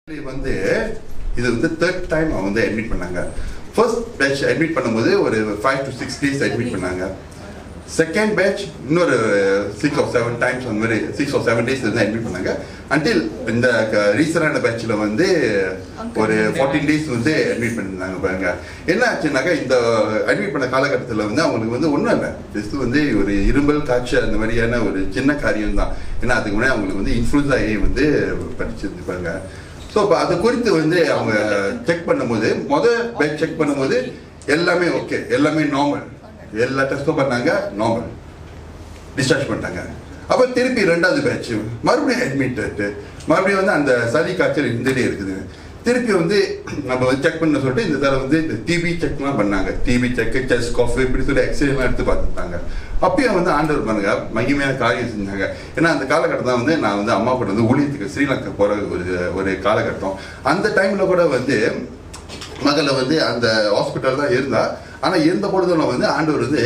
வந்து இது வந்து தேர்ட் டைம் அவங்க வந்து அட்மிட் பண்ணாங்க. ஃபர்ஸ்ட் பேட்ச் அட்மிட் பண்ணும்போது ஒரு 5 to 6 days அட்மிட் பண்ணாங்க. செகண்ட் பேட்ச் இன்னொரு 6 or 7 times அந்த மாதிரி 6 or 7 days வந்து அட்மிட் பண்ணாங்க. அன்டில் இந்த ரீசனான பேட்சில் வந்து ஒரு 14 days வந்து அட்மிட் பண்ணியிருந்தாங்க. பாருங்க என்ன ஆச்சுன்னாக்கா, இந்த அட்மிட் பண்ண காலகட்டத்தில் வந்து அவங்களுக்கு வந்து ஒன்றும் இல்லை, ஜஸ்ட் வந்து ஒரு இரும்பல் காய்ச்சல் அந்த மாதிரியான ஒரு சின்ன காரியம் தான். ஏன்னா அதுக்கு முன்னாடி அவங்களுக்கு வந்து இன்ஃப்ளூன்ஸா வந்து படிச்சிருப்பாங்க. ஸோ இப்போ அது குறித்து வந்து அவங்க செக் பண்ணும்போது, பேட்ச் செக் பண்ணும்போது எல்லாமே ஓகே, எல்லாமே நார்மல், எல்லா டெஸ்ட்டும் பண்ணாங்க, நார்மல், டிஸ்சார்ஜ் பண்ணிட்டாங்க. அப்போ திருப்பி ரெண்டாவது பேட்ச் மறுபடியும் அட்மிட் ஆகிட்டு மறுபடியும் வந்து அந்த சளி காய்ச்சல் இருந்துகிட்டே இருக்குது. திருப்பி வந்து நம்ம வந்து செக் பண்ண சொல்லிட்டு இந்த தடவை வந்து இந்த டிபி செக்லாம் பண்ணாங்க. டிபி செக், செஸ்ட் காஃப் இப்படி சொல்லி எக்ஸ்ரேலாம் எடுத்து பார்த்துட்டாங்க. அப்பயும் வந்து ஆண்டவர் பண்ணுங்க மகிமையான காரியம் செஞ்சாங்க. ஏன்னா அந்த காலகட்டம் தான் வந்து நான் வந்து அம்மா கூட வந்து ஊழியத்துக்கு ஸ்ரீலங்கா போகிற ஒரு காலகட்டம். அந்த டைமில் கூட வந்து மகளை வந்து அந்த ஹாஸ்பிட்டல் தான் இருந்தா. ஆனால் இருந்த பொழுதும் வந்து ஆண்டவர் வந்து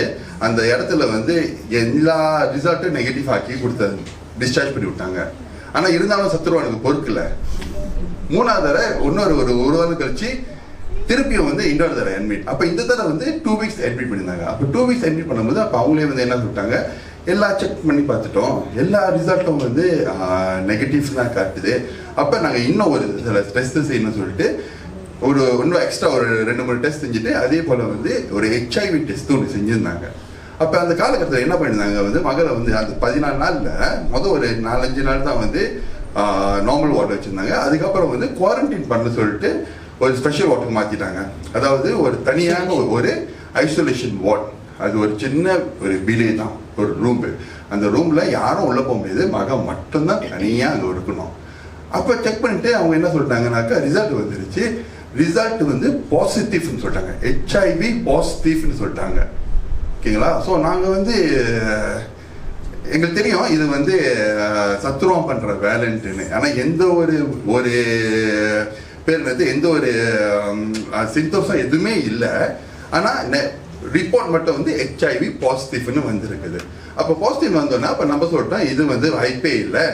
அந்த இடத்துல வந்து எல்லா ரிசல்ட்டும் நெகட்டிவ் ஆக்கி கொடுத்தாரு, டிஸ்சார்ஜ் பண்ணி விட்டாங்க. ஆனால் இருந்தாலும் சத்துருவானுக்கு பொறுக்கல. மூணாவது தடவை இன்னொரு ஒரு வாரம் கழிச்சு திருப்பியும் வந்து இன்னொரு தடவை அட்மிட். அப்போ இந்த தடவை வந்து 2 weeks அட்மிட் பண்ணியிருந்தாங்க. அப்போ 2 weeks அட்மிட் பண்ணும்போது அப்போ அவங்களே வந்து என்ன சொல்லிட்டாங்க, எல்லா செக் பண்ணி பார்த்துட்டோம், எல்லா ரிசல்ட்டும் வந்து நெகட்டிவ்ஸ் தான் காட்டுது. அப்போ நாங்கள் இன்னும் ஒரு சில டெஸ்ட் செய்யணும்னு சொல்லிட்டு இன்னும் எக்ஸ்ட்ரா ஒரு 2-3 டெஸ்ட் செஞ்சுட்டு அதே போல் வந்து ஒரு HIV டெஸ்ட் ஒன்று செஞ்சுருந்தாங்க. அப்போ அந்த காலகட்டத்தில் என்ன பண்ணியிருந்தாங்க வந்து மகளை வந்து அந்த 14 நாளில் ஒரு 4-5 நாள் தான் வந்து நார்மல் வார்டு வச்சுருந்தாங்க. அதுக்கப்புறம் வந்து குவாரண்டைன் பண்ண சொல்லிட்டு ஒரு ஸ்பெஷல் வார்டுக்கு மாற்றிட்டாங்க. அதாவது ஒரு தனியான ஒரு ஐசோலேஷன் வார்டு. அது ஒரு சின்ன ஒரு பிலே தான், ஒரு ரூம்பு. அந்த ரூமில் யாரும் உள்ளே போக முடியாது, மகன் மட்டும்தான் தனியாக அங்கே இருக்கணும். அப்போ செக் பண்ணிட்டு அவங்க என்ன சொல்லிட்டாங்கனாக்கா, ரிசல்ட் வந்துருச்சு. ரிசல்ட் வந்து பாசிட்டிவ்னு சொல்லிட்டாங்க, HIV பாசிட்டிவ்னு சொல்லிட்டாங்க. ஓகேங்களா? ஸோ நாங்கள் வந்து எங்களுக்கு தெரியும் இது வந்து சத்துருவம் பண்ணுற வேலைன்ட்டுன்னு. ஆனால் எந்த ஒரு பேர் வந்து எந்த ஒரு சிம்டம்ஸும் எதுவுமே இல்லை. ஆனால் ரிப்போர்ட் மட்டும் வந்து HIV பாசிட்டிவ்னு வந்துருக்குது. அப்போ பாசிட்டிவ் வந்தோன்னா அப்போ நம்ம சொல்லிட்டோம் இது வந்து வாய்ப்பே இல்லை,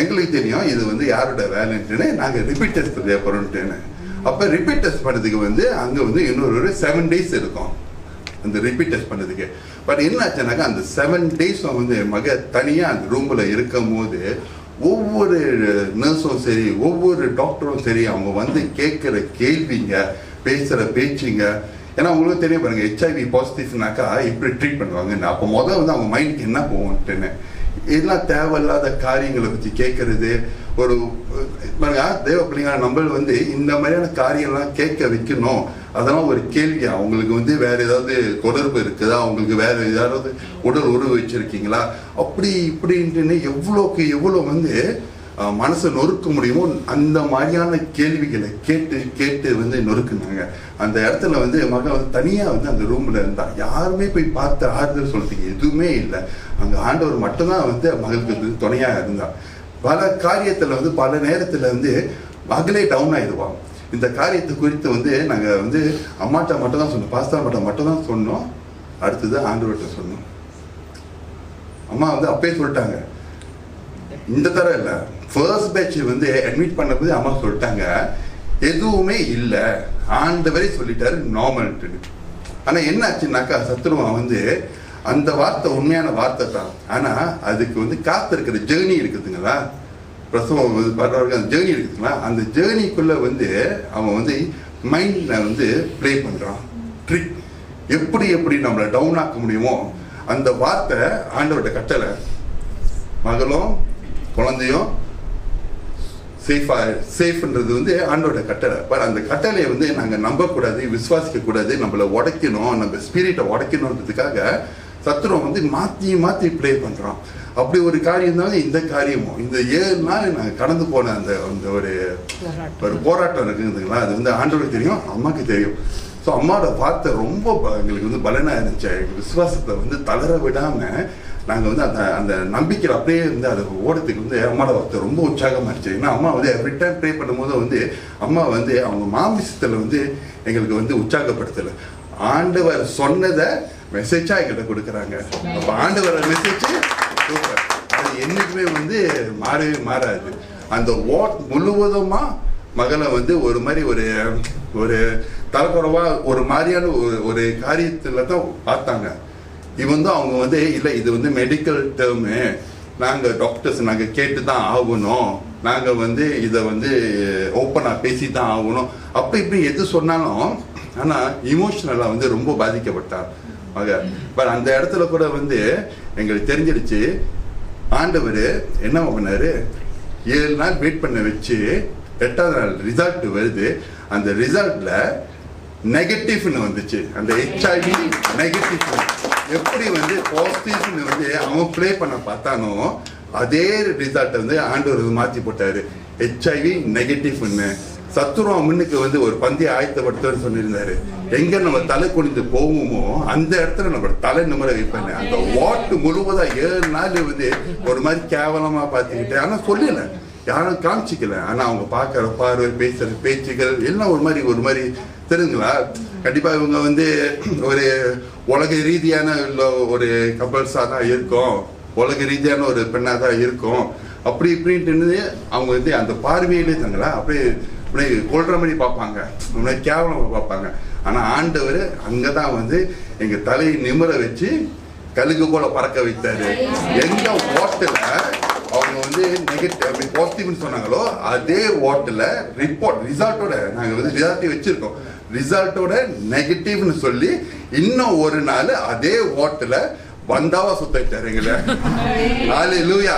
எங்களுக்கு தெரியும் இது வந்து யாரோட வேலைன்ட்டுன்னு, நாங்கள் ரிப்பீட் டெஸ்ட் தேவைப்படும்ட்டுன்னு. அப்போ ரிப்பீட் டெஸ்ட் பண்ணுறதுக்கு வந்து அங்கே வந்து இன்னொரு 7 days இருக்கும் அந்த ரிப்பீட் டெஸ்ட் பண்ணதுக்கு. பட் என்ன ஆச்சுனாக்கா, அந்த 7 days வந்து மக தனியாக அந்த ரூமில் இருக்கும் போது ஒவ்வொரு நர்ஸும் சரி, ஒவ்வொரு டாக்டரும் சரி, அவங்க வந்து கேட்குற கேள்விங்க, பேசுகிற பேச்சுங்க. ஏன்னா அவங்களுக்கு தெரிய பாருங்க, HIV பாசிட்டிவ்னாக்கா எப்படி ட்ரீட் பண்ணுவாங்கன்னு. அப்போ வந்து அவங்க மைண்டுக்கு என்ன போவோன்ட்டுன்னு இதெல்லாம் தேவையில்லாத காரியங்களை பற்றி கேட்கறது. ஒரு தேவ பிள்ளைங்க நம்ம வந்து இந்த மாதிரியான காரியம்லாம் கேட்க வைக்கணும். அதெல்லாம் ஒரு கேள்வி. அவங்களுக்கு வந்து வேற ஏதாவது தொடர்பு இருக்குதா, அவங்களுக்கு வேற ஏதாவது உடல் உறவு வச்சிருக்கீங்களா, அப்படி இப்படின்ட்டுன்னு எவ்வளோக்கு எவ்வளோ வந்து மனசை நொறுக்க முடியுமோ அந்த மாதிரியான கேள்விகளை கேட்டு வந்து நொறுக்குனாங்க. அந்த இடத்துல வந்து மகன் வந்து தனியாக வந்து அந்த ரூமில் இருந்தா, யாருமே போய் பார்த்து ஆறுதல் சொல்றதுக்கு எதுவுமே இல்லை. அங்கே ஆண்டவர் மட்டும்தான் வந்து மகளுக்கு வந்து துணையாக இருந்தா. பல காரியத்தில் வந்து பல நேரத்தில் வந்து மகளே டவுன் ஆயிடுவாங்க. இந்த காரியத்தை குறித்து வந்து நாங்கள் வந்து அம்மாட்ட மட்டும் தான் சொன்னோம், பாஸ்தா மட்டும் தான் சொன்னோம். அடுத்தது ஆண்டவர்கிட்ட சொன்னோம். அம்மா வந்து அப்பயே சொல்லிட்டாங்க, இந்த தடவை இல்லை, ஃபர்ஸ்ட் பேட்ச் வந்து அட்மிட் பண்ணபோது அம்மா சொல்லிட்டாங்க எதுவுமே இல்லை, ஆண்டவரே சொல்லிட்டாரு நார்மல்ட்டு. ஆனால் என்ன ஆச்சுன்னாக்கா, சத்துருவம் வந்து அந்த வார்த்தை உண்மையான வார்த்தை தான். ஆனால் அதுக்கு வந்து காத்திருக்கிற ஜேர்னி இருக்குதுங்களா, பிரசவம் பரவாயில்ல, அந்த ஜேர்னி இருக்குதுங்களா, அந்த ஜேர்னிக்குள்ளே வந்து அவன் வந்து மைண்டில் வந்து ப்ளே பண்ணுறான் ட்ரிக். எப்படி நம்மளை டவுன் ஆக்க முடியுமோ அந்த வார்த்தை ஆண்டவர்கிட்ட கட்டளை. மகளும் குழந்தையும் சேஃப்ன்றது வந்து ஆண்டோட கட்டளை. பட் அந்த கட்டளையை வந்து நாங்கள் நம்பக்கூடாது, விசுவாசிக்க கூடாது, நம்மளை உடைக்கணும், நம்ம ஸ்பிரிட்டை உடைக்கணுன்றதுக்காக சத்துருவம் வந்து மாற்றி ப்ளே பண்ணுறோம். அப்படி ஒரு காரியம் தாங்க இந்த காரியமும். இந்த 7 நாள் நாங்கள் கடந்து போன அந்த ஒரு போராட்டம் இருக்குதுங்களா, அது வந்து ஆண்டவருக்கு தெரியும், அம்மாவுக்கு தெரியும். ஸோ அம்மாவோட வார்த்தை ரொம்ப எங்களுக்கு வந்து பலனாக இருந்துச்சு. எங்கள் விசுவாசத்தை வந்து தளர விடாமல் நாங்கள் வந்து அந்த நம்பிக்கையில் அப்படியே வந்து அதை ஓடத்துக்கு வந்து அம்மாவோட வார்த்தை ரொம்ப உற்சாகமாக இருந்துச்சு. ஏன்னா அம்மா வந்து எவ்ரி டைம் ப்ரே பண்ணும்போது வந்து அம்மா வந்து அவங்க மாமிசத்தில் வந்து எங்களுக்கு வந்து உற்சாகப்படுத்தலை, ஆண்டவர் சொன்னதை மெசேஜாக எங்கிட்ட கொடுக்குறாங்க. அப்போ ஆண்டவர் மெசேஜ் அது என்னைக்குமே வந்து மாறவே மாறாது. அந்த வாட் முழுவதுமா மகளை வந்து ஒரு மாதிரி ஒரு ஒரு தலைக்குறவா ஒரு மாதிரியான ஒரு காரியத்தில் தான் பார்த்தாங்க. இவன் தான் அவங்க வந்து இல்லை இது வந்து மெடிக்கல் டேர்மு, நாங்கள் டாக்டர்ஸ் நாங்கள் கேட்டு தான் ஆகணும், நாங்கள் வந்து இதை வந்து ஓப்பனாக பேசி தான் ஆகணும் அப்போ இப்படி எது சொன்னாலும். ஆனால் இமோஷனலாக வந்து ரொம்ப பாதிக்கப்பட்டார் மக. பட் அந்த இடத்துல கூட வந்து எங்களுக்கு தெரிஞ்சிடுச்சு ஆண்டவர் என்ன பண்ணாரு, 7 நாள் வெயிட் பண்ண வச்சு 8ஆவது நாள் ரிசல்ட் வருது. அந்த ரிசல்ட்ல நெகட்டிவ்னு வந்துச்சு. அந்த HIV நெகட்டிவ் எப்படி வந்து பாசிட்டிவ்னு வந்து அவன் ப்ளே பண்ண பார்த்தானோ அதே ரிசல்ட் வந்து ஆண்டவர் மாற்றி போட்டாரு. HIV நெகட்டிவ்னு சத்துருவம் முன்னுக்கு வந்து ஒரு பந்தியை ஆயத்தப்படுத்துன்னு சொல்லியிருந்தாரு. எங்க நம்ம தலை குனிந்து போவோமோ அந்த இடத்துல நம்ம தலை நிமிர வைப்பேன். அந்த வாட்டு முழுவதா 7 நாள் வந்து ஒரு மாதிரி கேவலமா பார்த்துக்கிட்டு, ஆனா சொல்லல, யாரும் காமிச்சிக்கல. ஆனா அவங்க பார்க்கற பார்வை, பேசுற பேச்சுகள் எல்லாம் ஒரு மாதிரி தெரியுங்களா. கண்டிப்பா இவங்க வந்து ஒரு உலக ரீதியான ஒரு கப்பல்ஸா தான் இருக்கும், உலக ரீதியான ஒரு பெண்ணா தான் இருக்கும், அப்படி இப்படின்ட்டு அவங்க வந்து அந்த பார்வையிலே தங்களா அப்படியே கொள்ற மாதிரி பார்ப்பாங்க, கேவலமா பார்ப்பாங்க. ஆனா ஆண்டவர் அங்கதான் வந்து எங்க தலையை நிமிர வச்சு கழுகு போல பறக்க வைத்தாரு. எந்த ஓட்டுல அவங்க வந்து நெகட்டிவ் பாசிட்டிவ்னு சொன்னாங்களோ அதே ஓட்டுல ரிசல்ட்டோட நாங்க வந்து ரிசல்ட்டை வச்சிருக்கோம். ரிசல்ட்டோட நெகட்டிவ்னு சொல்லி இன்னும் ஒரு நாள் அதே ஓட்டுல வந்தாவா சுத்த வச்சாரு எங்களை. ஹல்லேலூயா.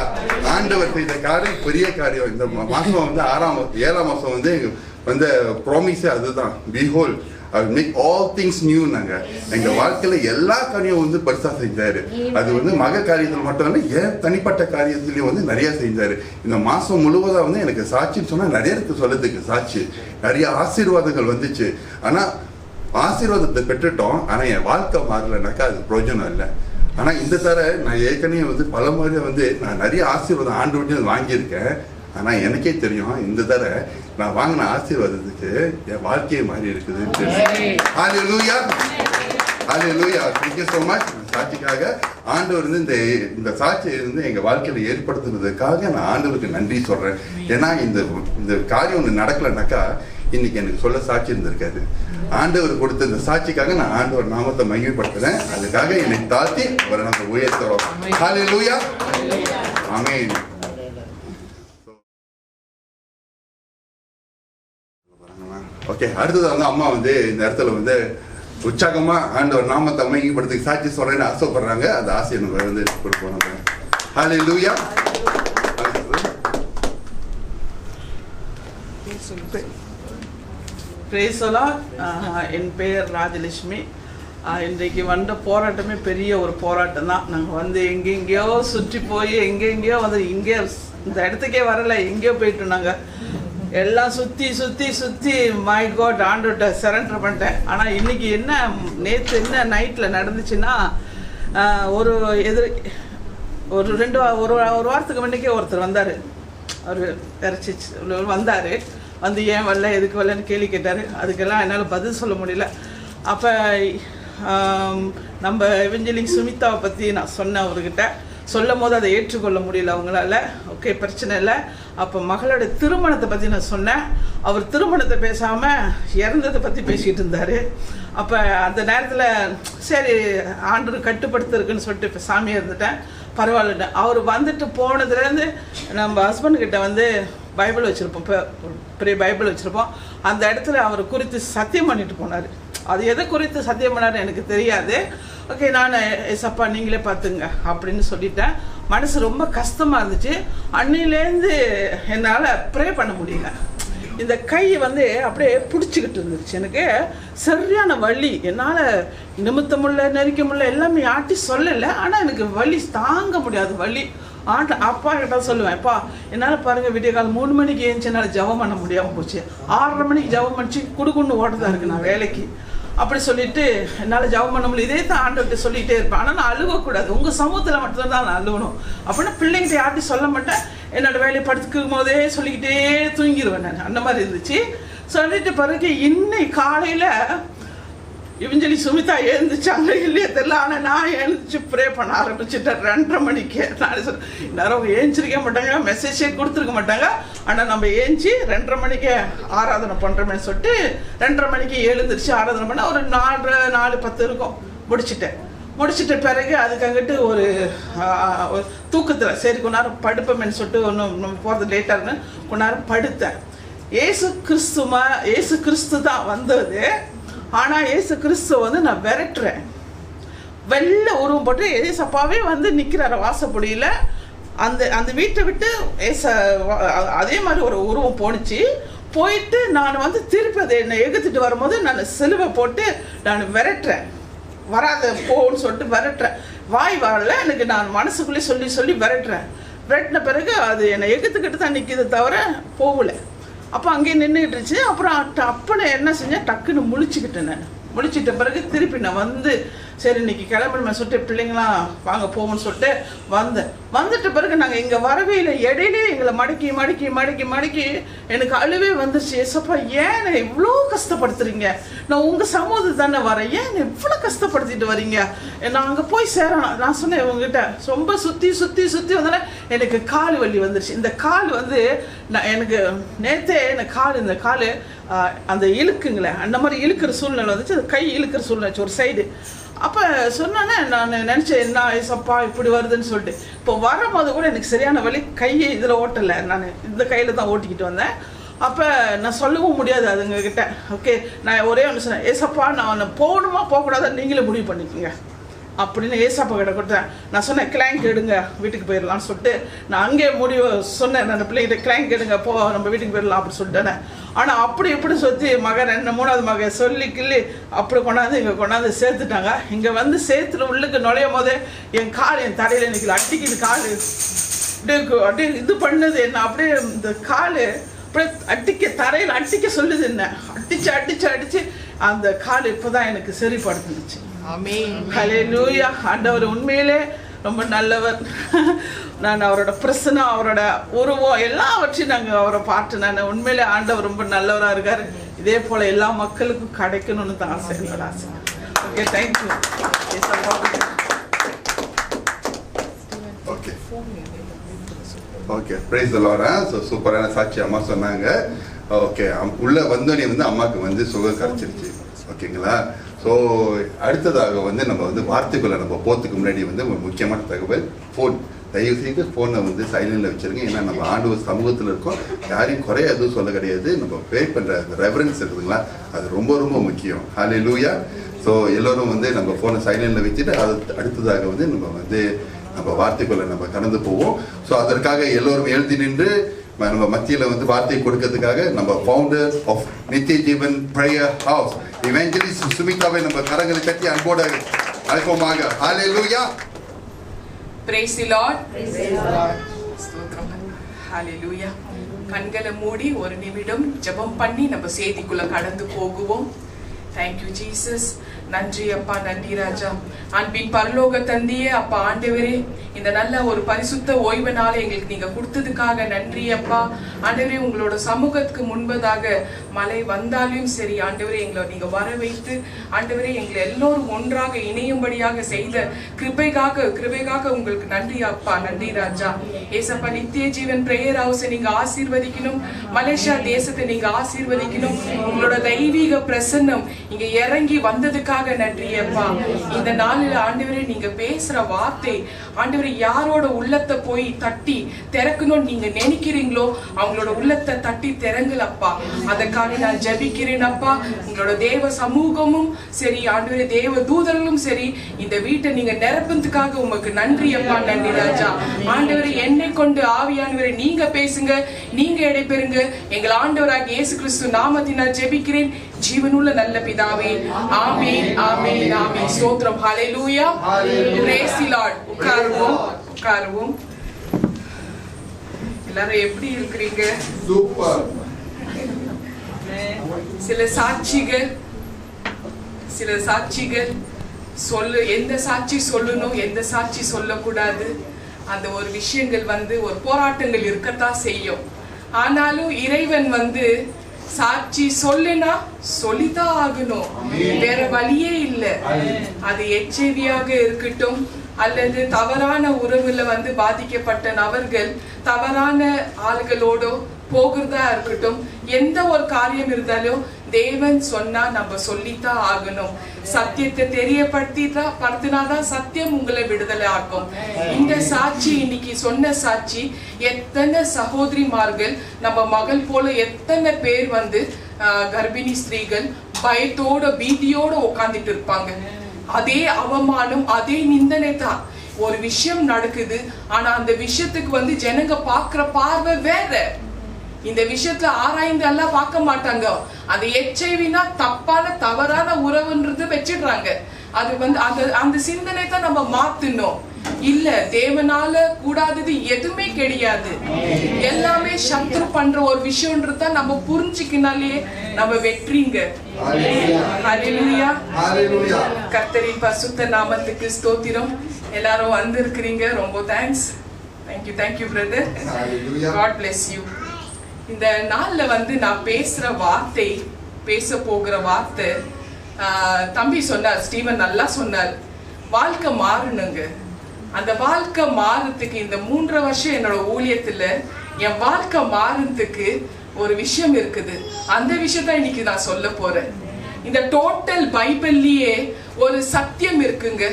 ஆண்டவர் செய்த காரியம் பெரிய காரியம். இந்த மாசம் வந்து 7ஆம் மாசம் வந்து வந்து ப்ராமிஸே அதுதான், behold I will make all things new. நாங்க எங்க வாழ்க்கையில எல்லா காரியம் வந்து பெருசா செஞ்சாரு. அது வந்து மக காரியத்தில் மட்டும் இல்லை, ஏன் தனிப்பட்ட காரியத்திலயும் வந்து நிறைய செஞ்சாரு. இந்த மாசம் முழுவதும் வந்து எனக்கு சாட்சின்னு சொன்னா நிறைய இருக்கு சொல்லதுக்கு சாட்சி, நிறைய ஆசீர்வாதங்கள் வந்துச்சு. ஆனா ஆசீர்வாதத்தை பெற்றுட்டோம், ஆனா என் வாழ்க்கை மாறலனாக்கா அது பிரயோஜனம் இல்லை. ஆனா இந்த தர நான் ஏற்கனவே வந்து பல முறை வந்து நான் நிறைய ஆசீர்வாதம் ஆண்டு விட்டு வாங்கியிருக்கேன். ஆனா எனக்கே தெரியும் இந்த தர நான் வாங்கின ஆசீர்வாதத்துக்கு என் வாழ்க்கையை மாறி இருக்குது. ஹல்லேலூயா, ஹல்லேலூயா. Thank you so much. சாட்சிக்காக ஆண்டவர் வந்து இந்த சாட்சியை வந்து எங்க வாழ்க்கையில ஏற்படுத்துறதுக்காக நான் ஆண்டவருக்கு நன்றி சொல்றேன். ஏன்னா இந்த காரியம் ஒன்று நடக்கலனாக்கா இன்னைக்கு எனக்கு சொல்ல சாட்சி இருந்திருக்காது. ஆண்டவர் கொடுத்த இந்த சாட்சிக்காக நான் ஆண்டவர் நாமத்தை மகிமைப்படுத்துறேன். அதுக்காக என்னை தாழ்த்தி அவரை நம்ம உயர்த்துறோம். ஹல்லேலூயா, ஆமென். ஓகே, அடுத்தது வந்து அம்மா வந்து இந்த இடத்துல வந்து உற்சாகமா ஆண்டவர் நாமத்தை மகிமைப்படுத்த சாட்சி சொல்றேன்னு ஆசைப்படுறாங்க. அந்த ஆசையை நம்ம வந்து கொடுப்போம். ஹல்லேலூயா. Praise the Lord. என் பெயர் ராஜலட்சுமி. இன்றைக்கு வந்த போராட்டமே பெரிய ஒரு போராட்டம் தான். நாங்கள் வந்து எங்கெங்கேயோ சுற்றி போய் எங்கெங்கேயோ வந்து இங்கே இந்த இடத்துக்கே வரலை, எங்கேயோ போயிட்டோம். நாங்கள் எல்லாம் சுற்றி மை காட் ஆண்டோட்ட சரண்டர் பண்ணிட்டேன். ஆனால் இன்னைக்கு என்ன நேற்று என்ன நைட்டில் நடந்துச்சுன்னா, ஒரு வாரத்துக்கு முன்னைக்கே ஒருத்தர் வந்தார். அவர் இறச்சி வந்தார். வந்து ஏன் வரல, எதுக்கு வரலன்னு கேள்வி கேட்டார். அதுக்கெல்லாம் என்னால் பதில் சொல்ல முடியல. அப்போ நம்ம எவஞ்சலிங் சுமிதாவை பற்றி நான் சொன்னேன். அவர்கிட்ட சொல்லும் போது அதை ஏற்றுக்கொள்ள முடியல அவங்களால. ஓகே, பிரச்சனை இல்லை. அப்போ மகளோட திருமணத்தை பற்றி நான் சொன்னேன். அவர் திருமணத்தை பேசாமல் இறந்ததை பற்றி பேசிக்கிட்டு இருந்தார். அப்போ அந்த நேரத்தில் சரி ஆண்டவர் கட்டுப்படுத்திருக்குன்னு சொல்லிட்டு இப்போ சாமியாக இருந்துட்டேன், பரவாயில்ல. அவர் வந்துட்டு போனதுலேருந்து நம்ம ஹஸ்பண்ட்கிட்ட வந்து பைபிள் வச்சுருப்போம், பெரிய பைபிள் வச்சுருப்போம். அந்த இடத்துல அவர் குறித்து சத்தியம் பண்ணிட்டு போனார். அது எதை குறித்து சத்தியம் பண்ணார் எனக்கு தெரியாது. ஓகே, நான் ஏசப்பா நீங்களே பார்த்துங்க அப்படின்னு சொல்லிட்டேன். மனசு ரொம்ப கஷ்டமாக இருந்துச்சு. அன்னிலேருந்து என்னால் ப்ரே பண்ண முடியல. இந்த கை வந்து அப்படியே பிடிச்சிக்கிட்டு இருந்துச்சு. எனக்கு சரியான வலி, என்னால் நிமித்த முடியல, நெரிக்க முடியல, எல்லாமே ஆட்டி சொல்லலை. ஆனால் எனக்கு வலி தாங்க முடியாது வலி. அப்பா கிட்ட சொல்லுவேன், அப்பா என்னால் பாருங்கள் விடிய காலம் 3 மணிக்கு ஏஞ்சி என்னால் ஜபம் பண்ண முடியாமல் போச்சு. 6:30 மணிக்கு ஜபம் பண்ணிச்சு குடுக்குன்னு ஓட்டதாக இருக்குது நான் வேலைக்கு. அப்படி சொல்லிட்டு என்னால் ஜபம் பண்ண முடியல. இதே தான் ஆண்டவர்கிட்ட சொல்லிகிட்டே இருப்பேன். ஆனால் நான் அழுவக்கூடாது, உங்கள் சமூகத்தில் மட்டும்தான் நான் அழுவணும் அப்படின்னா பிள்ளைங்கிட்ட யார்ட்டையும் சொல்ல மாட்டேன். என்னோடய வேலையை படுத்துக்கும் போதே சொல்லிக்கிட்டே தூங்கிடுவேன் நான். அந்த மாதிரி இருந்துச்சு. சொல்லிட்டு பிறகு இன்னைக்கு காலையில் இவஞ்சலி சுமிதா எழுந்துச்சாங்க இல்லையே தெரியல. ஆனால் நான் எழுந்துச்சு ப்ரே பண்ண ஆரம்பிச்சுட்டேன் 2:30 மணிக்கு. நான் சொன்னேன் நேரம் எழுந்திரிக்க மாட்டாங்க, மெசேஜே கொடுத்துருக்க மாட்டாங்க. ஆனால் நம்ம ஏஞ்சி 2:30 மணிக்கு ஆராதனை பண்ணுறோமே சொல்லிட்டு 2:30 மணிக்கு எழுந்திரிச்சு ஆராதனை பண்ண ஒரு 4:10 இருக்கும். முடிச்சிட்ட பிறகு அதுக்கு அங்கிட்டு ஒரு தூக்கத்தில் சரி கொஞ்ச நேரம் படுப்போமேன்னு சொல்லிட்டு ஒன்றும் நம்ம போகிறது லேட்டாக இருக்குன்னு கொஞ்ச நேரம் படுத்தேன். ஏசு கிறிஸ்து தான் வந்தது. ஆனால் ஏசு கிறிஸ்துவ வந்து நான் விரட்டுறேன். வெள்ளை உருவம் போட்டு ஏசப்பாவே வந்து நிற்கிறார வாசப்படியில். அந்த வீட்டை விட்டு அதே மாதிரி ஒரு உருவம் போயிட்டு நான் வந்து திருப்பி அதை என்னை எகுத்துட்டு வரும்போது நான் சிலுவை போட்டு நான் விரட்டுறேன். வராத போன்னு சொல்லிட்டு விரட்டுறேன். வாய் வரல எனக்கு, நான் மனசுக்குள்ளே சொல்லி விரட்டின பிறகு அது என்னை எகுத்துக்கிட்டு தான் நிற்கிது தவிர போகல. அப்போ அங்கேயே நின்றுட்டுருச்சு. அப்புறம் அப்பனை என்ன செஞ்சேன், டக்குன்னு முழிச்சிட்ட பிறகு திருப்பி நான் வந்து சரி இன்னைக்கு கிளம்பணுமே சொல்லிட்டு பிள்ளைங்களாம் வாங்க போவோம்னு சொல்லிட்டு வந்துட்ட பிறகு நாங்கள் இங்கே வரவே இல்லை. இடையிலே எங்களை மடக்கி எனக்கு அழுவே வந்துருச்சு. ஏசப்பா ஏன் இவ்வளோ கஷ்டப்படுத்துறீங்க, நான் உங்கள் சமூகத்துக்கு தானே வரேன், ஏன் இவ்வளோ கஷ்டப்படுத்திட்டு வரீங்க, நான் அங்கே போய் சேரணும். நான் சொன்னேன் இவங்ககிட்ட ரொம்ப சுற்றி வந்தால எனக்கு கால் வலி வந்துருச்சு. இந்த கால் வந்து எனக்கு நேற்றே இந்த கால் அந்த இழுக்குங்களே அந்த மாதிரி இழுக்கிற சூழ்நிலை வந்துச்சு. அது கை இழுக்கிற சூழ்நிலை ஒரு சைடு. அப்போ சொன்னானே நான் நினச்சேன் என்ன ஏசப்பா இப்படி வருதுன்னு சொல்லிட்டு. இப்போ வரும்போது கூட எனக்கு சரியான வலி, கையை இதில் ஓட்டலை, நான் இந்த கையில் தான் ஓட்டிக்கிட்டு வந்தேன். அப்போ நான் சொல்லவும் முடியாது அதுங்கக்கிட்ட. ஓகே நான் ஒரே ஒன்று சொன்னேன், ஏசப்பா நான் போகணுமா போகக்கூடாதுன்னு நீங்களே முடிவு பண்ணிக்கோங்க அப்படின்னு ஏசப்பா கிட்ட கொடுத்தேன். நான் சொன்னேன் கிளாங்க் எடுங்க வீட்டுக்கு போயிடலாம்னு சொல்லிட்டு நான் அங்கே முடிவு சொன்னேன். நான் பிள்ளைகிட்ட கிளாங்க் எடுங்க போ நம்ம வீட்டுக்கு போயிடலாம் அப்படின்னு சொல்லிட்டேன். ஆனால் அப்படி இப்படி சொல்லி மகன் 3வது மகன் சொல்லி கிள்ளி அப்படி கொண்டாந்து சேர்த்துட்டாங்க. இங்கே வந்து சேர்த்துல உள்ளுக்கு நுழையும் போதே என் தலையில் நிற்கல, அடிக்குது கால் அப்படியே இது பண்ணுது என்ன, அப்படியே இந்த கால் அப்படியே தரையில் அடிக்க சொல்லுது என்ன, அடிச்சு அந்த கால் இப்போதான் எனக்கு சரிப்படுத்துச்சு. ஹல்லேலூயா. ஆண்டவர் உண்மையிலே ரொம்ப நல்லவர். நான் அவரோட பிரசனம் அவரோட உருவம் எல்லாவற்றையும் நாங்கள் அவரை பார்த்து நான் உண்மையிலே ஆண்டவர் ரொம்ப நல்லவராக இருக்கார். இதே போல் எல்லா மக்களுக்கும் கிடைக்கணும்னு தான் ஆசை, என்னோட ஆசை. Okay thank you. Okay praise the Lord. So சூப்பரான சாட்சி அம்மா சொன்னாங்க. ஓகே உள்ள வந்தோடனே வந்து அம்மாவுக்கு வந்து சுகம் கிடைச்சிருச்சு. ஓகேங்களா. ஸோ அடுத்ததாக வந்து நம்ம வந்து வார்த்தைக்குள்ள நம்ம போகிறதுக்கு முன்னாடி வந்து ஒரு முக்கியமான தகவல், ஃபோன் தயவு செய்து ஃபோனை வந்து சைலண்டில் வச்சுருங்க. ஏன்னா நம்ம ஆண்டவர் சமூகத்தில் இருக்கோம், யாரையும் குறைய எதுவும் சொல்ல கிடையாது. நம்ம ப்ரே பண்ணுற அந்த ரெஃபரன்ஸ் இருக்குதுங்களா, அது ரொம்ப ரொம்ப முக்கியம். ஹல்லேலூயா. ஸோ எல்லோரும் வந்து நம்ம ஃபோனை சைலண்டில் வச்சுட்டு அடுத்ததாக வந்து நம்ம வார்த்தைக்குள்ள நம்ம கடந்து போவோம். ஸோ அதற்காக எல்லோரும் எழுதி நின்று நம்ம மத்தியில் வந்து வார்த்தை கொடுக்கறதுக்காக நம்ம ஃபவுண்டர் ஆஃப் நித்திய ஜீவன் பிரேயர் ஹவுஸ் இவாஞ்சலிஸ்ட் சுமிதாவை நம்ம கரங்களை கட்டி அன்போடு அழைப்போமாக. ஹல்லேலூயா. Praise the Lord. ஸ்தோத்திரம். ஹல்லேலூயா. கண்களை மூடி ஒரு நிமிடம் ஜெபம் பண்ணி நம்ம செய்திக்குள்ள கடந்து போகுவோம். Thank you Jesus. நன்றி அப்பா, நன்றி ராஜா. அன்பின் பரலோக தந்தையே அப்பா ஆண்டவரே, இந்த நல்ல ஒரு பரிசுத்த ஓய்வு நாளை எங்களுக்கு நீங்க கொடுத்ததுக்காக நன்றி அப்பா. ஆண்டவரே உங்களோட சமூகத்துக்கு முன்பதாக மழை வந்தாலும் சரி ஆண்டவரே எங்களை நீங்க வர வைத்து ஆண்டவரே எங்களை எல்லோரும் ஒன்றாக இணையும்படியாக செய்த கிருபைக்காக உங்களுக்கு நன்றி அப்பா, நன்றி ராஜா. ஏசப்பா நித்திய ஜீவன் பிரேயர் ஹவுஸை நீங்க ஆசீர்வதிக்கணும், மலேசியா தேசத்தை நீங்க ஆசீர்வதிக்கணும். உங்களோட தெய்வீக பிரசன்னம் இங்க இறங்கி வந்ததுக்காக நன்றி அப்பா. இந்த நாளில் ஆண்டவரே நீங்க பேசுற வார்த்தை ஆண்டவரே யாரோட உள்ளத்தை போய் தட்டி திறக்கணும்னு நீங்க நினைக்கிறீங்களோ அவங்களோட உள்ளத்தை தட்டி திறங்கலப்பா. அதற்காக நான் ஜெபிக்கிறேன் அப்பா. உங்களோட தேவ சமூகமும் சரி ஆண்டவரே தேவ தூதர்களும் சரி இந்த வீட்டை நீங்க நிரப்புறதுக்காக உமக்கு நன்றி அப்பா, நன்றி ராஜா. ஆண்டவரே என்னை கொண்டு ஆவியானவரே நீங்க பேசுங்க, நீங்க இடைபெறுங்க. எங்கள் ஆண்டவராக இயேசு கிறிஸ்து நாமத்தினால் ஜெபிக்கிறேன் ஜீவனுள்ள நல்ல பிதாவே. ஆமென் ஆமென் ஆமென். ஸ்தோத்திரம். ஹல்லேலூயா. Praise the lord. உட்காருவோம். எல்லாரும் எப்படி இருக்கீங்க? சூப்பர். சில சாட்சிகள் எந்த சாட்சி சொல்லணும் எந்த சாட்சி சொல்லக்கூடாது அந்த ஒரு விஷயங்கள் வந்து ஒரு போராட்டங்கள் இருக்கத்தான் செய்யும். ஆனாலும் இறைவன் வந்து சாட்சி சொல்லுனா சொல்லிதான் ஆகணும், வேற வழியே இல்லை. அது எச்ஐவியாக இருக்கட்டும், அல்லது தவறான உறவுல பாதிக்கப்பட்ட நபர்கள் தவறான ஆளுகளோட போகிறதா இருக்கட்டும், எந்த ஒரு காரியம் இருந்தாலும் தேவன் சொன்னா நம்ம சொல்லித்தான் ஆகணும். சத்தியத்தை தெரியப்படுத்தினாதான் சத்தியம் உங்களை விடுதலை ஆக்கும். இந்த சாட்சி இன்னைக்கு சொன்ன சாட்சி, எத்தனை சகோதரிமார்கள் நம்ம மகள் போல எத்தனை பேர் கர்ப்பிணி ஸ்திரீகள் பயத்தோட பீதியோட உட்கார்ந்துட்டு இருப்பாங்க. அதே அவமானம், அதே நிந்தனை தான். ஒரு விஷயம் நடக்குது, ஆனா அந்த விஷயத்துக்கு ஜனங்க பாக்குற பார்வை வேற. இந்த விஷயத்துல ஆராய்ந்து எல்லாம் பார்க்க மாட்டாங்க. அது எச்ஐவினா தப்பான தவறான உறவுன்றது வச்சிடுறாங்க. அது அந்த சிந்தனை தான் நம்ம மாத்தணும். இல்ல, தேவனால கூடாதது எதுவுமே கிடையாது. எல்லாமே சத்ரு பண்ற ஒரு விஷயம்ன்றத நம்ம புரிஞ்சுக்கினாலே நம்ம வெற்றிங்க. ஹல்லேலூயா. கர்த்தரின் பரிசுத்த நாமத்துக்கு ஸ்தோத்திரம். எல்லாரும் வந்திருக்கிறீங்க, ரொம்ப thanks. Thank you brother. God bless you. இந்த நாள்ல நான் பேச போகிற வார்த்தை, தம்பி சொன்னார், ஸ்டீவன் நல்லா சொன்னார், வாழ்க்கை மாறணுங்க. அந்த வாழ்க்கை மாறதுக்கு இந்த 3 வருஷம் என்னோட ஊழியத்துல என் வாழ்க்கை மாறதுக்கு ஒரு விஷயம் இருக்குது. அந்த விஷயத்த இன்னைக்கு நான் சொல்ல போறேன். இந்த டோட்டல் பைபிள்லயே ஒரு சத்தியம் இருக்குங்க.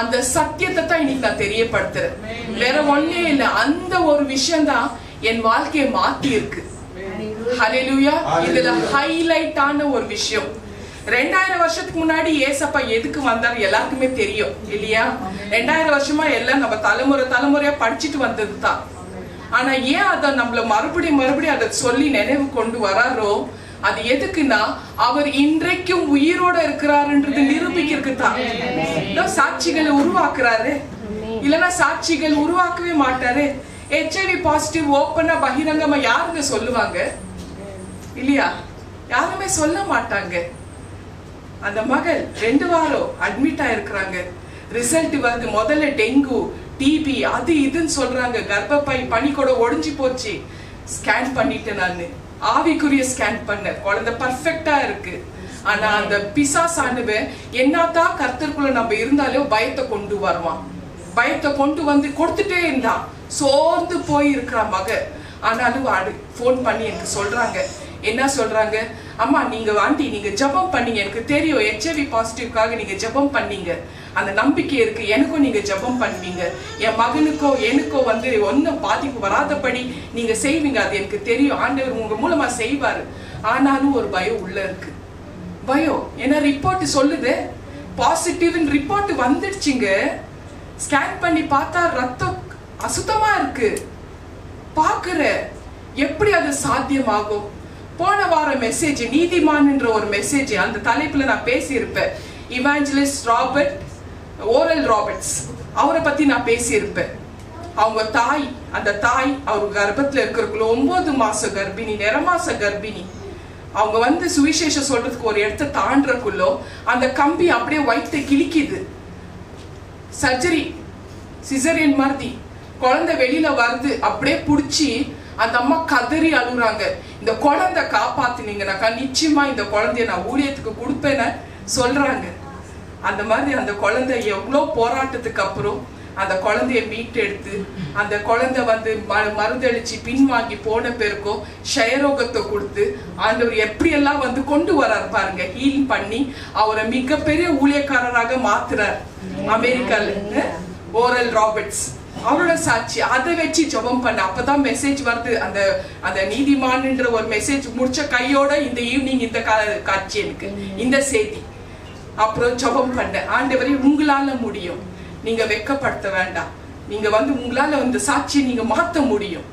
அந்த சத்தியத்தை தான் இன்னைக்கு நான் தெரியப்படுத்துறேன். வேற ஒண்ணே இல்லை. அந்த ஒரு விஷயம் தான் என் வாழ்க்கையை மாத்தி இருக்கு. ஹல்லேலூயா. இதுல ஹைலைட்டான ஒரு விஷயம், 2000 வருஷத்துக்கு முன்னாடி ஏசப்பா எதுக்கு வந்தார் எல்லாருக்குமே தெரியும் இல்லையா? 2000 வருஷமா எல்லாம் நம்ம தலைமுறையா படிச்சுட்டு வந்தது தான். ஆனா ஏன் அதை நம்மள மறுபடியும் அதை சொல்லி நினைவு கொண்டு வராரோ, அது எதுக்குன்னா அவர் இன்றைக்கும் உயிரோட இருக்கிறாருன்றது நிரூபிக்கிறதுக்கு தான். சாட்சிகளை உருவாக்குறாரு, இல்லைன்னா சாட்சிகள் உருவாக்கவே மாட்டாரு. HIV பாசிட்டிவ் ஓப்பனா பகிரங்கமா யாருங்க சொல்லுவாங்க இல்லையா? யாருமே சொல்ல மாட்டாங்க. அந்த மகள் 2 வாரம் அட்மிட் ஆயிருக்கிறாங்க. ரிசல்ட் வருது. முதல்ல டெங்கு, டிபி, அது இதுன்னு சொல்றாங்க. கர்ப்பப்பை பனிக்கூட ஒடிஞ்சு போச்சு. ஸ்கேன் பண்ணிட்டு நான் ஆவிக்குரிய ஸ்கேன் பண்ண, குழந்தை பர்ஃபெக்டா இருக்கு. ஆனா அந்த பிசாசானவன் என்னதான் கர்த்தருக்குள்ள நம்ம இருந்தாலும் பயத்தை கொண்டு வருவான். பயத்தை கொண்டு கொடுத்துட்டே இருந்தான். சோர்ந்து போய் இருக்கிற மக. ஆனாலும் போன் பண்ணி எனக்கு சொல்றாங்க, என்ன சொல்றாங்க, அம்மா நீங்க ஜெபம் பண்ணீங்க, எனக்கு தெரியும் HIV பாசிட்டிவ்காக நீங்க ஜெபம் பண்ணீங்க, அந்த நம்பிக்கை இருக்கு, எனக்கும் நீங்க ஜெபம் பண்ணுவீங்க, என் மகனுக்கோ எனக்கோ ஒன்னும் பாதிப்பு வராதபடி நீங்க செய்வீங்க, அது எனக்கு தெரியும், ஆண்டவர் உங்க மூலமா செய்வாரு. ஆனாலும் ஒரு பயம் உள்ள இருக்கு. பயம் ஏன்னா ரிப்போர்ட் சொல்லுது பாசிட்டிவ் ரிப்போர்ட் வந்துடுச்சுங்க. ஸ்கேன் பண்ணி பார்த்தா ரத்தம் அசுத்தமா இருக்கு. பாக்குற எப்படி அது சாத்தியமாகும்? போன வாரம் மெசேஜ், நீதிமான் என்ற ஒரு மெசேஜ், அந்த தலைப்புல நான் பேசியிருப்பேன். இவாஞ்சலிஸ்ட் ஓரல் ராபர்ட்ஸ், அவரை பத்தி நான் பேசியிருப்பேன். அவங்க தாய், அந்த தாய் அவர் கர்ப்பத்துல இருக்கிறக்குள்ள 9 மாச கர்ப்பிணி, நிறமாச கர்ப்பிணி. அவங்க சுவிசேஷம் சொல்றதுக்கு ஒரு இடத்த தாண்டறக்குள்ளோ அந்த கம்பி அப்படியே வயித்தை கிழிக்குது. சர்ஜரி, சிசரியன் மாதிரி குழந்தை வெளியில வருது. அப்படியே புடிச்சு அந்த அம்மா கதறி அழுறாங்க, இந்த குழந்தை காப்பாத்தினீங்கன்னாக்கா நிச்சயமா இந்த குழந்தைய நான் ஊழியத்துக்கு கொடுப்பேன்னு சொல்றாங்க. அந்த மாதிரி அந்த குழந்தை எவ்வளவு போராட்டத்துக்கு அப்புறம் அந்த குழந்தைய மீட்டெடுத்து, அந்த குழந்தை மருந்தளிச்சு பின்வாங்கி போன பேருக்கும் க்ஷயரோகத்தை கொடுத்து ஆண்டவர் எப்படியெல்லாம் கொண்டு வராரு பாருங்க. ஹீல் பண்ணி அவரை மிகப்பெரிய ஊழியக்காரராக மாத்துறார். அமெரிக்கால ஓரல் ராபர்ட்ஸ் அவரோட சாட்சி, அதை வச்சு ஜெபம் பண்ண. அப்பதான் மெசேஜ் வருது. அந்த நீதிமான்ன்ற ஒரு மெசேஜ் முடிச்ச கையோட இந்த ஈவினிங் இந்த காட்சி எனக்கு இந்த செய்தி. அப்புறம் ஜெபம் பண்ண, ஆண்டவரே உங்களால முடியும், நீங்க வெட்கப்படுத்த வேண்டாம், நீங்க உங்களால சாட்சியை நீங்க மாத்த முடியும்.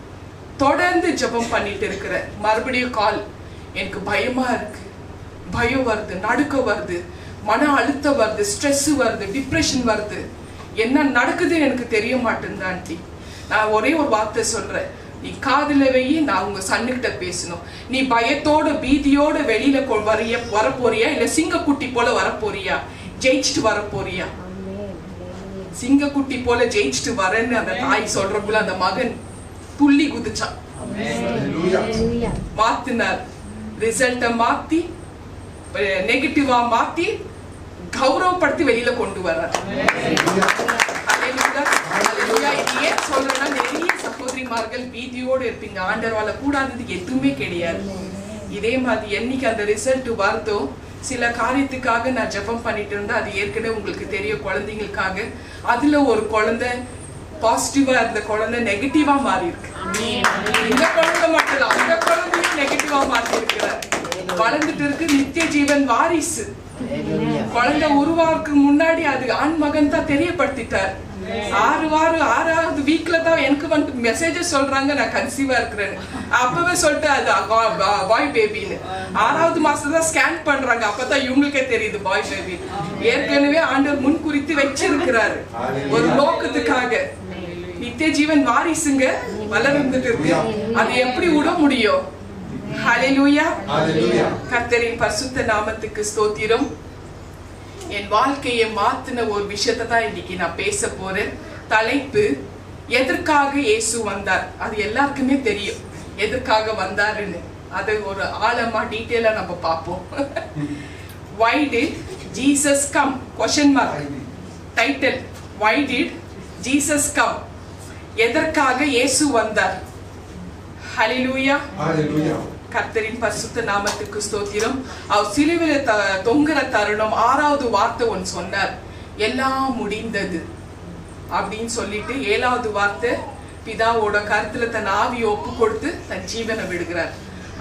தொடர்ந்து ஜெபம் பண்ணிட்டு இருக்கிற. மறுபடியும் கால், எனக்கு பயமா இருக்கு, பயம் வருது, நடுக்க வருது, மன அழுத்தம் வருது, ஸ்ட்ரெஸ் வருது, டிப்ரெஷன் வருது, என்ன நடக்குதுன்னு எனக்கு தெரிய மாட்டேங்குது ஆண்டி. நான் ஒரே ஒரு வார்த்தை சொல்றேன், நீ காதுல வெயி, நான் உங்க சன்னுகிட்ட பேசணும். நீ பயத்தோட பீதியோட வெளியில வரப்போறியா, இல்ல சிங்கக்குட்டி போல வரப்போறியா, ஜெயிச்சுட்டு வரப்போறியா? சிங்கக்குட்டி போல ஜெயிச்சுட்டு வரேன்னு அந்த தாய் சொல்றக்குள்ள அந்த மகன் துள்ளி குதிச்சான். மாத்தினார். ரிசல்ட்டை மாத்தி நெகட்டிவா மாத்தி கௌரவப்படுத்தி வெளியில கொண்டு வர்றார். இது ஏன் சொல்றேன்னா, நிறைய சகோதரிமார்கள் பீதியோடு இருப்பீங்க. ஆண்டவரால கூடாதது எதுவுமே கிடையாது. இதே மாதிரி என்னைக்கு அந்த ரிசல்ட் வருதோ, சில காரியத்துக்காக நான் ஜெபம் பண்ணிட்டு இருந்தா, அது ஏற்கனவே உங்களுக்கு தெரியும், குழந்தைங்களுக்காக. அதுல ஒரு குழந்தை பாசிட்டிவா இருந்த குழந்தை நெகட்டிவா மாறி இருக்கு. இந்த குழந்தை மட்டும் இல்ல, அந்த குழந்தையும் நெகட்டிவா மாறி இருக்கிறார். வளர்ந்துட்டு இருக்கு. நித்திய ஜீவன் வாரிசு குழந்தை உருவாக்கு முன்னாடி அது ஆண் மகன் தான் தெரியப்படுத்திட்டார். 6வது வீக்ல தான் எனக்கு வந்து மெசேஜஸ் சொல்றாங்க நான் கன்சீவா இருக்கிறேன்னு. அப்பவே சொல்லிட்டு அது பாய் பேபின்னு. 6வது மாசம் தான் ஸ்கேன் பண்றாங்க. அப்பதான் இவங்களுக்கே தெரியுது பாய் பேபி. ஏற்கனவே ஆண்டவர் முன் குறித்து வச்சிருக்கிறாரு ஒரு நோக்கத்துக்காக. நித்திய ஜீவன் வாரிசுங்க வளர்ந்துட்டு இருக்கு. அது எப்படி விட முடியும்? ஹல்லேலூயா. கர்த்தரின் பரிசுத்த நாமத்துக்கு ஸ்தோத்திரம். என் வாழ்க்கையை மாத்தின ஒரு விஷயத்தை தான் இன்னைக்கு நான் பேச போறேன். தலைப்பு எதற்காக இயேசு வந்தார். அது எல்லாருக்குமே தெரியும் எதற்காக வந்தாருன்னு. அது ஒரு ஆழமா டீட்டெயிலா நம்ம பார்ப்போம். Why did Jesus come? Question mark. Title. Why did Jesus come? எதற்காக இயேசு வந்தார்? ஹல்லேலூயா. கர்த்தரின் பரிசுத்த நாமத்துக்கு ஸ்தோத்திரம். அவர் சிலுவையில் தொங்குற தருணம் 6வது வார்த்தை ஒன்று சொன்னார், எல்லாம் முடிந்தது அப்படின்னு சொல்லிட்டு 7வது வார்த்தை பிதாவோட கருத்துல தன் ஆவியை ஒப்பு கொடுத்து தன் ஜீவனை விடுகிறார்.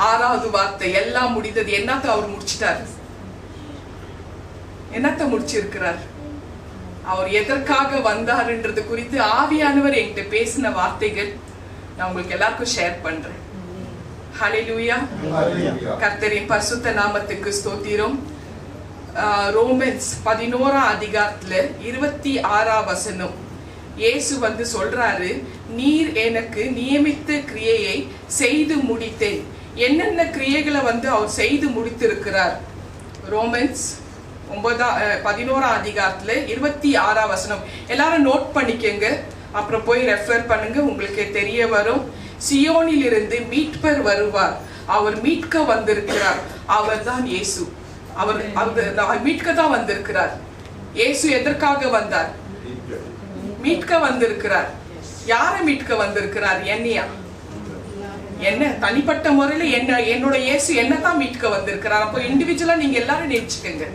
6வது வார்த்தை எல்லாம் முடிந்தது. என்னத்தை அவர் முடிச்சிட்டார்? என்னத்தை முடிச்சிருக்கிறார்? அவர் எதற்காக வந்தாருன்றது குறித்து ஆவியானவர் என்கிட்ட பேசின வார்த்தைகள் நான் உங்களுக்கு எல்லாருக்கும் ஷேர் பண்றேன். ஹல்லேலூயா. கர்த்தரின் பரிசுத்த நாமத்துக்கு ஸ்தோத்திரம். ரோமன்ஸ் 11ஆம் அதிகாரத்துல 26ஆம் வசனம் இயேசு வந்து சொல்றாரு, நீர் எனக்கு நியமித்த கிரியையை செய்து முடித்தேன். என்னென்ன கிரியைகளை வந்து அவர் செய்து முடித்திருக்கிறார்? ரோமன்ஸ் 11ஆம் அதிகாரத்துல 26ஆம் வசனம். எல்லாரும் நோட் பண்ணிக்கங்க, அப்புறம் போய் ரெஃபர் பண்ணுங்க, உங்களுக்கு தெரிய வரும். சியோனில் இருந்து மீட்பர் வருவார். அவர் மீட்க வந்திருக்கிறார். அவர் தான் இயேசு. அவர் மீட்க தான் வந்திருக்கிறார். இயேசு எதற்காக வந்தார்? மீட்க வந்திருக்கிறார். யாரை மீட்க வந்திருக்கிறார்? என்னையா? என்ன தனிப்பட்ட முறையில என்னோட இயேசு என்னதான் மீட்க வந்திருக்கிறார். அப்போ இண்டிவிஜுவலா நீங்க எல்லாரும் நினைச்சுக்கங்க.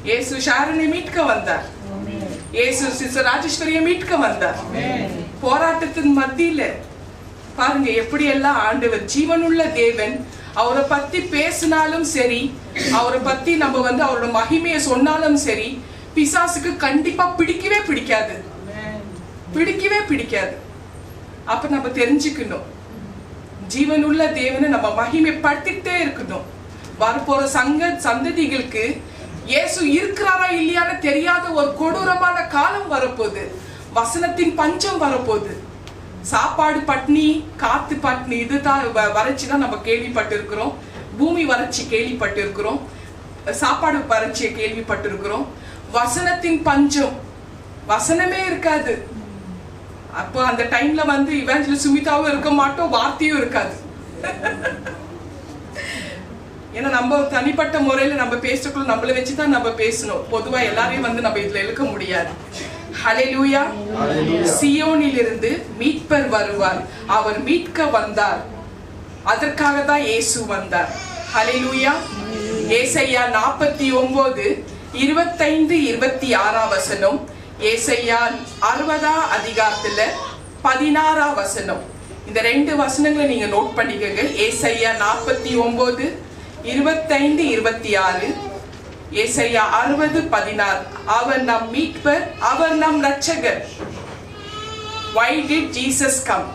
இயேசு ஷாரனை மீட்க வந்தார். இயேசு சிஸ்டர் ராஜேஸ்வரியை மீட்க வந்தார். போராட்டத்தின் மத்தியில பாருங்க எப்படி எல்லாம் ஆண்டவர் ஜீவனுள்ள தேவன். அவரை பத்தி பேசினாலும் சரி, அவரை பத்தி நம்ம வந்து அவரோட மகிமையை சொன்னாலும் சரி, பிசாசுக்கு கண்டிப்பா பிடிக்கவே பிடிக்காது. அப்ப நம்ம தெரிஞ்சுக்கணும், ஜீவனுள்ள தேவனை நம்ம மகிமைப்படுத்திட்டே இருக்கணும். வரப்போற சந்ததிகளுக்கு இயேசு இருக்கிறாரா இல்லையான்னு தெரியாத ஒரு கொடூரமான காலம் வரப்போகுது. வசனத்தின் பஞ்சம் வரப்போகுது. சாப்பாடு பட்னி, காத்து பட்னி, இதுதான் வறட்சிதான் நம்ம கேள்விப்பட்டிருக்கிறோம். பூமி வறட்சி கேள்விப்பட்டிருக்கிறோம். சாப்பாடு வறட்சியை கேள்விப்பட்டிருக்கிறோம். வசனத்தின் பஞ்சம், வசனமே இருக்காது. அப்போ அந்த டைம்ல வந்து இவாஞ்சலிஸ்ட் சுமிதாவும் இருக்க மாட்டோம், வார்த்தையும் இருக்காது. ஏன்னா நம்ம தனிப்பட்ட முறையில நம்ம பேசக்குள்ள நம்மளை வச்சுதான் நம்ம பேசணும். பொதுவா எல்லாரையும் வந்து நம்ம இதுல இழுக்க முடியாது. ஹல்லேலூயா. சியோனில் இருந்து மீட்பர் வருவார். அவர் மீட்க வந்தார். அதற்காக தான் இயேசு வந்தார். ஹல்லேலூயா. ஏசாயா 49 25 26ஆம் வசனம். ஏசாயா 60ஆம் அதிகாரத்துல 16ஆம் வசனம். இந்த 2 வசனங்களை நீங்க நோட் பண்ணிக்கங்க. ஏசாயா 49 25 26, ஏசாயா 60 16. அவர் நம் மீட்பர், அவர் நம் இரட்சகர். Why did Jesus come?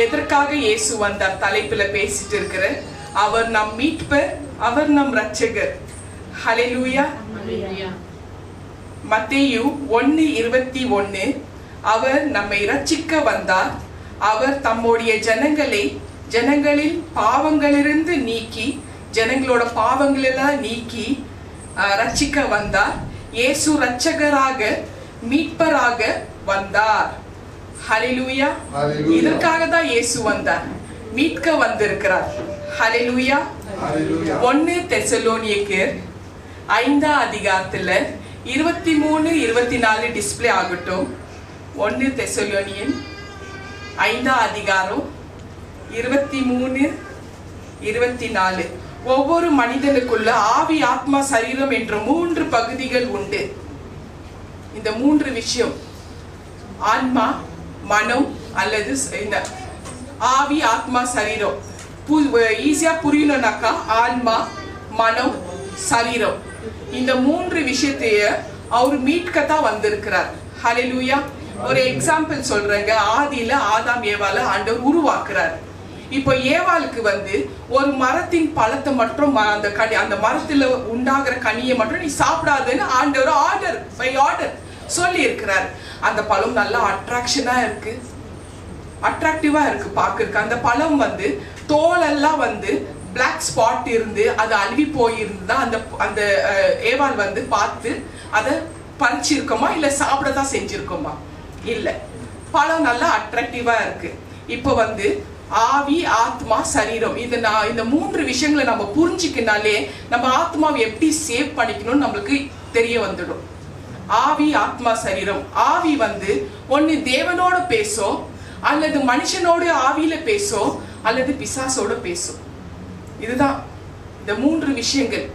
எதற்காக இயேசு வந்தார்? தலைப்புல பேசிட்டு இருக்கிற அவர் நம் மீட்பர், அவர் நம் இரட்சகர். ஹல்லேலூயா. மத்தேயு 1:21 அவர் நம்மை இரட்சிக்க வந்தார். அவர் தம்முடைய ஜனங்களில் பாவங்களிலிருந்து நீக்கி, ஜனங்களோட பாவங்களெல்லாம் நீக்கி ரட்சிக்க வந்தார். இயேசு இரட்சகராக மீட்பராக வந்தார். ஹல்லேலூயா. இதற்காக தான் இயேசு வந்தார், மீட்க வந்திருக்கிறார். ஹல்லேலூயா. 1 தெசலோனியர் 5 அதிகாரத்துல 23 24 டிஸ்பிளே ஆகட்டும். 1 தெசலோனியன் 5 அதிகாரம் 23 24. ஒவ்வொரு மனிதனுக்குள்ள ஆவி, ஆத்மா, சரீரம் என்ற 3 பகுதிகள் உண்டு. இந்த 3 விஷயம், ஆன்மா, மனம் அல்லது இந்த ஆவி, ஆத்மா, சரீரம், ஈஸியா புரியணும்னாக்கா ஆன்மா, மனம், சரீரம், இந்த 3 விஷயத்தைய அவர் மீட்கத்தான் வந்திருக்கிறார். ஹல்லேலூயா. ஒரு எக்ஸாம்பிள் சொல்றேங்க. ஆதியில ஆதாம் ஏவால ஆண்டவர் உருவாக்குறார். இப்போ ஏவாளுக்கு ஒரு மரத்தின் பழத்தை மட்டும் அந்த மரத்துல உண்டாகிற கனியை மட்டும் நீ சாப்பிடாதுன்னு ஆண்டவர் ஆர்டர் சொல்லி இருக்கிறார். அந்த பழம் நல்லா அட்ராக்டிவா இருக்கு பாக்குறதுக்கு. அந்த பழம் தோலெல்லாம் பிளாக் ஸ்பாட் இருந்து அது அழுவி போயிருந்தா அந்த ஏவாள் பார்த்து அதை பறிச்சிருக்கோமா இல்ல சாப்பிடதான் செஞ்சிருக்கோமா? இல்ல, பழம் நல்லா அட்ராக்டிவா இருக்கு. இப்போ ஆவி, ஆத்மா, சரீரம், இந்த 3 விஷயங்களை நம்ம புரிஞ்சுக்கினாலே நம்ம ஆத்மாவை எப்படி சேவ் பண்ணிக்கணும்னு நம்மளுக்கு தெரிய வந்துடும். ஆவி, ஆத்மா, சரீரம். ஆவி ஒன்னு தேவனோட பேசும், அல்லது மனுஷனோட ஆவியில பேசும், அல்லது பிசாசோட பேசும். இதுதான் இந்த 3 விஷயங்கள்.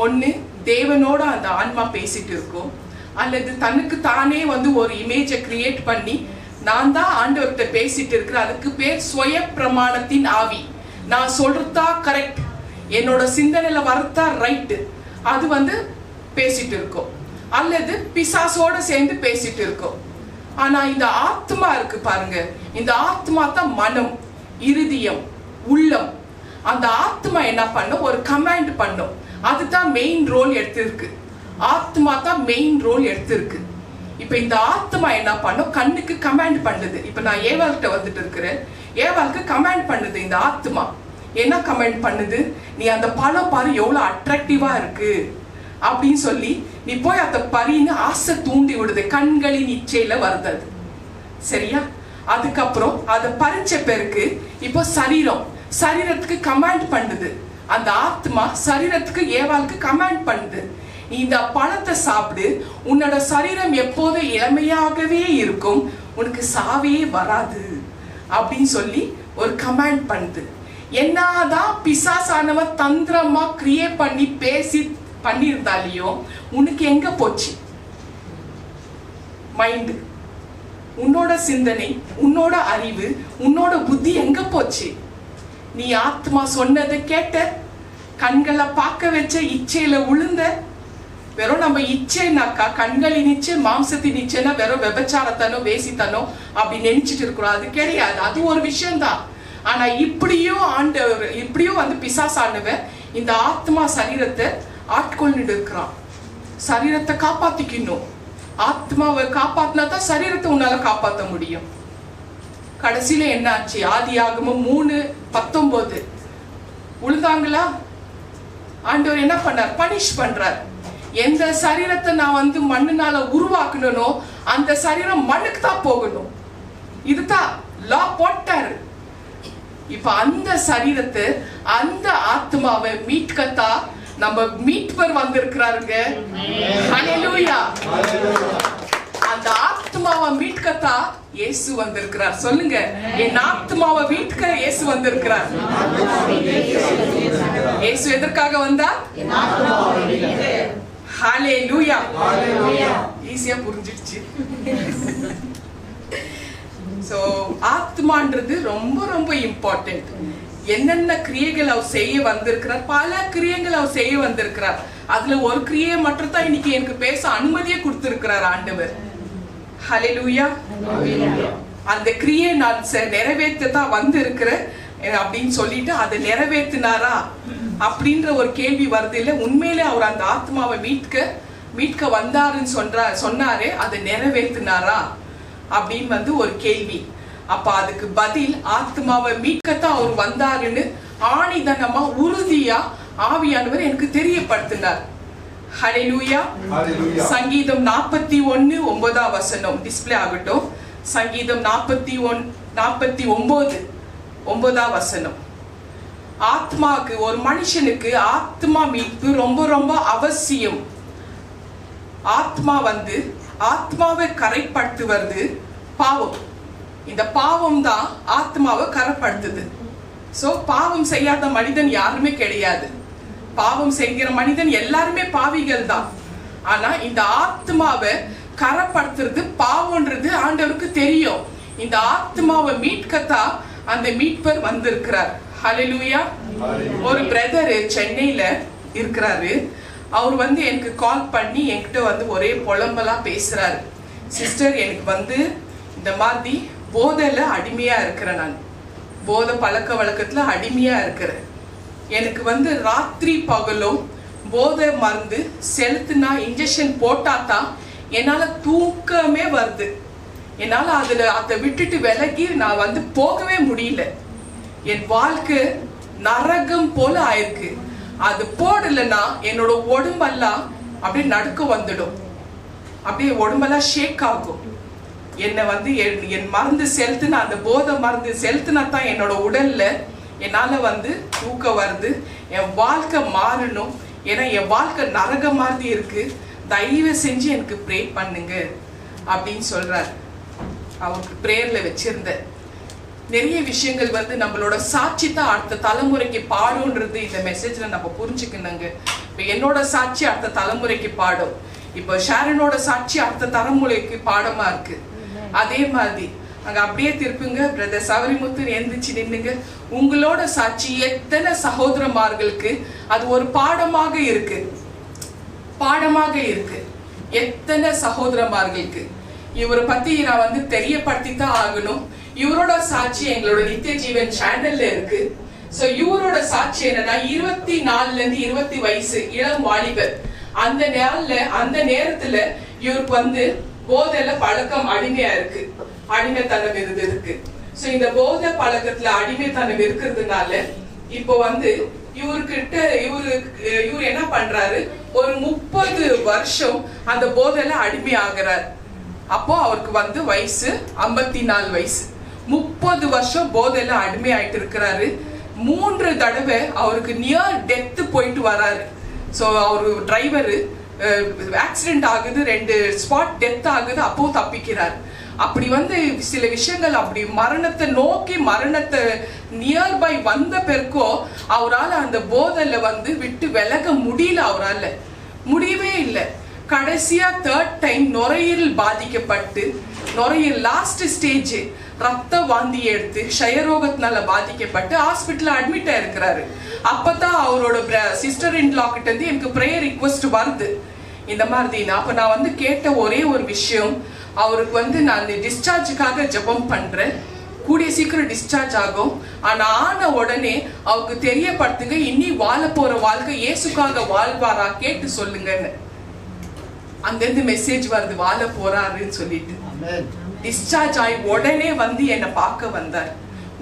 ஒன்னு தேவனோட அந்த ஆன்மா பேசிட்டு இருக்கும், அல்லது தனக்கு தானே ஒரு இமேஜை கிரியேட் பண்ணி நான் தான் ஆண்டவர்கிட்ட பேசிட்டு இருக்கிறேன், அதுக்கு பேர் சுய பிரமாணத்தின் ஆவி. நான் சொல்றதா கரெக்ட், என்னோட சிந்தனையில வரத்தா ரைட்டு, அது பேசிட்டு இருக்கும். அல்லது பிசாசோட சேர்ந்து பேசிட்டு இருக்கும். ஆனா இந்த ஆத்மா இருக்கு பாருங்க, இந்த ஆத்மா தான் மனம், இருதயம், உள்ளம். அந்த ஆத்மா என்ன பண்ணும்? ஒரு கமாண்ட் பண்ணும். அதுதான் மெயின் ரோல் எடுத்திருக்கு. ஆத்மா தான் மெயின் ரோல் எடுத்திருக்கு. இப்ப இந்த ஆத்மா என்ன பண்ணும்? கண்ணுக்கு கமாண்ட் பண்ணுது. இப்ப நான் ஏவாள்கிட்ட இருக்கிறேன், ஏவாளுக்கு கமாண்ட் பண்ணுது இந்த ஆத்மா. என்ன கமாண்ட் பண்ணுது? நீ அந்த பழம் பாரு எவ்வளவு அட்ராக்டிவா இருக்கு அப்படின்னு சொல்லி நீ போய் அந்த பறின்னு ஆசை தூண்டி விடுது. கண்களின் இச்சையில வருது. சரியா? அதுக்கப்புறம் அதை பறிச்ச பிறகு இப்போ சரீரத்துக்கு கமாண்ட் பண்ணுது. அந்த ஆத்மா சரீரத்துக்கு ஏவாளுக்கு கமாண்ட் பண்ணுது, நீ இந்த பழத்தை சாப்பிடு, உன்னோட சரீரம் எப்போது இளமையாகவே இருக்கும், உனக்கு சாவே வராது அப்படின்னு சொல்லி ஒரு கமாண்ட் பண்ணுது. என்னதான் பிசாசானவன் தந்திரமா கிரியேட் பண்ணி பேசி பண்ணியிருந்தாலையும் உனக்கு எங்க போச்சு மைண்ட்? உன்னோட சிந்தனை, உன்னோட அறிவு, உன்னோட புத்தி எங்க போச்சு? நீ ஆத்மா சொன்னதை கேட்ட, கண்களை பார்க்க வச்ச, இச்சையில உளுந்த. வெறும் நம்ம இச்சைனாக்கா கண்களின் இச்சை, மாம்சத்தின் இச்சைனா வெறும் விபச்சாரத்தனோ வேசித்தனோ அப்படி நினைச்சிட்டு இருக்கிறோம். அது கிடையாது, அது ஒரு விஷயம்தான். ஆனா இப்படியும் ஆண்டவர், இப்படியும் பிசாசானவன் இந்த ஆத்மா சரீரத்தை ஆட்கொண்டு இருக்கிறான். சரீரத்தை காப்பாத்திக்கணும். ஆத்மாவை காப்பாத்தினா தான் சரீரத்தை உன்னால காப்பாற்ற முடியும். கடைசியில என்ன ஆச்சு? ஆதியாகமம் 3:19 உழுதாங்களா? ஆண்டவர் என்ன பண்ணார்? பனிஷ் பண்றார். எந்த சரீரத்தை நான் மண்ணுனால உருவாக்கணும்னோ அந்த சரீரம் மண்ணுக்கு தான் போகணும். இதுதான் லா போட்டாரு. இப்ப அந்த சரீரத்தை, அந்த ஆத்மாவை மீட்கத்தா நம்ம மீட்பர் வந்திருக்கிறாருங்க. ஹல்லேலூயா. அந்த ஆத்மாவை மீட்கத்தா இயேசு வந்திருக்கிறார். சொல்லுங்க, என் ஆத்மாவை மீட்க இயேசு வந்திருக்கிறார். இயேசு எதற்காக வந்தார்? ஹல்லேலூயா. ஈஸியா புரிஞ்சிடுச்சு. சோ ஆத்மான்றது ரொம்ப ரொம்ப இம்பார்ட்டன்ட். என்னென்ன கிரியைகள் அவர் செய்ய வந்திருக்கிறார், பல கிரியைகள் அவர் செய்ய வந்திருக்கிறார். அதுல ஒரு கிரியை மட்டும் தான் இன்னைக்கு எனக்கு பேச அனுமதியை கொடுத்திருக்கிறார் ஆண்டவர். ஹல்லேலூயா. அந்த கிரியை நான் நிறைவேற்ற தான் வந்திருக்கிறேன் அப்படின்னு சொல்லிட்டு அதை நிறைவேற்றினாரா அப்படின்ற ஒரு கேள்வி வருது இல்ல? உண்மையிலே அவர் அந்த ஆத்மாவை மீட்க வந்தாருன்னு சொன்னாரே, அதை நிறைவேற்றினாரா அப்படின்னு ஒரு கேள்வி. அப்ப அதுக்கு பதில், ஆத்மாவை மீட்கத்தான் அவர் வந்தாருன்னு ஆணிதனமா உறுதியா ஆவியானவர் எனக்கு தெரியப்படுத்தினார். ஹல்லேலூயா. சங்கீதம் 41:9 டிஸ்பிளே ஆகட்டும். சங்கீதம் 49:9 ஆத்மாக்கு, ஒரு மனுஷனுக்கு ஆத்மா மீட்பு ரொம்ப ரொம்ப அவசியம். ஆத்மா வந்து ஆத்மாவை கரைப்படுத்துவது பாவம். இந்த பாவம் தான் ஆத்மாவை கரைப்படுத்துது. சோ பாவம் செய்யாத மனிதன் யாருமே கிடையாது. பாவம் செய்கிற மனிதன் எல்லாருமே பாவிகள் தான். ஆனா இந்த ஆத்மாவை கரைப்படுத்துறது பாவம்ன்றது ஆண்டவருக்கு தெரியும். இந்த ஆத்மாவை மீட்கத்தான் அந்த மீட்பர் வந்திருக்கிறார். ஹல்லேலூயா. ஒரு பிரதர் சென்னையில இருக்கிறாரு. அவர் வந்து எனக்கு கால் பண்ணி என்கிட்ட வந்து ஒரே புலம்பலா பேசுறாரு. சிஸ்டர், எனக்கு வந்து இந்த மாதிரி போதையில அடிமையா இருக்கிறேன். நான் போதை பழக்க வழக்கத்துல அடிமையா இருக்கிறேன். எனக்கு வந்து ராத்திரி பகலும் போதை மருந்து செலுத்தினா இன்ஜெக்ஷன் போட்டாதான் என்னால தூக்கமே வருது. என்னால அதை விட்டுட்டு விலகி நான் வந்து போகவே முடியல. என் வாழ்க்கை நரகம் போல ஆயிருக்கு. அது போடலன்னா என்னோட உடம்பெல்லாம் அப்படியே நடுக்க வந்துடும். அப்படியே உடம்பெல்லாம் ஷேக் ஆகும். என்னை வந்து என் மருந்து செலுத்தினா, அந்த போதை மருந்து செலுத்தினா தான் என்னோட உடல்ல என்னால வந்து தூக்கம் வருது. என் வாழ்க்கை மாறணும். ஏன்னா என் வாழ்க்கை நரக மாதிரி இருக்கு. தயவு செஞ்சு எனக்கு ப்ரே பண்ணுங்க அப்படின்னு சொல்றாரு. அவருக்கு பிரேயர்ல வச்சிருந்த நிறைய விஷயங்கள் வந்து நம்மளோட சாட்சி தான் அடுத்த தலைமுறைக்கு பாடும்ன்றது இந்த மெசேஜ்ல நம்ம புரிஞ்சுக்கணுங்க. இப்ப என்னோட சாட்சி அடுத்த தலைமுறைக்கு பாடும். இப்ப ஷாரனோட சாட்சி அடுத்த தலைமுறைக்கு பாடமா இருக்கு. அதே மாதிரி அங்க அப்படியே திருப்புங்க. பிரதர் சவரிமுத்து எந்திரிச்சு நின்னுங்க. உங்களோட சாட்சி எத்தனை சகோதரமார்களுக்கு அது ஒரு பாடமாக இருக்கு. பாடமாக இருக்கு. எத்தனை சகோதரமார்களுக்கு இவரை பத்தி நான் வந்து தெரியப்படுத்தி தான் ஆகணும். இவரோட சாட்சி எங்களோட நித்திய ஜீவன் சேனல்ல இருக்கு. சோ இவரோட சாட்சி என்னன்னா 24ல இருந்து 20 வயசு இளம் வாலிபர். அந்த நேரத்துல இவருக்கு வந்து போதையில பழக்கம் அடிமையா இருக்கு. அடிமைத்தனம் இருக்கு. சோ இந்த போதை பழக்கத்துல அடிமைத்தனம் இருக்கிறதுனால இப்போ வந்து இவரு என்ன பண்றாரு, ஒரு 30 வருஷம் அந்த போதையில அடிமை ஆகிறார். அப்போ அவருக்கு வந்து வயசு 54 வயசு. 30 வருஷம் போதையில அடிமை ஆயிட்டு இருக்கிறாரு. 3 தடவை அவருக்கு நியர் டெத் போயிட்டு வராரு. சோ அவரு டிரைவர் ஆக்சிடென்ட் ஆகுது, 2 ஸ்பாட் டெத் ஆகுது, அப்போ தப்பிக்கிறார். அப்படி வந்து சில விஷயங்கள் அப்படி மரணத்தை நோக்கி மரணத்தை நியர்பை வந்த பிறக்கோ அவரால் அந்த போதையில வந்து விட்டு விலக முடியல. அவரால் முடியவே இல்லை. கடைசியா 3rd டைம் நுரையீரல் பாதிக்கப்பட்டு நுரையீரல் லாஸ்ட் ஸ்டேஜ் ரத்த வாந்தி எடுத்து க்ஷயரோகத்தினால பாதிக்கப்பட்டு ஹாஸ்பிட்டல்ல அட்மிட் ஆயிருக்கிறாரு. அப்பதான் அவரோட சிஸ்டர் இன் லா கிட்ட இருந்து எனக்கு பிரேயர் ரிக்வெஸ்ட் வருது. இந்த மாதிரி அப்ப நான் வந்து கேட்ட ஒரே ஒரு விஷயம், அவருக்கு வந்து நான் டிஸ்சார்ஜுக்காக ஜெபம் பண்றேன், கூடிய சீக்கிரம் டிஸ்சார்ஜ் ஆகும். ஆனா ஆன உடனே அவருக்கு தெரியப்படுத்துங்க, இனி வாழ போற வாழ்க்கை இயேசுக்காக வாழ்வாரா கேட்டு சொல்லுங்கன்னு. அங்கிருந்து மெசேஜ் வருது, வாழ போறாருன்னு சொல்லிட்டு. டிஸ்சார்ஜ் ஆகி உடனே வந்து என்னை பார்க்க வந்தார்.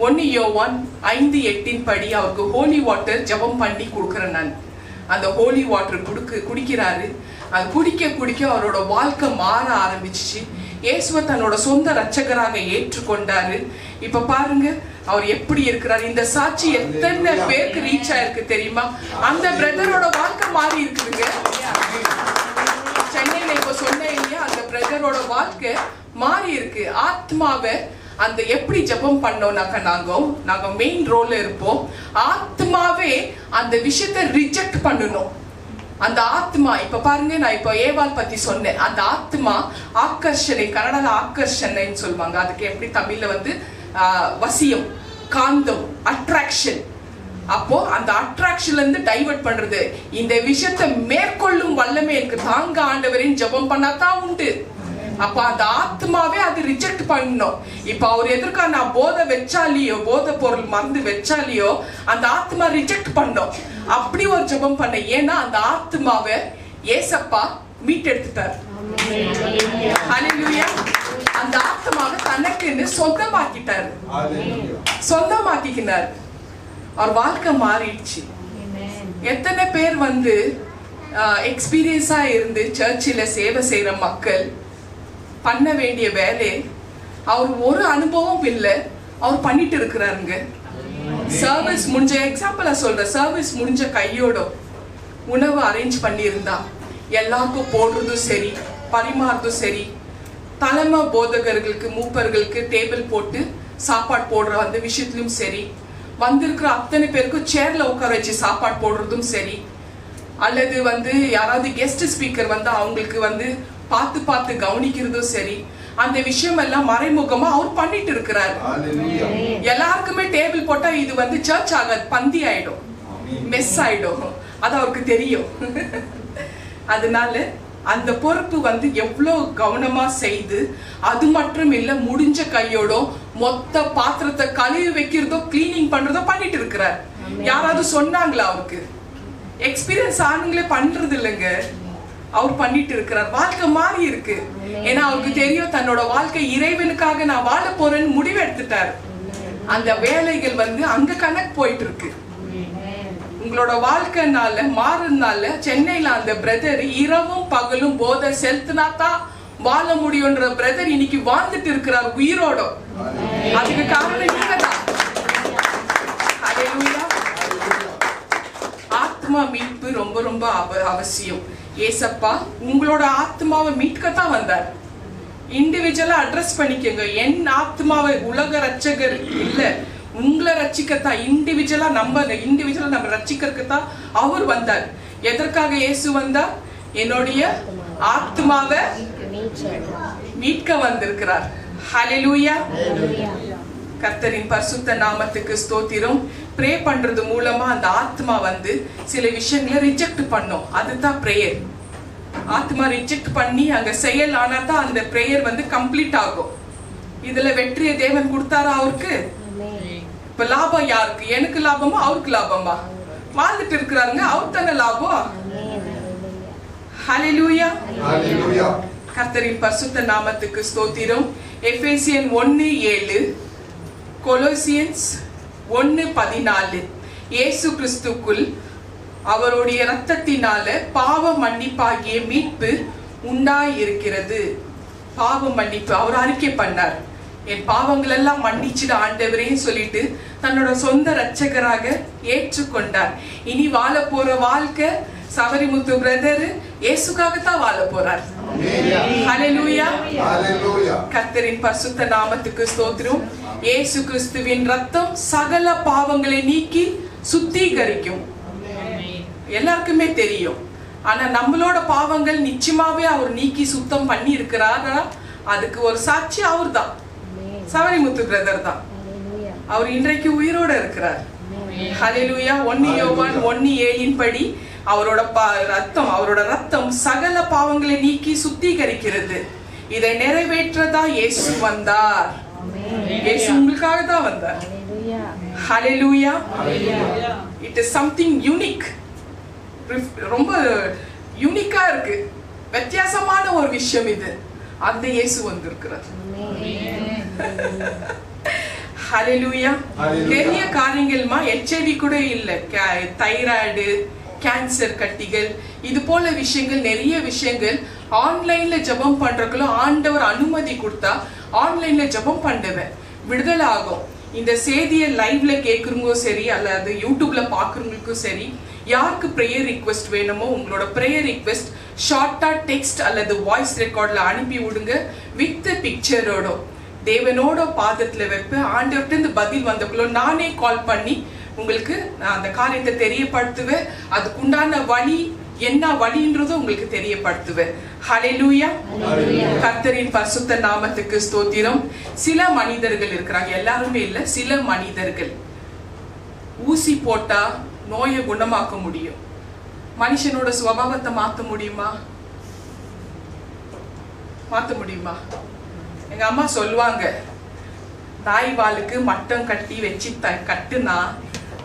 1 யோவான் 5:8 படி அவருக்கு ஹோலி வாட்டர் ஜெபம் பண்ணி கொடுக்குறேன் நான். அந்த ஹோலி வாட்டர் குடிக்கிறாரு. அது குடிக்க அவரோட வாழ்க்கை மாற ஆரம்பிச்சிச்சு. இயேசுவை தன்னோட சொந்த ரட்சகராக ஏற்றுக்கொண்டாரு. இப்ப பாருங்க அவர் எப்படி இருக்கிறார். இந்த சாட்சி எத்தனை பேருக்கு ரீச் ஆயிருக்கு தெரியுமா? அந்த பிரதரோட வாழ்க்கை மாறி இருக்குதுங்க. சென்னையில இப்ப சொன்னேன் இல்லையா, அந்த பிரதரோட வாழ்க்கை மாறி இருக்கு. ஆத்மாவை அந்த எப்படி ஜெபம் பண்ணோம்னாக்கா நாங்க மெயின் ரோல்ல இருப்போம். ஆத்மாவே அந்த விஷயத்தை ரிஜெக்ட் பண்ணணும். அந்த ஆத்மா இப்ப பாருங்க, நான் இப்ப ஏவாள் பத்தி சொன்னேன். அந்த ஆத்மா ஆக்கர்ஷணை, கன்னடால ஆக்கர்ஷணைன்னு சொல்லுவாங்க. அதுக்கு எப்படி தமிழ்ல வந்து வசியம், காந்தம், அட்ராக்ஷன். அப்போ அந்த அட்ராக்ஷன்ல இருந்து டைவர்ட் பண்றது. இந்த விஷயத்தை மேற்கொள்ளும் வல்லமை எனக்கு தாங்க ஆண்டவரின் ஜெபம் பண்ணாதான் உண்டு. அப்ப அந்த ஆத்மாவே அது ரிஜெக்ட் பண்ணணும். இப்ப அவர் எதிர்க்கா நான் போதை வச்சாலியோ, போதை பொருள் மருந்து வச்சாலியோ அந்த ஆத்மா ரிஜெக்ட் பண்ணோம். அப்படி ஒரு ஜெபம் பண்ண. ஏன்னா அந்த ஆத்மாவை ஏசப்பா மீட்டெடுத்துட்டார். ஹல்லேலூயா. அந்த ஆத்மாவை தனக்குன்னு சொந்தமாக்கிட்டாரு, சொந்தமாக்கினார். அவர் வாழ்க்கை மாறிடுச்சு. எத்தனை பேர் வந்து எக்ஸ்பீரியன்ஸா இருந்து சர்ச்சில் சேவை செய்யற மக்கள் பண்ண வேண்டிய வேலை அவர் ஒரு அனுபவம் இல்லை, அவர் பண்ணிட்டு இருக்கிறாருங்க. சர்வீஸ் முடிஞ்ச எக்ஸாம்பிளா சொல்றேன், சர்வீஸ் முடிஞ்ச கையோட உணவு அரேஞ்ச் பண்ணியிருந்தா எல்லாருக்கும் போடுறதும் சரி, பரிமாறதும் சரி, தலைமை போதகர்களுக்கு மூப்பர்களுக்கு டேபிள் போட்டு சாப்பாடு போடுற அந்த விஷயத்திலும் சரி, வந்திருக்கிற அத்தனை பேருக்கும் சேர்ல உட்கார வச்சு சாப்பாடு போடுறதும் சரி, அல்லது யாராவது கெஸ்ட் ஸ்பீக்கர் அவங்களுக்கு பார்த்து பார்த்து கவனிக்கிறதும் சரி, அந்த விஷயம் எல்லாம் மறைமுகமா அவர் பண்ணிட்டு இருக்கிறாரு. எல்லாருக்குமே டேபிள் போட்டா இது சர்ச் ஆகாது, பந்தி ஆயிடும், மெஸ் ஆயிடும், அது அவருக்கு தெரியும். அதனால அந்த பொறுப்பு எவ்வளவு கவனமா செய்து, அது மட்டும் இல்ல முடிஞ்ச கையோட மொத்த பாத்திரத்தை கழுவி வைக்கிறதோ கிளீனிங் பண்றதோ பண்ணிட்டு இருக்கிறார். யாராவது சொன்னாங்களா? அவருக்கு எக்ஸ்பீரியன்ஸ் ஆனுங்களே பண்றது இல்லைங்க, அவர் பண்ணிட்டு இருக்கிறார். வாழ்க்கை மாறி இருக்கு. ஏன்னா அவருக்கு தெரியும் தன்னோட வாழ்க்கை இறைவனுக்காக நான் வாழ போறேன்னு முடிவு எடுத்துட்டார். அந்த வேலைகள் அங்க கணக்கு போயிட்டு இருக்கு. உங்களோட வாழ்க்கைனால மாறுனால சென்னையில அந்த பிரதர் இரவும் பகலும் போதை செலுத்தினாதான் வாழ முடியும்ன்ற பிரதர் இன்னைக்கு வாழ்ந்துட்டு இருக்கிறார் உயிரோட. அதுக்கு காரணம் நீங்க தான். ஆத்மா மீட்பு ரொம்ப ரொம்ப அவசியம். ஏசப்பா உங்களோட ஆத்மாவை மீட்கத்தான் வந்தார். இண்டிவிஜுவலா அட்ரஸ் பண்ணிக்கங்க. என் ஆத்மாவை உலக ரட்சகர் இல்ல, உங்களை ரட்சிக்கத்தான், இண்டிவிஜுவலா நம்ம ரட்சிக்கிறதுக்குத்தான் அவர் வந்தார். எதற்காக இயேசு வந்தார்? என்னுடைய ஆத்மாவை மீட்க வந்திருக்கிறார். ஹல்லேலூயா. கர்த்தரின் பரிசுத்த நாமத்துக்கு ஸ்தோத்திரம். ப்ரே பண்றது மூலமா அந்த ஆத்மா சில விஷயங்களை ரிஜெக்ட் பண்ணும். அதுதான் பிரேயர். ஆத்மா ரிஜெக்ட் பண்ணி அங்க செயல் ஆனா தான் அந்த பிரேயர் கம்ப்ளீட் ஆகும். இதுல வெற்றியை தேவன் கொடுத்தாரா அவருக்கு? இப்ப லாபம் யாருக்கு? எனக்கு லாபமா அவருக்கு லாபமா? வாழ்ந்துட்டு இருக்கிறாங்க, அவர் தானே லாபம். ஹல்லேலூயா. கர்த்தரின் பரிசுத்த நாமத்துக்கு ஸ்தோத்திரம். எபேசியன் 1:7, கொலோசியன்ஸ் 1:14, இயேசு கிறிஸ்துக்குள் அவருடைய இரத்தத்தினால பாவ மன்னிப்பாகிய மீட்பு உண்டாயிருக்கிறது. பாவ மன்னிப்பு அவர் அறிக்கை பண்ணார். என் பாவங்கள் எல்லாம் மன்னிச்சிட ஆண்டவரேன்னு சொல்லிட்டு தன்னோட சொந்த ரட்சகராக ஏற்றுக்கொண்டார். இனி வாழ போற வாழ்க்கை சவரிமுத்து பிரதர் இயேசுக்காகத்தான் வாழ போறார். ஹல்லேலூயா. கர்த்தரின் பரிசுத்த நாமத்துக்கு ஸ்தோத்திரம். இயேசு கிறிஸ்துவின் ரத்தம் சகல பாவங்களை நீக்கி சுத்திகரிக்கும். எல்லாருக்குமே தெரியும். ஆனா நம்மளோட பாவங்கள் நிச்சயமாவே அவர் நீக்கி சுத்தம் பண்ணி இருக்கிறாரா? அதுக்கு ஒரு சாட்சி அவர் தான், சவரிமுத்து பிரதர் தான். அவர் இன்றைக்கு உயிரோட இருக்கிறார். ஹல்லேலூயா. 1 யோவான் 1:7 படி அவரோட ரத்தம் சகல பாவங்களை நீக்கி சுத்திகரிக்கிறது. இதை நிறைவேற்றதா இயேசு வந்தார். இயேசு உங்களுக்காக தான் வந்தார். Hallelujah. It is something unique. ரொம்ப யூனிக்கா இருக்கு, வித்தியாசமான ஒரு விஷயம் இது. அந்த இயேசு வந்திருக்கிறார். ஹல்லேலூயா. பெரிய காரியங்கள்மா HIV கூட இல்ல, தைராய்டு, கேன்சர் கட்டிகள், இது போல விஷயங்கள், நிறைய விஷயங்கள் ஆன்லைன்ல ஜெபம் பண்றதுக்குள்ள ஆண்டவர் அனுமதி கொடுத்தா ஆன்லைன்ல ஜெபம் பண்ணுவேன், விடுதலை ஆகும். இந்த செய்தியை லைவ்ல கேட்குறவங்களும் சரி, அல்லது யூடியூப்ல பாக்குறவங்களுக்கும் சரி, யாருக்கு ப்ரேயர் ரிக்வெஸ்ட் வேணுமோ உங்களோட ப்ரேயர் ரிக்வெஸ்ட் ஷார்ட்டா டெக்ஸ்ட் அல்லது வாய்ஸ் ரெக்கார்ட்ல அனுப்பி விடுங்க. வித் பிக்சரோட தேவனோட பாதத்துல வைப்ப ஆண்டவர்கிட்ட பதில் வந்தக்குள்ள நானே கால் பண்ணி உங்களுக்கு நான் அந்த காரியத்தை தெரியப்படுத்துவேன். அதுக்குண்டான வழி என்ன வழின்றதும் உங்களுக்கு தெரியப்படுத்துவேன். ஹல்லேலூயா. கர்த்தரின் பரிசுத்த நாமத்துக்கு ஸ்தோத்திரம். சில மனிதர்கள் இருக்கிறாங்க, எல்லாருமே இல்ல, சில மனிதர்கள் ஊசி போட்டா நோயை குணமாக்க முடியும். மனுஷனோட சுபாவத்தை மாத்த முடியுமா? மாத்த முடியுமா? எங்க அம்மா சொல்லுவாங்க, நாய் வாளுக்கு மட்டம் கட்டி வச்சு கட்டுனா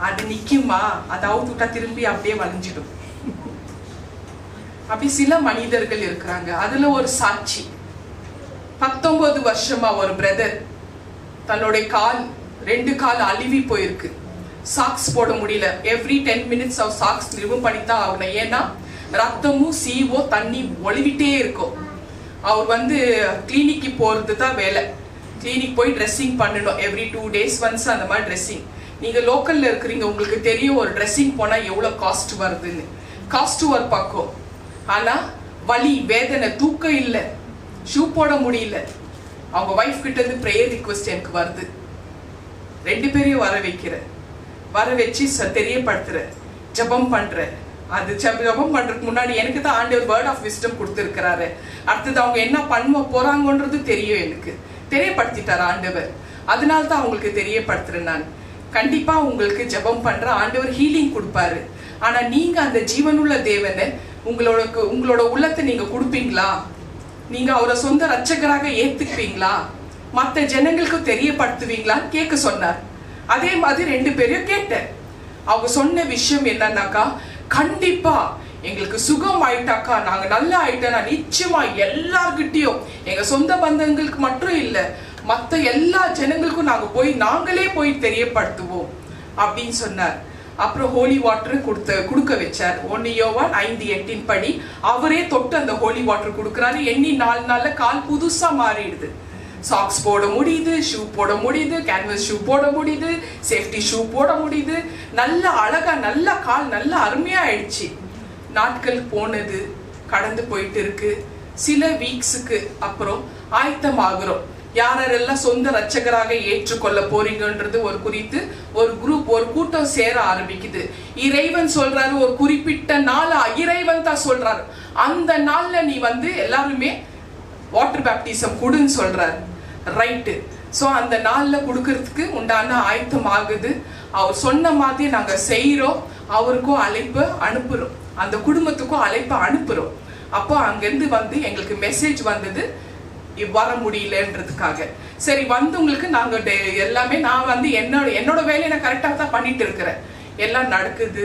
அது நிக்குமா, அதை அவுத்துட்டா திரும்பி அப்படியே வளைஞ்சிடும். அப்படி சில மனிதர்கள் இருக்கிறாங்க. அதுல ஒரு சாட்சி, 19 வருஷமா ஒரு பிரதர் தன்னோட கால் 2 கால் அழுவி போயிருக்கு. சாக்ஸ் போட முடியல. எவ்ரி 10 minutes அவர் சாக்ஸ் ரிமூவ் பண்ணித்தான் ஆகணும். ஏன்னா ரத்தமும் சீவோ தண்ணி ஒழுவிட்டே இருக்கும். அவர் கிளினிக்கு போறது தான் வேலை. கிளினிக் போய் ட்ரெஸ்ஸிங் பண்ணணும். எவ்ரி 2 days ஒன்ஸ் அந்த மாதிரி ட்ரெஸ்ஸிங். நீங்க லோக்கல்ல இருக்கிறீங்க, உங்களுக்கு தெரியும் ஒரு ட்ரெஸ்ஸிங் போனா எவ்வளவு காஸ்ட் வருதுன்னு. காஸ்ட் ஒரு பக்கம், ஆனா வலி வேதனை தூக்கம் இல்லை, ஷூ போட முடியல. அவங்க வைஃப் கிட்ட இருந்து ப்ரேயர் ரிக்வெஸ்ட் எனக்கு வருது. 2 பேரையும் வர வச்சு தெரியப்படுத்துற, ஜபம் பண்ற. அது ஜபம் பண்றதுக்கு முன்னாடி எனக்கு தான் ஆண்டவர் வேர்ட் ஆஃப் விஸ்டம் கொடுத்துருக்கிறாரு. அடுத்தது அவங்க என்ன பண்ண போறாங்கன்றது தெரியும், எனக்கு தெரியப்படுத்திட்டார் ஆண்டவர். அதனால தான் அவங்களுக்கு தெரியப்படுத்துறேன். நான் கண்டிப்பா உங்களுக்கு ஜபம் பண்ற ஆண்டவர் ஹீலிங் கொடுப்பாரு. ஆனா நீங்க அந்த ஜீவனுள்ள தேவனை உங்களோட உள்ளத்தை நீங்க கொடுப்பீங்களா? நீங்க அவரை சொந்த ரட்சகராக ஏத்துக்குவீங்களா? மற்ற ஜனங்களுக்கு தெரியப்படுத்துவீங்களான்னு கேட்க சொன்னார். அதே மாதிரி 2 பேரையும் கேட்டேன். அவங்க சொன்ன விஷயம் என்னன்னாக்கா, கண்டிப்பா எங்களுக்கு சுகம் ஆயிட்டாக்கா, நாங்க நல்லா ஆயிட்டா நிச்சயமா எல்லார்கிட்டயும், எங்க சொந்த பந்தங்களுக்கு மட்டும் இல்ல, மற்ற எல்லா ஜனங்களுக்கும் நாங்களே போய் தெரியப்படுத்துவோம் அப்படின்னு சொன்னார். அப்புறம் ஹோலி வாட்டர் கொடுக்க வச்சார். 1 யோவான் 5:8 படி அவரே தொட்டு அந்த ஹோலி வாட்டர் கொடுக்குறாரு. எண்ணி 4 நாள்ல கால் புதுசா மாறிடுது. சாக்ஸ் போட முடியுது, ஷூ போட முடியுது, கேன்வஸ் ஷூ போட முடியுது, சேஃப்டி ஷூ போட முடியுது. நல்ல அழகா நல்ல கால் நல்ல அருமையா ஆயிடுச்சு. நாட்கள் போனது கடந்து போயிட்டு இருக்கு. சில வீக்ஸுக்கு அப்புறம் ஆயத்தமாகிறோம். யாரெல்லாம் சொந்த ரட்சகராக ஏற்றுக்கொள்ள போறீங்கன்றது ஒரு குறித்து ஒரு குரூப், ஒரு கூட்டம் சேர ஆரம்பிக்குது. இறைவன் சொல்றாரு ஒரு குறிப்பிட்ட நாளா, இறைவன் தான் சொல்றாரு அந்த நாள்ல நீ எல்லாருமே வாட்டர் பேப்டிசம் கொடுன்னு சொல்றாரு. ரைட்டு. ஸோ அந்த நாள்ல கொடுக்கறதுக்கு உண்டான ஆயத்தம் ஆகுது. அவர் சொன்ன மாதிரி நாங்க செய்யறோம். அவருக்கும் அழைப்பு அனுப்புறோம், அந்த குடும்பத்துக்கும் அழைப்பு அனுப்புறோம். அப்போ அங்கிருந்து எங்களுக்கு மெசேஜ் வந்தது வர முடியலன்றதுக்காக. சரி உங்களுக்கு நாங்க எல்லாமே நான் என்னோட வேலையை நான் கரெக்டாக தான் பண்ணிட்டு இருக்கிறேன், எல்லாம் நடக்குது.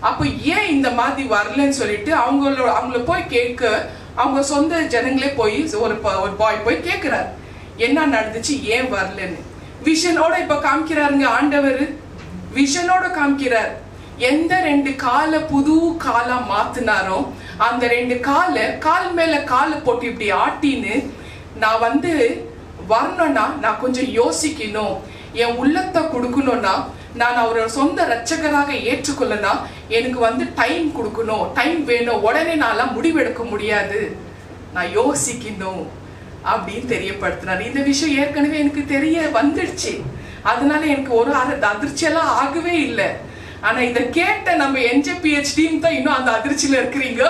அப்போ ஏன் இந்த மாதிரி வரலன்னு சொல்லிட்டு அவங்கள போய் கேட்க, அவங்க சொந்த ஜனங்களே போய் ஒரு பாய் போய் கேட்கிறாரு என்ன நடந்துச்சு, ஏன் வரலன்னு. விஷனோட இப்ப காமிக்கிறாருங்க ஆண்டவர், விஷனோட காமிக்கிறார். எந்த 2 காலை புது காலா மாத்தினாரோ அந்த 2 கால் மேல காலை போட்டு இப்படி ஆட்டின்னு, நான் வரணும்னா நான் கொஞ்சம் யோசிக்கணும், என் உள்ளத்தை கொடுக்கணும்னா, நான் அவரோட சொந்த ரட்சகராக ஏற்றுக்கொள்ளனா எனக்கு டைம் கொடுக்கணும், டைம் வேணும், உடனே நான் முடிவெடுக்க முடியாது, நான் யோசிக்கணும் அப்படின்னு தெரியப்படுத்தினார். இந்த விஷயம் ஏற்கனவே எனக்கு தெரிய வந்துடுச்சு. அதனால எனக்கு ஒரு அதிர்ச்சியெல்லாம் ஆகவே இல்லை. ஆனா இதை கேட்ட நம்ம NJPH டீம் தான் இன்னும் அந்த அதிர்ச்சியில இருக்கிறீங்க.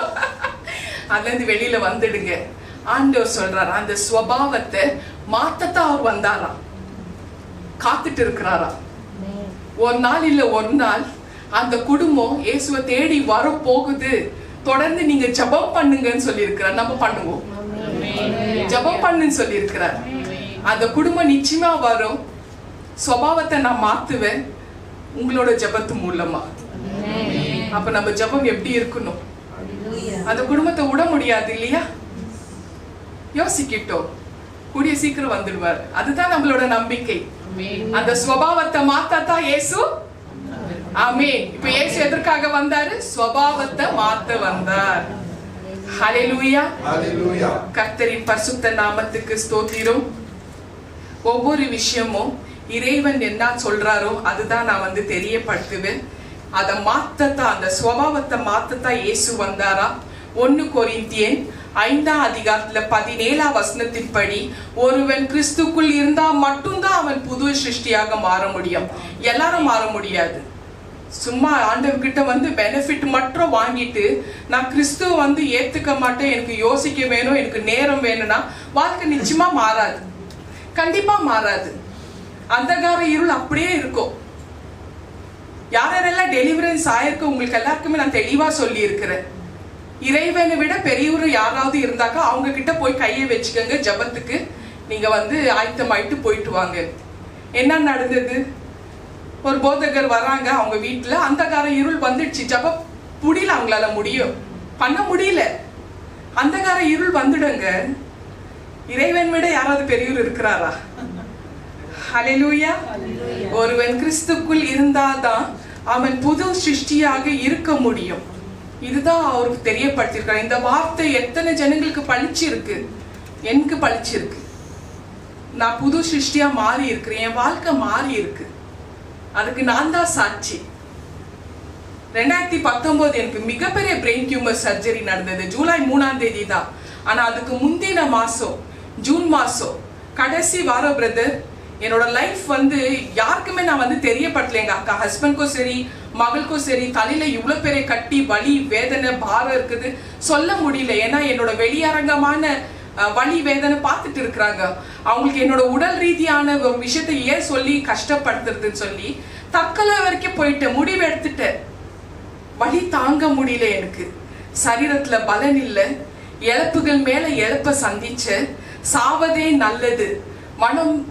அதுல இருந்து வெளியில வந்துடுங்க. ஆண்டவர் சொல்றாரு அந்த ஸ்வபாவத்தை மாத்தத்தான் அவர் வந்தாராம், காத்துட்டு இருக்கிறாராம். ஒரு நாள் இல்ல ஒரு நாள் அந்த குடும்பம் இயேசுவை தேடி வர போகுது. தொடர்ந்து நீங்க ஜபம் பண்ணுங்கன்னு சொல்லி இருக்கிறார். நம்ம பண்ணுவோம், ஜபம் பண்ணுன்னு சொல்லி இருக்கிறார். அந்த குடும்பம் நிச்சயமா வரும். சுபாவத்தை நான் மாத்துவேன் உங்களோட ஜபத்து மூலமா. அப்ப நம்ம ஜபம் எப்படி இருக்கணும்? அந்த குடும்பத்தை விட முடியாது இல்லையா? யோசிக்கிட்டோம், கூடிய சீக்கிரம் வந்துடுவார். அதுதான் நம்மளோட நம்பிக்கை. அந்த சுபாவத்தை மாத்தத்தான் இயேசு. ஆமென். இப்ப இயேசு எதற்காக வந்தாரு? சுபாவத்தை மாத்த வந்தார். ஹல்லேலூயா, ஹல்லேலூயா. கர்த்தரின் பரிசுத்த நாமத்துக்கு ஸ்தோத்திரம். ஒவ்வொரு விஷயமும் இறைவன் என்ன சொல்றாரோ அதுதான் நான் தெரியப்படுத்துவேன். அதை மாத்தத்தான், அந்த சுபாவத்தை மாத்தத்தான் இயேசு வந்தாரா. 1 கொரிந்தியன் 5ஆம் அதிகாரத்துல 17ஆம் வசனத்தின்படி ஒருவன் கிறிஸ்துக்குள் இருந்தா மட்டும்தான் அவன் புது சிருஷ்டியாக மாற முடியும். எல்லாரும் மாற முடியாது. சும்மா ஆண்டவர்கிட்ட பெனிஃபிட் மட்டும் வாங்கிட்டு நான் கிறிஸ்துவ ஏத்துக்க மாட்டேன், எனக்கு யோசிக்க வேணும், எனக்கு நேரம் வேணும்னா வாழ்க்கை நிச்சயமா மாறாது, கண்டிப்பா மாறாது. அந்தகார இருள் அப்படியே இருக்கும். யாரெல்லாம் டெலிவரன்ஸ் ஆயிருக்கு உங்களுக்கு எல்லாருக்குமே நான் தெளிவா சொல்லி இருக்கிறேன். இறைவனை விட பெரியவர் யாராவது இருந்தாக்கா அவங்க கிட்ட போய் கையை வச்சுக்கோங்க, ஜபத்துக்கு நீங்க ஆயத்தமாயிட்டு போயிட்டு வாங்க. என்ன நடந்தது? ஒரு போதகர் வராங்க அவங்க வீட்டுல, அந்தகார இருள் வந்துடுச்சு. ஜப முடியல, அவங்களால பண்ண முடியல. அந்தகார இருள் வந்துடுங்க. இறைவன் விட யாராவது பெரியவர் இருக்கிறாரா? ஹல்லேலூயா. ஒருவன் கிறிஸ்துக்குள் இருந்தாதான் அவன் புது சிருஷ்டியாக இருக்க முடியும். இதுதான் அவருக்கு தெரியப்படுத்திருக்காரு. இந்த வார்த்தை எத்தனை ஜனங்களுக்கு பழிச்சிருக்கு, எனக்கு பழிச்சிருக்கு. நான் புது சிருஷ்டியா மாறி இருக்கிறேன், என் வாழ்க்கை மாறி இருக்கு. அதுக்கு நான் தான் சாட்சி. 2019 எனக்கு மிகப்பெரிய பிரெயின் டியூமர் சர்ஜரி நடந்தது. ஜூலை 3ஆம் தேதி தான். ஆனா அதுக்கு முந்தின மாசம், ஜூன் மாசம் கடைசி வாரம் பிரதர், என்னோட லைஃப் வந்து யாருக்குமே நான் வந்து தெரியப்படல. எங்க அக்கா ஹஸ்பண்ட்க்கும் சரி, மகளுக்கும் சரி, தலையில இவ்வளவு பெரிய கட்டி, வலி, வேதனை, பாரம் இருக்குது, சொல்ல முடியல. ஏன்னா என்னோட வெளியரங்கமான வலி வேதனை பார்த்துட்டு இருக்கிறாங்க. அவங்களுக்கு என்னோட உடல் ரீதியான ஒரு விஷயத்தை ஏன் சொல்லி கஷ்டப்படுத்துறதுன்னு சொல்லி தற்கொலை வரைக்கும் போயிட்டு முடிவு எடுத்துட்டேன். வலி தாங்க முடியல, எனக்கு சரீரத்துல பலன் இல்லை, இழப்புகள் மேல இழப்ப சந்திச்ச, சாவதே நல்லது,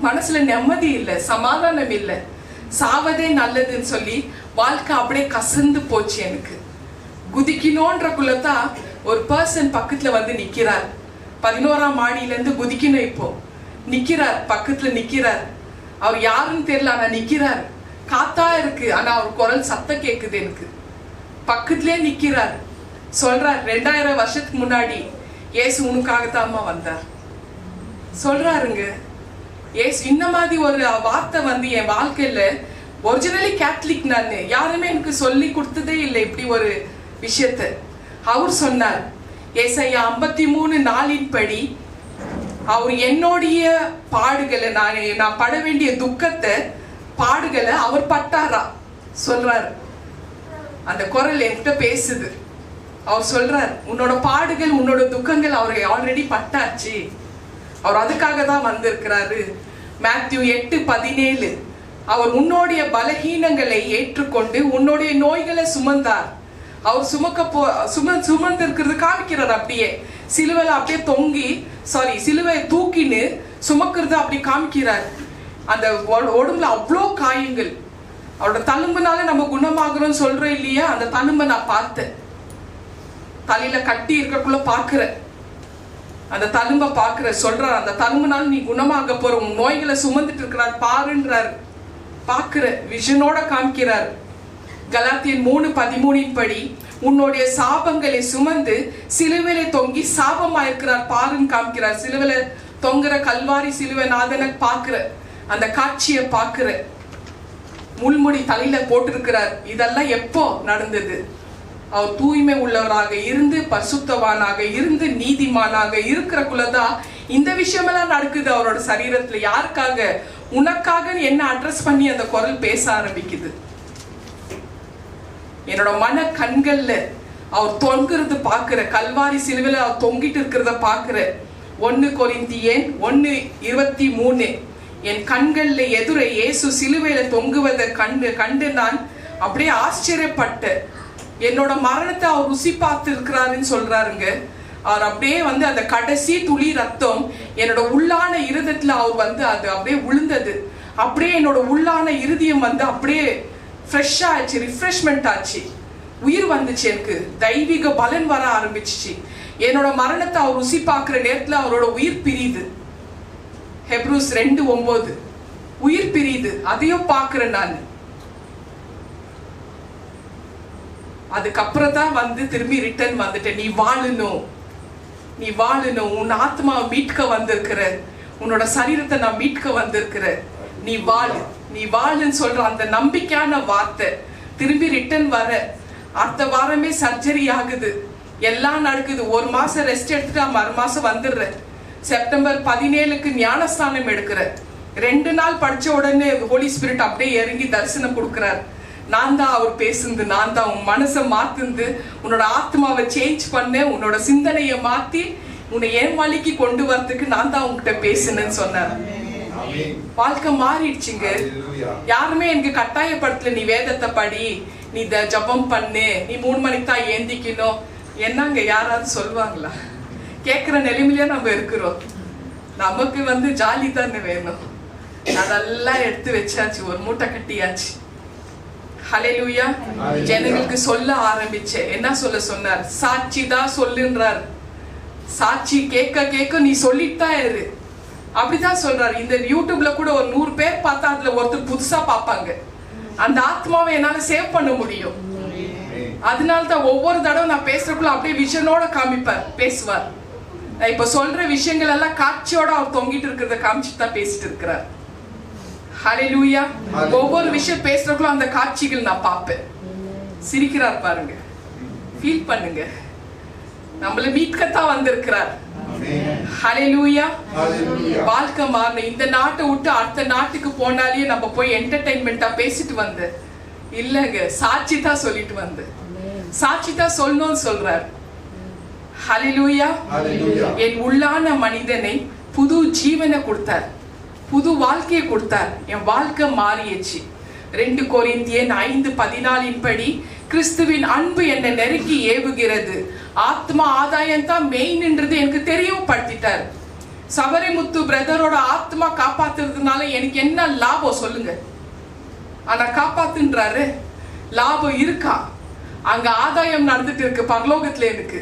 மனசுல நிம்மதி இல்லை, சமாதானம் இல்லை, சாவதே நல்லதுன்னு சொல்லி வாழ்க்கை அப்படியே கசந்து போச்சு. எனக்கு குதிக்கணும்ன்றக்குள்ளதான் ஒரு பர்சன் பக்கத்துல வந்து நிக்கிறார். 11ஆம் மாடியில இருந்து குதிக்கணும், இப்போ நிக்கிறார், பக்கத்துல நிக்கிறார். அவர் யாருன்னு தெரியல, ஆனா நிக்கிறார். காத்தா இருக்கு, ஆனா அவர் குரல் சத்தம் கேக்குது எனக்கு. பக்கத்திலே நிக்கிறார். சொல்றார், 2000 வருஷத்துக்கு முன்னாடி ஏசு உனக்காகத்தாமா வந்தார் சொல்றாருங்க. ஏசு இந்த மாதிரி ஒரு வார்த்தை வந்து என் வாழ்க்கையில, ஒரிஜினலி கேத்தலிக் நான், யாருமே எனக்கு சொல்லி கொடுத்ததே இல்லை இப்படி ஒரு விஷயத்த. அவர் சொன்னார், ஏசாயா 53:4 படி அவர் என்னுடைய பாடுகளை, நான் பட வேண்டிய துக்கத்தை, பாடுகளை அவர் பட்டாரா சொல்றாரு. அந்த குரல் என்கிட்ட பேசுது. அவர் சொல்றார், உன்னோட பாடுகள், உன்னோட துக்கங்கள் அவர் ஆல்ரெடி பட்டாச்சு, அவர் அதுக்காக தான் வந்திருக்கிறாரு. மேத்யூ 8:17 அவர் உன்னுடைய பலகீனங்களை ஏற்றுக்கொண்டு உன்னுடைய நோய்களை சுமந்தார். அவர் சுமந்து இருக்கிறது காமிக்கிறார். அப்படியே சிலுவையில அப்படியே தொங்கி, சிலுவையை தூக்கின்னு சுமக்கிறது அப்படி காமிக்கிறார். அந்த உடம்புல அவ்வளோ காயங்கள். அவரோட தழும்புனால நம்ம குணமாகணும்னு சொல்றோம் இல்லையா, அந்த தழும்பை நான் பார்த்தேன். தலையில கட்டி இருக்கக்குள்ள பாக்குறேன், அந்த தழும்ப பாக்குற, சொல்றார், அந்த தழும்புனால நீ குணமாக போற, உன் நோய்களை சுமந்துட்டு இருக்கிறார் பாருன்றார். பாக்குற விஷனோட காமிக்கிறார். கலாத்தியர் 3:13 படி உன்னுடைய சாபங்களை சுமந்து சிலுவையில தொங்கி சாபமாயிருக்கிறார் பாருன்னு காமிக்கிறார். சிலுவையில தொங்குற கல்வாரி சிலுவை நாதனை பாக்குற, அந்த காட்சியை பாக்குற. முள்முடி தலையில போட்டிருக்கிறார். இதெல்லாம் எப்போ நடந்தது? அவர் தூய்மை உள்ளவராக இருந்து, பரிசுத்தவானாக இருந்து, நீதிமானாக இருக்கிறக்குள்ளதான் இந்த விஷயமெல்லாம் நடக்குது அவரோட சரீரத்துல. யாருக்காக? உனக்காக என்ன அட்ரஸ் பண்ணி அந்த குரல் பேச ஆரம்பிக்குது. என்னோட மன கண்கள்ல அவர் தொங்குறது பாக்குற, கல்வாரி சிலுவையில அவர் தொங்கிட்டு இருக்கிறத பாக்குற. 1 கொரிந்தியர் 1:23 என் கண்கள்ல எதிர இயேசு சிலுவையில தொங்குவதை கண்டு நான் அப்படியே ஆச்சரியப்பட்டேன். என்னோட மரணத்தை அவர் ருசி பார்த்து இருக்கிறாருன்னு சொல்றாருங்க. அவர் அப்படியே வந்து அந்த கடைசி துளி ரத்தம் என்னோட உள்ளான இருதயத்துல அவர் வந்து அது அப்படியே விழுந்தது. அப்படியே என்னோட உள்ளான இருதயம் வந்து அப்படியே ஃப்ரெஷ் ஆச்சு, ரிஃப்ரெஷ்மெண்ட் ஆச்சு, உயிர் வந்துச்சு, எனக்கு தெய்வீக பலன் வர ஆரம்பிச்சிச்சு. என்னோட மரணத்தை அவர் ருசி பார்க்கிற நேரத்துல அவரோட உயிர் பிரியுது. ஹெப்ரூஸ் 2:9 உயிர் பிரியுது. அதையும் பார்க்கிறேன் நான். அதுக்கப்புறம் தான் வந்து திரும்பி ரிட்டர்ன் வந்துட்டேன். நீ வாழணும், நீ வாழணும், உன் ஆத்மாவை மீட்க வந்திருக்கிற, உன்னோட சரீரத்தை நான் மீட்க வந்திருக்கிற, நீ வாழு, நீ வாழுன்னு சொல்ற அந்த நம்பிக்கையான வார்த்தை. திரும்பி ரிட்டர்ன் வர அடுத்த வாரமே சர்ஜரி ஆகுது, எல்லாம் நடக்குது. 1 மாசம் ரெஸ்ட் எடுத்துட்டு மறு மாசம் வந்துடுறேன். செப்டம்பர் 17க்கு ஞானஸ்தானம் எடுக்கிறேன். 2 நாள் படிச்ச உடனே ஹோலி ஸ்பிரிட் அப்படியே இறங்கி தரிசனம் கொடுக்கிறார். நான் தான் அவர் பேசுந்து, நான் தான் உன் மனசை மாத்துந்து, உன்னோட ஆத்மாவை சேஞ்ச் பண்ண, உன்னோட சிந்தனையை மாத்தி உன்னை என் வழிக்கு கொண்டு வரதுக்கு நான் தான் உங்ககிட்ட பேசுனேன்னு சொன்னார். வாழ்க்கை மாறிடுச்சுங்க. யாருமே எனக்கு கட்டாயப்படுத்தல, நீ வேதத்தை படி, நீ ஜபம் பண்ணு, நீ 3 மணிக்கு தான் ஏந்திக்கணும். என்னங்க யாராவது சொல்லுவாங்களா? கேட்கிற நிலைமையில நம்ம இருக்கிறோம். நமக்கு வந்து ஜாலி தானே வேணும். அதெல்லாம் எடுத்து வச்சாச்சு, ஒரு மூட்டை கட்டியாச்சு. ஹல்லேலூயா. ஜனங்களுக்கு சொல்ல ஆரம்பிச்சேன். என்ன சொல்ல சொன்னார்? சாட்சி தான் சொல்லுன்றார். சாட்சி கேட்க கேட்க நீ சொல்லிட்டா இரு, அப்படிதான் சொல்றாரு. இந்த யூடியூப்ல கூட ஒரு 100 பேர் பார்த்தா அதுல ஒருத்தர் புதுசா பார்ப்பாங்க. அந்த ஆத்மாவை என்னால சேவ் பண்ண முடியும். அதனால்தான் ஒவ்வொரு தடவை நான் பேசுறதுக்குள்ள அப்படியே விஷனோட காமிப்பார், பேசுவார். இப்ப சொல்ற விஷயங்கள் எல்லாம் காட்சியோட அவர் தொங்கிட்டு இருக்கிறத காமிச்சுட்டு தான் பேசிட்டு இருக்கிறார். ஹalleluya. ஒவ்வொரு விஷயம் பேசுறதுக்குள்ள அந்த காட்சிகள் நான் பார்ப்பேன். சிரிக்கிறார் பாருங்க, ஃபீல் பண்ணுங்க, நம்மள மீட்கத்தான் வந்திருக்கிறார். ஹalleluya. வாழ்க்கை மாறணும். இந்த நாட்டை விட்டு அடுத்த நாட்டுக்கு போனாலே நம்ம போய் என்டர்டைன்மெண்டா பேசிட்டு வந்து இல்லங்க, சாட்சி தான் சொல்லிட்டு வந்து, சாட்சி தான் சொல்லணும்னு சொல்றார். ஹalleluya. என் உள்ளான மனிதனை புது ஜீவனை கொடுத்தார், புது வாழ்க்கையை கொடுத்தார். என் வாழ்க்கை மாறியச்சு. 2 கொரிந்தியர் 5:14 படி கிறிஸ்துவின் அன்பு என்னை நெருக்கி ஏவுகிறது. ஆத்மா ஆதாயம் தான் மெயின்ன்றது எனக்கு தெரியப்படுத்திட்டார். சபரிமுத்து பிரதரோட ஆத்மா காப்பாத்துறதுனால எனக்கு என்ன லாபம் சொல்லுங்க? ஆனா காப்பாத்துன்றாரு, லாபம் இருக்கா? அங்க ஆதாயம் நடந்துட்டு இருக்கு பரலோகத்துல. எனக்கு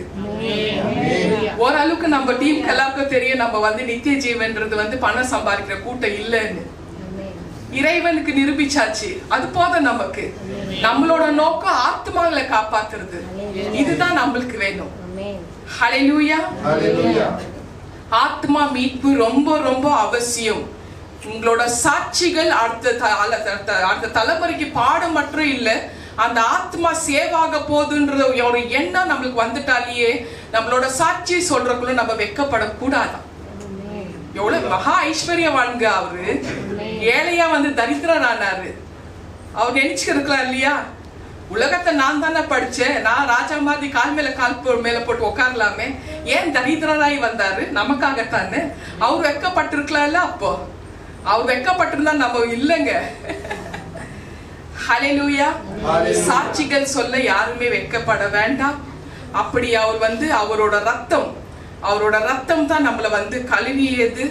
ஓரளவுக்கு நம்ம டீம் எல்லாருக்கும் தெரியும், நம்ம வந்து நித்திய ஜீவன்றது வந்து பணம் சம்பாதிக்கிற கூட்டம் இல்லைன்னு இறைவனுக்கு நிரூபிச்சாச்சு. அது போதும் நமக்கு. நம்மளோட நோக்கம் ஆத்மாங்களை காப்பாத்துறது, இதுதான் நம்மளுக்கு வேணும். ஹalleluya. ஆத்மா மீட்பு ரொம்ப ரொம்ப அவசியம். உங்களோட சாட்சிகள் அடுத்த தலைமுறைக்கு பாடம் மட்டும் இல்ல, அந்த ஆத்மா சேவாக போகுதுன்ற ஒரு எண்ணம் நம்மளுக்கு வந்துட்டாலேயே நம்மளோட சாட்சி சொல்றதுக்குள்ள நம்ம வெக்கப்படக்கூடாதான். எவ்வளவு மகா ஐஸ்வர்யவான்க அவரு, ஏழையா வந்து தரித்திரரானாரு. அவர் நினைச்சுக்கிறதுக்கலாம் இல்லையா, உலகத்தை நான் தானே படிச்சேன், நான் ராஜா மாதிரி கால் மேல போட்டு உட்காரலாமே, ஏன் தரித்திரராய் வந்தாரு? நமக்காகத்தானே. அவர் வெக்கப்பட்டிருக்கலாம் இல்ல? அப்போ அவர் வெக்கப்பட்டிருந்தா நம்ம இல்லைங்க. ஹalleluya. சாட்சிகள் சொல்ல யாருமே வெக்கப்பட வேண்டாம். அப்படி அவர் வந்து அவரோட ரத்தம் தான் நம்மளை வந்து கழுவியது,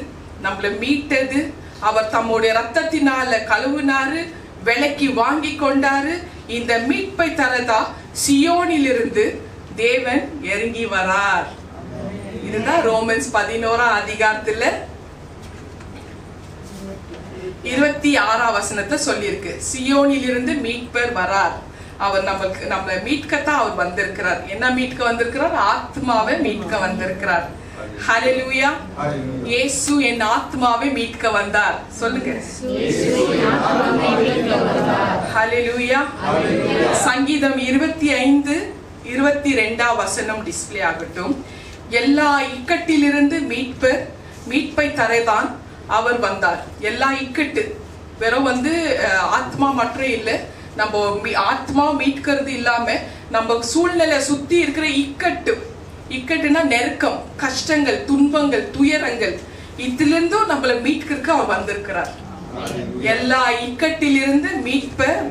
நம்மளை மீட்டது. அவர் தம்முடைய ரத்தத்தினால கழுவினாரு, விலைக்கு வாங்கி கொண்டாரு. இந்த மீட்பை தரதா சியோனிலிருந்து தேவன் இறங்கி வரார். இதுதான் ரோமன்ஸ் 11ஆம் அதிகாரத்துல 26 சொல்லியிருக்கு. சியோனிலிருந்து மீட்பர் வரார். அவர் நம்மளை மீட்கத்தான் அவர் வந்திருக்கிறார். என்ன மீட்க வந்திருக்கிறார்? ஆத்மாவை மீட்க வந்திருக்கிறார். ஹalleluya. இயேசு என் ஆத்மாவை மீட்க வந்தார். சொல்லுங்க, ஹalleluya. சங்கீதம் 25:22 டிஸ்ப்ளே ஆகட்டும். எல்லா இக்கட்டிலிருந்து மீட்பை தரதான் அவர் வந்தார். எல்லா இக்கட்டு வெறும் வந்து ஆத்மா மட்டும் இல்லை, நம்ம ஆத்மா மீட்கிறது இல்லாம நம்ம சூழ்நிலை சுத்தி இருக்கிற இக்கட்டுனா நெருக்கம், கஷ்டங்கள், துன்பங்கள், துயரங்கள், இதிலிருந்தும் நம்மளை மீட்கிறதுக்கு அவர் வந்திருக்கிறார். எல்லா இக்கட்டிலிருந்து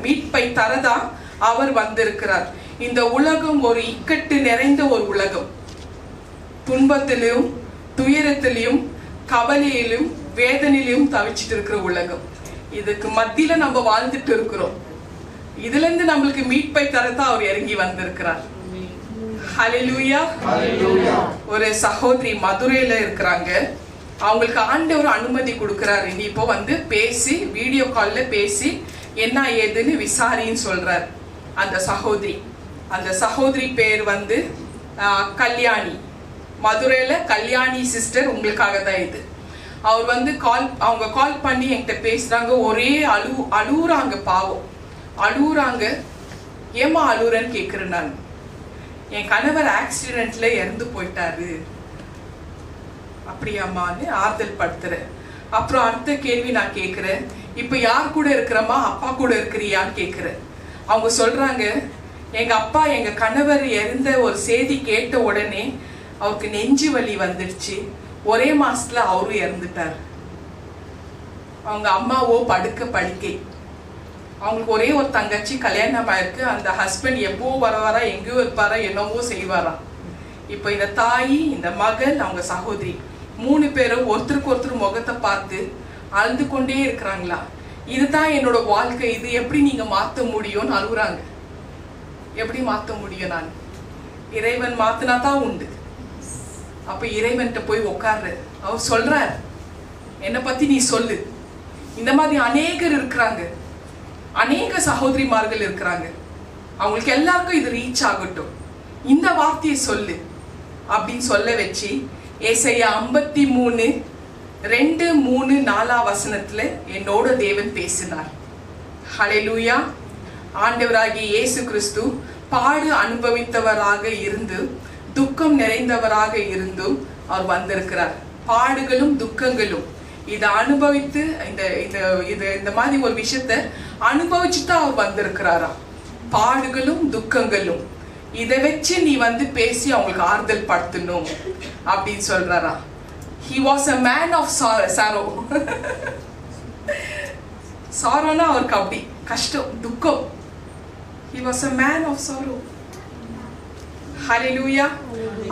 மீட்பை தரதான் அவர் வந்திருக்கிறார். இந்த உலகம் ஒரு இக்கட்டு நிறைந்த ஒரு உலகம். துன்பத்திலும் துயரத்திலையும் கவலையிலும் வேதனையிலும் தவிச்சிட்டு இருக்கிற உலகம். இதுக்கு மத்தியில நம்ம வாழ்ந்துட்டு இருக்கிறோம். இதுல இருந்து நம்மளுக்கு மீட்பை தரத்தான் அவர் இறங்கி வந்திருக்கிறார். ஹalleluya. ஒரு சகோதரி மதுரையில இருக்கிறாங்க. அவங்களுக்கு ஆண்டவர் அனுமதி கொடுக்கிறாரு, நீ இப்போ வந்து பேசி வீடியோ கால்ல பேசி என்ன ஏதுன்னு விசாரின்னு சொல்றார். அந்த சகோதரி பேர் வந்து கல்யாணி. மதுரையில கல்யாணி சிஸ்டர், உங்களுக்காக தான் இது. அவர் வந்து அவங்க கால் பண்ணி என்கிட்ட பேசுறாங்க. ஒரே அழுவுறாங்க, பாவம் அழுவுறாங்க. ஏமா அழுவுறன்னு கேக்குறேன் நான். என் கணவர் ஆக்சிடென்ட்ல இறந்து போயிட்டாரு. அப்படியாமான்னு ஆறுதல் படுத்துறேன். அப்புறம் அடுத்த கேள்வி நான் கேக்குறேன், இப்ப யார் கூட இருக்கிறமா, அப்பா கூட இருக்கிறியான்னு கேக்குறேன். அவங்க சொல்றாங்க, எங்க அப்பா எங்க கணவர் இறந்த ஒரு செய்தி கேட்ட உடனே அவருக்கு நெஞ்சு வலி வந்துடுச்சு. ஒரே மாசத்துல அவரும் இறந்துட்டார். அவங்க அம்மாவோ படுக்கை. அவங்களுக்கு ஒரே ஒரு தங்கச்சி, கல்யாணம் ஆயிருக்கு. அந்த ஹஸ்பண்ட் எப்போ வரவாரா, எங்கேயோ இருப்பாரா, என்னவோ செய்வாரா. இப்ப இந்த தாய், இந்த மகள், அவங்க சகோதரி 3 பேரும் ஒருத்தருக்கு ஒருத்தர் முகத்தை பார்த்து அழுது கொண்டே இருக்கிறாங்களா. இதுதான் என்னோட வாழ்க்கை, இது எப்படி நீங்க மாத்த முடியும்னு அழுகுறாங்க. எப்படி மாத்த முடியும்? நான் இறைவன் மாத்தினா தான் உண்டு. அப்ப இறைவன்கிட்ட போய் உட்கார்ற. அவர் சொல்றார், என்னை பத்தி நீ சொல்லு. இந்த மாதிரி அநேகர் இருக்கிறாங்க, அநேக சகோதரிமார்கள் இருக்கிறாங்க. அவங்களுக்கு எல்லாருக்கும் இது ரீச் ஆகட்டும், இந்த வார்த்தையை சொல்லு அப்படின்னு சொல்ல வச்சு ஏசாயா 53 2, 3, 4 வசனத்துல என்னோட தேவன் பேசினார். ஹல்லேலூயா. ஆண்டவராகிய இயேசு கிறிஸ்து பாடு அனுபவித்தவராக இருந்து துக்கம் நிறைந்தவராக இருந்தும் அவர் வந்திருக்கிறார். பாடுகளும் துக்கங்களும் இதை அனுபவித்து இந்த மாதிரி ஒரு விஷயத்த அனுபவிச்சுதான் அவர் வந்திருக்கிறாரா. பாடுகளும் துக்கங்களும் இதை வச்சு நீ வந்து பேசி அவங்களுக்கு ஆறுதல் படுத்தணும் அப்படின்னு சொல்றாரா. He was a man of sorrow. சாரோனா அவருக்கு அப்படி கஷ்டம், துக்கம். He was a man of sorrow. ஹல்லேலூயா.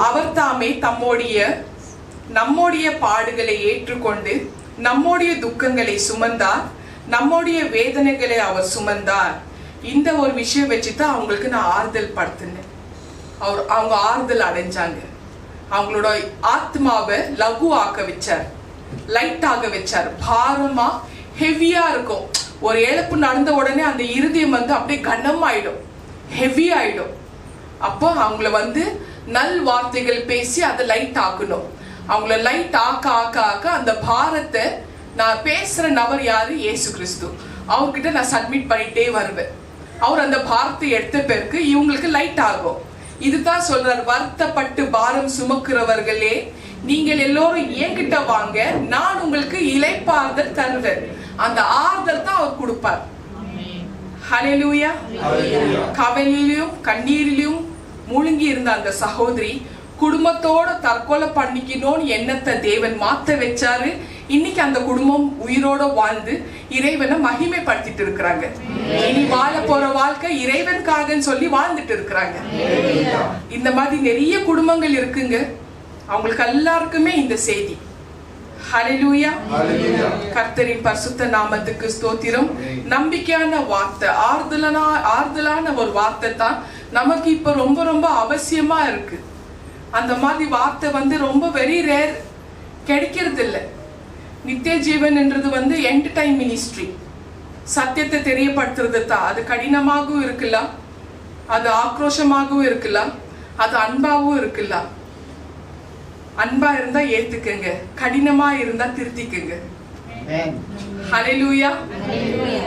அவர் தாமே நம்முடைய பாடுகளை ஏற்றுக்கொண்டு நம்முடைய துக்கங்களை சுமந்தார், நம்முடைய வேதனைகளை அவர் சுமந்தார். இந்த ஒரு விஷயம் வச்சுதான் அவங்களுக்கு நான் ஆறுதல் படுத்தினேன். அவங்க ஆறுதல் அடைஞ்சாங்க. அவங்களோட ஆத்மாவை லகு ஆக்க வச்சார், லைட் ஆக வச்சார். பாரமா ஹெவியா இருக்கும். ஒரு இழப்பு நடந்த உடனே அந்த இருதயம் வந்து அப்படியே கனமாயிடும், ஹெவி ஆயிடும். அப்போ அவங்கள வந்து நல் வார்த்தைகள் பேசி அதை லைட் ஆக்கணும். அவங்கள லைட் ஆக்க ஆக்க ஆக்க அந்த பாரத்தை நான் பேசுற நபர் யாரு? இயேசு கிறிஸ்து. அவர்கிட்ட நான் சப்மிட் பண்ணிட்டே வருவேன். அவர் அந்த பாரத்தை எடுத்த பிறகு இவங்களுக்கு லைட் ஆகும். இதுதான் சொல்றார், வருத்தப்பட்டு பாரம் சுமக்கிறவர்களே நீங்கள் எல்லோரும் என்கிட்ட வாங்க, நான் உங்களுக்கு இளைப்பாறுதல் தருவேன். அந்த ஆறுதல் தான் அவர் கொடுப்பார். ஹல்லேலூயா. கவலையிலும் கண்ணீரிலும் மூழ்கி இருந்த அந்த சகோதரி குடும்பத்தோட தற்கொலை பண்ணிக்கணும்னு எண்ணத்தை தேவன் மாத்த வச்சாரு. இன்னைக்கு அந்த குடும்பம் உயிரோட வாழ்ந்து இறைவனை மகிமைப்படுத்திட்டு இருக்கிறாங்க. இனி வாழ போற வாழ்க்கை இறைவனுக்காக சொல்லி வாழ்ந்துட்டு இருக்கிறாங்க. இந்த மாதிரி நிறைய குடும்பங்கள் இருக்குங்க. அவங்களுக்கு எல்லாருக்குமே இந்த செய்தி. ஹல்லேலூயா. கர்த்தரின் பரிசுத்த நாமத்துக்கு ஸ்தோத்திரம். நம்பிக்கையான வார்த்தை, ஆறுதலான ஒரு வார்த்தை தான் நமக்கு இப்ப ரொம்ப ரொம்ப அவசியமா இருக்கு. அந்த மாதிரி வார்த்தை வந்து ரொம்ப வெரி ரேர், கிடைக்கிறது இல்லை. நித்திய ஜீவன் என்றது வந்து எண்ட் டைம் மினிஸ்ட்ரி, சத்தியத்தை தெரியப்படுத்துறது தான். அது கடினமாகவும் இருக்கலாம், அது ஆக்ரோஷமாகவும் இருக்கலாம், அது அன்பாகவும் இருக்கலாம். அன்பா இருந்தா ஏத்துக்கங்க, கடினமா இருந்தா திருத்திக்கங்க. ஹல்லேலூயா.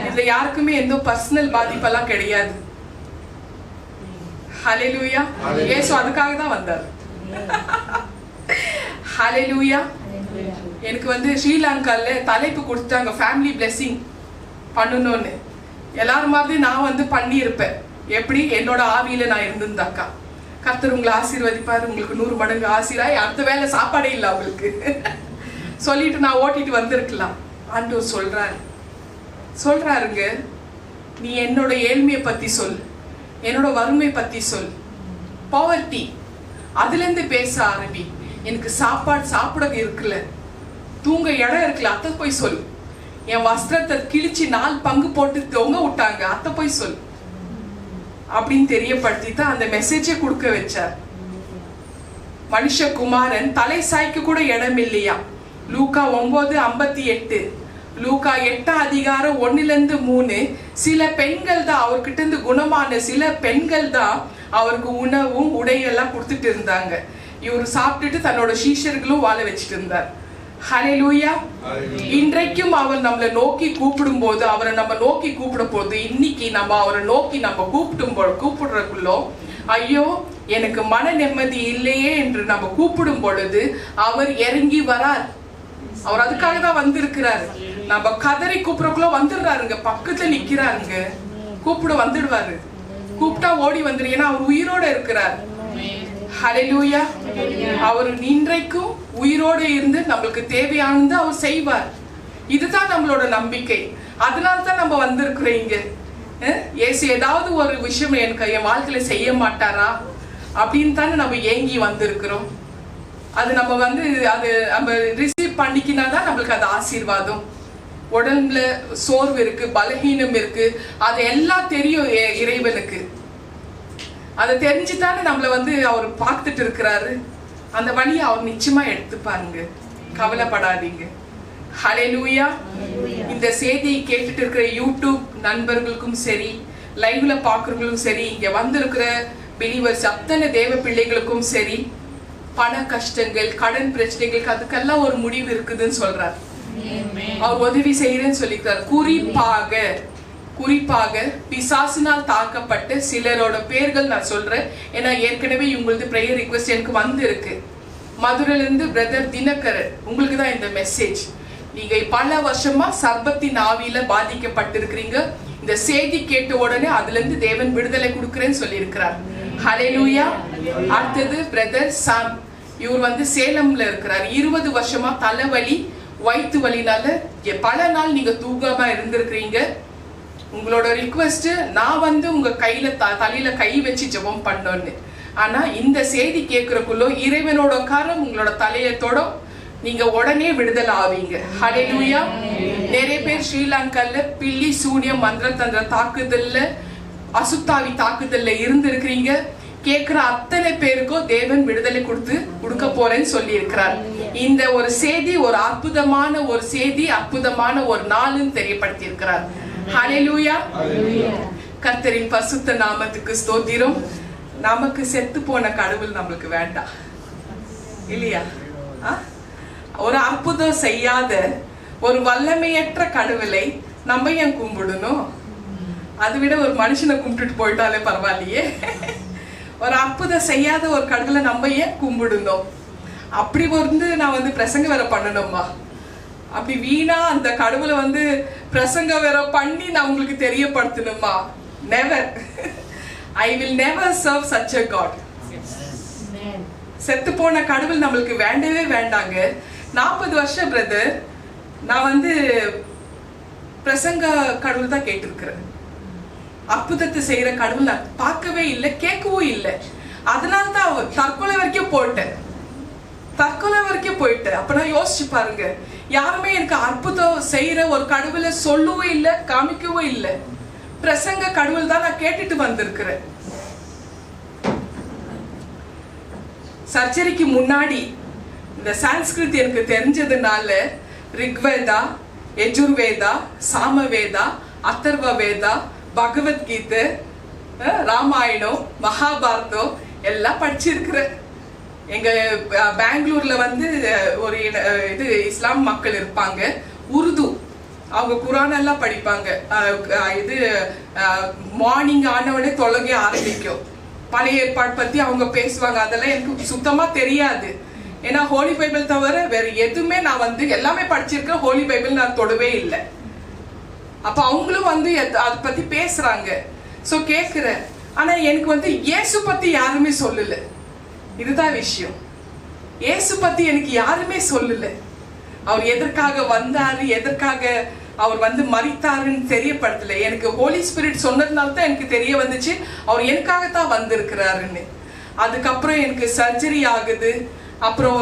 இதுல யாருக்குமே எந்த பர்சனல் பாதிப்பெல்லாம் கிடையாது. ஹல்லேலூயா. இயேசு அதுக்காக தான் வந்தார். ஹல்லேலூயா. எனக்கு வந்து ஸ்ரீலங்கால தலைப்பு கொடுத்தாங்க, ஃபேமிலி பிளெஸிங் பண்ணணும்னு. எல்லாரும் மாதிரி நான் வந்து பண்ணி இருப்பேன். எப்படி? என்னோட ஆவியில நான் இருந்திருந்தாக்கா, கர்த்தர் உங்களை ஆசீர்வதிப்பாரு, உங்களுக்கு 100 மடங்கு ஆசீர்வாய், அடுத்த வேலை சாப்பாடே இல்லை அவங்களுக்கு சொல்லிட்டு நான் ஓட்டிட்டு வந்திருக்கலாம். ஆண்டவர் சொல்றாருங்க, நீ என்னோட ஏழ்மையை பத்தி சொல், என்னோட வறுமை பத்தி சொல், பாவர்ட்டி, அதுல இருந்து பேச ஆரம்பி. எனக்கு சாப்பிட இருக்குல்ல, தூங்க இடம் இருக்குல்ல, அத்தை போய் சொல். என் வஸ்திரத்தை கிழிச்சு 4 பங்கு போட்டு தொங்க விட்டாங்க, அத்தை போய் சொல் அப்படின்னு தெரியப்படுத்தி தான் அந்த மெசேஜை கொடுக்க வச்சார். மனுஷகுமாரன் தலை சாய்க்கு கூட இடம் இல்லையா. லூக்கா 9:58, லூக்கா 8:1-3. சில பெண்கள் தான் அவர்கிட்ட இருந்து குணமான சில பெண்கள் தான் அவருக்கு உணவும் உடையெல்லாம் கொடுத்துட்டு இருந்தாங்க. இவர் சாப்பிட்டுட்டு தன்னோட சீஷர்களும் வாழ வச்சுட்டு இருந்தார். ஹல்லேலூயா. இன்றைக்கும் அவர் நம்மளை நோக்கி கூப்பிடும் போது, அவரை நம்ம நோக்கி கூப்பிட போது, இன்னைக்கு நம்ம அவரை நோக்கி நம்ம கூப்பிடுறக்குள்ளோ, ஐயோ எனக்கு மன நிம்மதி இல்லையே என்று நம்ம கூப்பிடும் பொழுது அவர் இறங்கி வரார். அவர் அதுக்காக தான் வந்திருக்கிறாரு. நம்ம கதறி கூப்பிடக்குள்ள வந்துடுறாருங்க, பக்கத்துல நிக்கிறாருங்க, கூப்பிட வந்துடுவாரு. கூப்பிட்டா ஓடி வந்துரு, ஏன்னா அவர் உயிரோட இருக்கிறார். ஹல்லேலூயா. அவர் இன்றைக்கும் உயிரோடு இருந்து நம்மளுக்கு தேவையானது அவர் செய்வார். இதுதான் நம்மளோட நம்பிக்கை. அதனால தான் நம்ம வந்திருக்கிறோம் இங்க. ஏசு ஏதாவது ஒரு விஷயம் எனக்கு என் வாழ்க்கையில செய்ய மாட்டாரா அப்படின்னு தானே நம்ம ஏங்கி வந்திருக்கிறோம். அது நம்ம வந்து அது நம்ம ரிசீவ் பண்ணிக்கினாதான் நம்மளுக்கு அது ஆசீர்வாதம். உடம்புல சோர்வு இருக்கு, பலகீனம் இருக்கு, அது எல்லாம் தெரியும் இறைவனுக்கு. அதை தெரிஞ்சுதானே நம்மளை வந்து அவர் பார்த்துட்டு இருக்கிறாரு. அந்த வழியை அவர் நிச்சயமா எடுத்துப்பாருங்க, கவலைப்படாதீங்க. ஹல்லேலூயா. இந்த செய்தியை கேட்டுட்டு இருக்கிற யூடியூப் நண்பர்களுக்கும் சரி, லைவ்ல பாக்குறவங்களுக்கும் சரி, இங்க வந்திருக்கிற பிலீவர்ஸ் அத்தனை தேவ பிள்ளைகளுக்கும் சரி, பண கஷ்டங்கள், கடன் பிரச்சனைகளுக்கு அதுக்கெல்லாம் ஒரு முடிவு இருக்குதுன்னு சொல்றார். அவர் உதவி செய்யறேன்னு சொல்லிக்கிறார். குறிப்பாக பிசாசினால் தாக்கப்பட்ட சிலரோட பேர்கள் நான் சொல்றேன். ஏன்னா ஏற்கனவே உங்களது பிரேயர் ரிக்வெஸ்ட் எனக்கு வந்து இருக்கு. மதுரையில இருந்து பிரதர் தினகரன், உங்களுக்கு தான் இந்த மெசேஜ். நீங்க பல வருஷமா சர்பத்தின் ஆவியில பாதிக்கப்பட்டிருக்கிறீங்க. இந்த செய்தி கேட்ட உடனே அதுல இருந்து தேவன் விடுதலை கொடுக்கிறேன்னு சொல்லி இருக்கிறார். ஹல்லேலூயா. அடுத்தது பிரதர் சாம், இவர் வந்து சேலம்ல இருக்கிறார். 20 வருஷமா தலைவலி, வயிற்று வலினால பல நாள் நீங்க தூங்காம இருந்திருக்கிறீங்க. உங்களோட ரிக்வெஸ்ட் நான் வந்து உங்க கையில தலையில கை வச்சு ஜெபம் பண்ணோன்னு. ஆனா இந்த செய்தி கேட்கறக்குள்ள இறைவனோட காரம் உங்களோட தலையை தொடும், நீங்க உடனே விடுதலை ஆவீங்க. ஹல்லேலூயா. நிறைய பேர் ஸ்ரீலங்கால பில்லி சூனியம் மந்திர தந்திர தாக்குதல்ல, அசுத்தாவி தாக்குதல்ல இருந்திருக்கிறீங்க. கேட்கிற அத்தனை பேருக்கும் தேவன் விடுதலை கொடுக்க போறேன்னு சொல்லி இருக்கிறார். இந்த ஒரு செய்தி ஒரு அற்புதமான ஒரு செய்தி, அற்புதமான ஒரு நாளுன்னு தெரியப்படுத்தி இருக்கிறார். ஹல்லேலூயா. கர்த்தரின் பரிசுத்த நாமத்துக்கு ஸ்தோத்திரம். நமக்கு செத்து போன கடவுள் நம்மளுக்கு வேண்டாம் இல்லையா? ஒரு அற்புதம் செய்யாத ஒரு வல்லமையற்ற கடவுளை நம்ம ஏன் கும்பிடணும்? அதை விட ஒரு மனுஷனை கும்பிட்டுட்டு போயிட்டாலே பரவாயில்லையே. ஒரு அற்புதம் செய்யாத ஒரு கடவுளை நம்ம ஏன் கும்பிடணும்? அப்படி வந்து நான் வந்து பிரசங்க வேற பண்ணணுமா? அப்படி வீணா அந்த கடவுளை வந்து பிரசங்க வேற பண்ணி நான் உங்களுக்கு தெரியப்படுத்தணுமா? Never. I will never serve such a God. செத்து போன கடவுள் நம்மளுக்கு வேண்டவே வேண்டாங்க. 40 வருஷம் பிரதர் நான் வந்து பிரசங்க கடவுள் தான் கேட்டிருக்கிறேன். அற்புதத்தை செய்யற கடவுள் நான் பார்க்கவே இல்லை, கேட்கவும் இல்லை. அதனால தான் தற்கொலை வரைக்கும் போயிட்டேன். அப்ப நான் யோசிச்சு பாருங்க, யாருமே எனக்கு அற்புதம் செய்யற ஒரு கடவுளை சொல்லவும் இல்லை, காமிக்கவும் இல்லை. பிரசங்க கடவுள் தான் நான் கேட்டுட்டு வந்திருக்கிறேன். சர்ஜரிக்கு முன்னாடி இந்த சான்ஸ்கிரிட் எனக்கு தெரிஞ்சதுனால ரிக்வேதா, யஜுர்வேதா, சாமவேதா, அதர்வ வேதா, பகவத்கீதை, ராமாயணம், மகாபாரதம் எல்லாம் படிச்சிருக்கிறேன். எங்க பெங்களூர்ல வந்து ஒரு இது இஸ்லாம் மக்கள் இருப்பாங்க, உருது, அவங்க குரான் எல்லாம் படிப்பாங்க. இது மார்னிங் ஆனவனே தொழுகை ஆரம்பிக்கும். பழைய ஏற்பாடு பத்தி அவங்க பேசுவாங்க. அதெல்லாம் எனக்கு சுத்தமா தெரியாது. ஏன்னா ஹோலி பைபிள் தவிர வேற எதுவுமே நான் வந்து எல்லாமே படிச்சிருக்கேன், ஹோலி பைபிள் நான் தொடவே இல்லை. அப்ப அவங்களும் வந்து அதை பத்தி பேசுறாங்க. சோ கேக்குறேன். ஆனா எனக்கு வந்து இயேசு பத்தி யாருமே சொல்லல. இதுதான் விஷயம். இயேசு பத்தி எனக்கு யாருமே சொல்லல. அவர் எதற்காக வந்தாரு, எதற்காக அவர் வந்து மரித்தாருன்னு தெரியப்படுத்தல. எனக்கு ஹோலி ஸ்பிரிட் சொன்னதுனால தான் எனக்கு தெரிய வந்துச்சு அவர் எனக்காகத்தான் வந்திருக்கிறாருன்னு. அதுக்கப்புறம் எனக்கு சர்ஜரி ஆகுது. அப்புறம்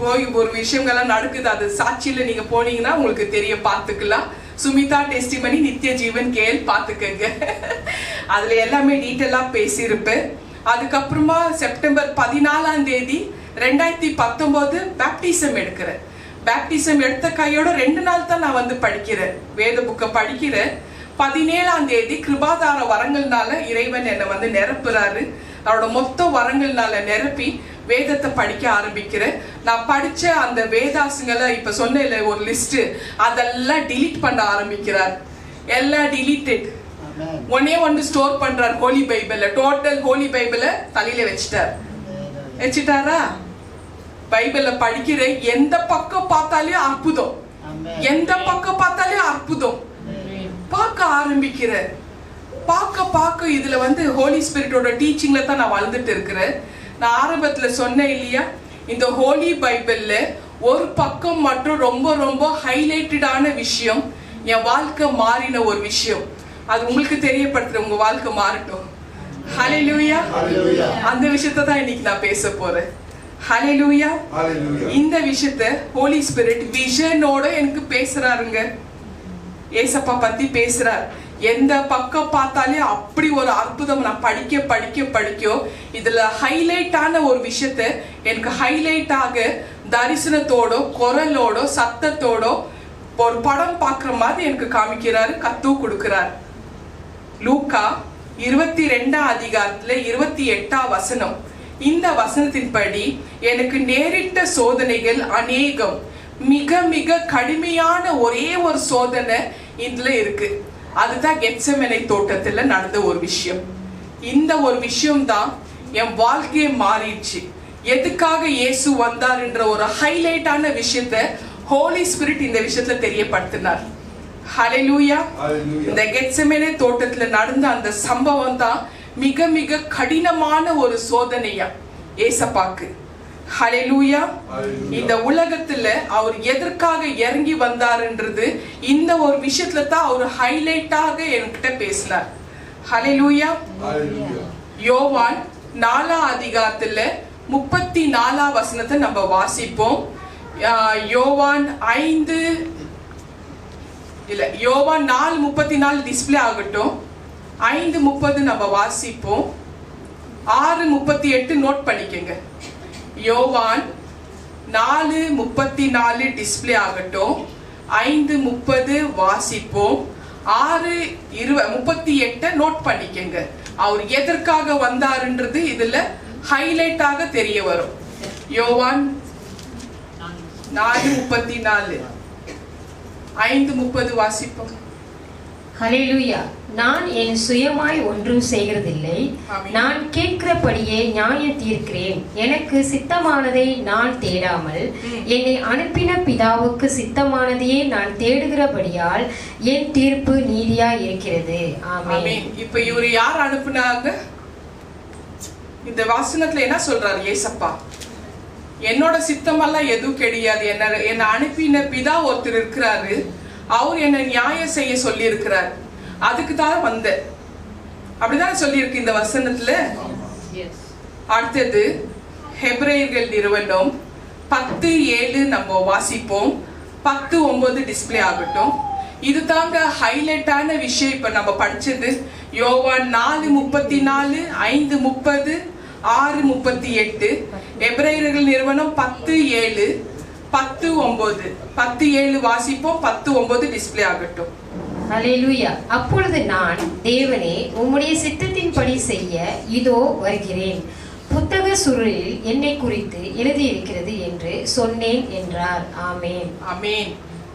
போய் ஒரு விஷயங்கள்லாம் நடக்குது. அது சாட்சியில நீங்க போனீங்கன்னா உங்களுக்கு தெரிய பார்த்துக்கலாம். சுமிதா டெஸ்டிமனி நித்திய ஜீவன் கேள் பார்த்துக்கங்க. அதுல எல்லாமே டீட்டெயிலா பேசியிருப்பேன். அதுக்கப்புறமா செப்டம்பர் 14ஆம் தேதி 2019 பேப்டிசம் எடுக்கிறேன். பேப்டிசம் எடுத்த கையோட 2 நாள் தான் நான் வந்து படிக்கிறேன், வேத புக்கை படிக்கிறேன். 17ஆம் தேதி கிருபாதார வரங்கள்னால இறைவன் என்னை வந்து நிரப்புறாரு. அவரோட மொத்த வரங்கள்னால நிரப்பி வேதத்தை படிக்க ஆரம்பிக்கிறேன். நான் படிச்ச அந்த வேதாசுங்களை இப்ப சொன்ன ஒரு லிஸ்ட் அதெல்லாம் டிலீட் பண்ண ஆரம்பிக்கிறார். எல்லாம் டிலீட்டட். ஒன்னு ஸ்டோர் பண்றார் ஹோலி பைபிள்ல. டோட்டல் ஹோலி பைபிள தலையில வச்சுட்டாரா? பைபிள்ல படிக்கிற எந்த பக்கம் பார்த்தாலே அற்புதம், எந்த பக்கம் பார்த்தாலே அற்புதம் பார்க்க ஆரம்பிக்கிற. பார்க்க இதுல வந்து ஹோலி ஸ்பிரிட்டோட டீச்சிங்ல தான் நான் வளர்ந்துட்டு இருக்கிறேன். நான் ஆரம்பத்துல சொன்னேன் இல்லையா, இந்த ஹோலி பைபிள்ல ஒரு பக்கம் மட்டும் ரொம்ப ரொம்ப ஹைலைட்டடான விஷயம், என் வாழ்க்கை மாறின ஒரு விஷயம். அது உங்களுக்கு தெரியப்படுத்துற, உங்க வாழ்க்கை மாறட்டும். ஹல்லேலூயா. அந்த விஷயத்தை தான் இன்னைக்கு நான் பேச போறேன். ஹல்லேலூயா. இந்த விஷயத்தை ஹோலி ஸ்பிரிட் விஷனோட எனக்கு பேசுறாருங்க. ஏசப்பா பத்தி பேசுறார். எந்த பக்கம் பார்த்தாலே அப்படி ஒரு அற்புதம். நான் படிக்க இதுல ஹைலைட்டான ஒரு விஷயத்த எனக்கு ஹைலைட்டாக தரிசனத்தோட, குரலோட, சத்தத்தோட ஒரு படம் பார்க்குற மாதிரி எனக்கு காமிக்கிறாரு, கத்து கொடுக்கிறார். லூக்கா 22ஆம் அதிகாரத்துல 28ஆம் வசனம். இந்த வசனத்தின்படி எனக்கு நேரிட்ட சோதனைகள் அநேகம். மிக மிக கடுமையான ஒரே ஒரு சோதனை இதுல இருக்கு. அதுதான் கெத்செமனே தோட்டத்துல நடந்த ஒரு விஷயம். இந்த ஒரு விஷயம் தான் என் வாழ்க்கையை மாறிடுச்சு. எதுக்காக இயேசு வந்தார் என்ற ஒரு ஹைலைட்டான விஷயத்தை ஹோலி ஸ்பிரிட் இந்த விஷயத்துல தெரியப்படுத்தினார். ஹல்லேலூயா. இந்த கெத்செமனே தோட்டத்துல நடந்த அந்த சம்பவம் தான் மிக மிக கடினமான ஒரு சோதனையா ஏசப்பாக்கு. ஹல்லேலூயா. இந்த உலகத்துல அவர் எதற்காக இறங்கி வந்தாருன்றது இந்த ஒரு விஷயத்துல தான் அவர் ஹைலைட்டாக என்கிட்ட பேசினார். ஹல்லேலூயா. யோவான் 4 அதிகாரத்துல 34 வசனத்தை நம்ம வாசிப்போம். யோவான் 4:34 டிஸ்பிளே ஆகட்டும். 5:30 நம்ம வாசிப்போம். 6:38 நோட் பண்ணிக்கங்க. யோவான் 4:34 டிஸ்பிளே ஆகட்டும். 5:30 வாசிப்போம். 6:38 நோட் பண்ணிக்கங்க. அவர் எதற்காக வந்தாருன்றது இதுல ஹைலைட்டாக தெரிய வரும். யோவான் 4:34 5:30 வாசிப்போம். ஹல்லேலூயா. நான் என் சுயமாய் ஒன்றும் செய்கிறதில்லை, நான் கேட்கிறபடியே நியாயம் தீர்க்கிறேன். எனக்கு சித்தமானதை நான் தேடாமல் என்னை அனுப்பின பிதாவுக்கு சித்தமானதையே நான் தேடுகிறபடியால் என் தீர்ப்பு நீதியா இருக்கிறது. ஆமென். இப்ப இவரு யார் அனுப்புனாங்க? இந்த வாசனத்துல என்ன சொல்றாரு ஏசப்பா? என்னோட சித்தமெல்லாம் எதுவும் கிடையாது. என்ன அனுப்பின பிதா ஒருத்தர் இருக்கிறாரு. அவர் என்ன நியாயம் செய்ய சொல்லி இருக்கிறார். அதுக்கு தான் வந்த. அப்படிதான் சொல்லி இருக்கு இந்த வசனத்துல. அடுத்தது ஹெப்ரேயர்கள் நிறுவனம் 10:7 நம்ம வாசிப்போம். 10:9 டிஸ்பிளே ஆகட்டும். இது தாங்க ஹைலைட்டான விஷயம். இப்ப நம்ம படிச்சது யோவான் 4:34 5:30 6:38. எபிரேயர்கள் நிறுவனம் 10:7 10:9 10:7 வாசிப்போம். 10:9 டிஸ்பிளே ஆகட்டும். ஹல்லேலூயா. அப்பொழுது நான், தேவனே உம்முடைய சித்தத்தின்படி செய்ய இதோ வருகிறேன், புத்தக சுருளில் என்னை குறித்து எழுதியிருக்கிறது என்று சொன்னேன் என்றார். ஆமென். ஆமென்.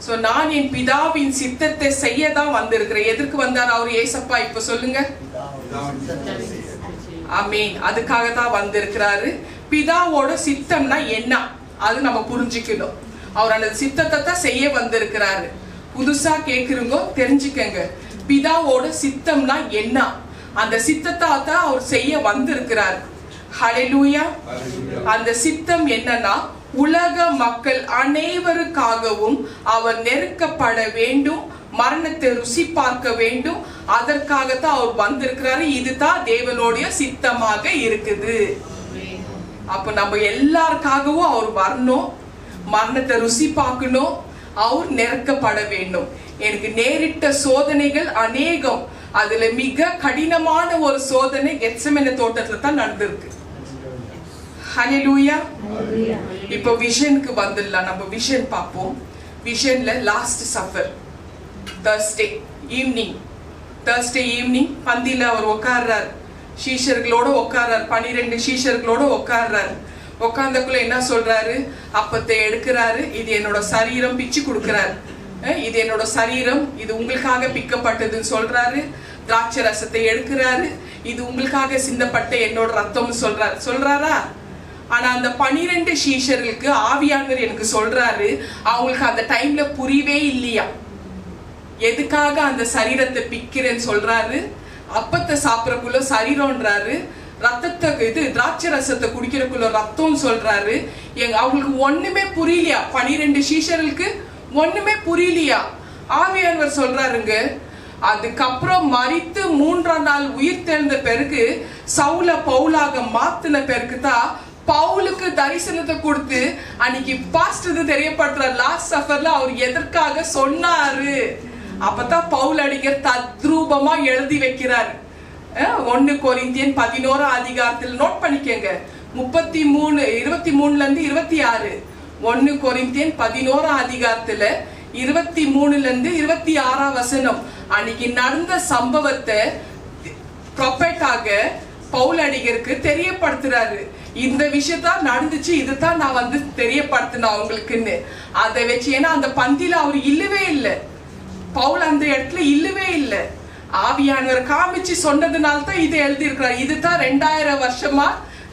சோ நான் என் பிதாவின் சித்தத்தை செய்ய தான் வந்திருக்கிறேன். எதற்கு வந்தார் அவர் ஏசப்பா? இப்ப சொல்லுங்க. ஆமென். அதுக்காக தான் வந்திருக்கிறாரு. பிதாவோட சித்தம்னா என்ன அது நம்ம புரிஞ்சுக்கணும். அவர் அந்த சித்தத்தை தான் செய்ய வந்திருக்கிறாரு. புதுசா கேக்குறவங்க தெரிஞ்சுக்கங்க. பிதாவோட சித்தம்னா என்ன, அந்த சித்தத்தை தான் அவர் செய்ய வந்திருக்கிறார். ஹல்லேலூயா. அந்த சித்தம் என்னன்னா உலக மக்கள் அனைவருக்காகவும் அவர் நெருக்கப்பட வேண்டும், மரணத்தை ருசி பார்க்க வேண்டும். அதற்காகத்தான் அவர் வந்திருக்கிறாரு. இதுதான் தேவனுடைய சித்தமாக இருக்குது. அப்ப நம்ம எல்லாருக்காகவும் அவர் வரணும், மரணத்தை ருசி பார்க்கணும், அவர் நெருக்கப்பட வேண்டும். எனக்கு நேரிட்ட சோதனைகள் அநேகம். அதுல மிக கடினமான ஒரு சோதனை கெத்செமனே தோட்டத்துல தான் நடந்திருக்கு. ஹல்லேலூயா. இப்போ விஷனுக்கு வந்துடலாம். நம்ம விஷன் பார்ப்போம். விஷன்ல லாஸ்ட் சஃபர் Thursday ஈவினிங் பந்தியில அவர் உட்கார்றார். சீஷர்களோட உட்கார்றார். 12 சீஷர்களோட உட்கார்றார். உட்கார்ந்தக்குள்ள என்ன சொல்றாரு? அப்பத்தை எடுக்கிறாரு. இது என்னோட சரீரம், பிச்சு கொடுக்கிறாரு. இது என்னோட சரீரம், இது உங்களுக்காக பிக்கப்பட்டதுன்னு சொல்றாரு. திராட்சை ரசத்தை எடுக்கிறாரு. இது உங்களுக்காக சிந்தப்பட்ட என்னோட ரத்தம்னு சொல்றாரா? ஆனா அந்த 12 சீஷர்களுக்கு ஆவியானவர் எனக்கு சொல்றாரு, அவங்களுக்கு அந்த டைம்ல புரியவே இல்லையா எதுக்காக அந்த சரீரத்தை பிக்கிறேன்னு சொல்றாரு. அப்பத்தை சாப்பிடறக்குள்ள சரீரம்ன்றாரு. ரத்தத்தை திராட்சை ரசத்தை குடிக்கிறக்குள்ள ரத்தம் சொல்றாரு. அவங்களுக்கு ஒண்ணுமே புரியலையா? 12 சீஷர்களுக்கு ஒண்ணுமே புரியலையா? ஆவியானவர் சொல்றாருங்க, அதுக்கப்புறம் மரித்து 3ஆம் நாள் உயிர் தெழுந்த பிறகு சவுல பவுலாக மாத்தின பிறகு தான் பவுலுக்கு தரிசனத்தை கொடுத்து அன்னைக்கு பாஸ்டர் தெரியப்படுத்துறாரு. லாஸ்ட் சஃபர்ல அவர் எதற்காக சொன்னாரு. அப்பதான் பவுல் அடிகர் தத்ரூபமா எழுதி வைக்கிறாரு. 1 கொரிந்தியன் 11 அதிகாரத்தில் நோட் பண்ணிக்கங்க. 23 26 1 கொரிந்தியன் 11 அதிகாரத்துல 23 26 வசனம். அன்னைக்கு நடந்த சம்பவத்தை ப்ரொபெட்டாக பவுல் அடிகருக்கு தெரியப்படுத்துறாரு. இந்த விஷயத்தான் நடந்துச்சு, இதுதான் நான் வந்து தெரியப்படுத்தினேன் அவங்களுக்குன்னு. அதை வச்சு, ஏன்னா அந்த பந்தியில அவர் இல்லவே இல்லை, பவுல் அந்த இடத்துல இல்லவே இல்லை. ஆவியானவர் காமிச்சு சொன்னதுனால தான் இதை எழுதி இருக்கிறார். இதுதான் 2000 வருஷமா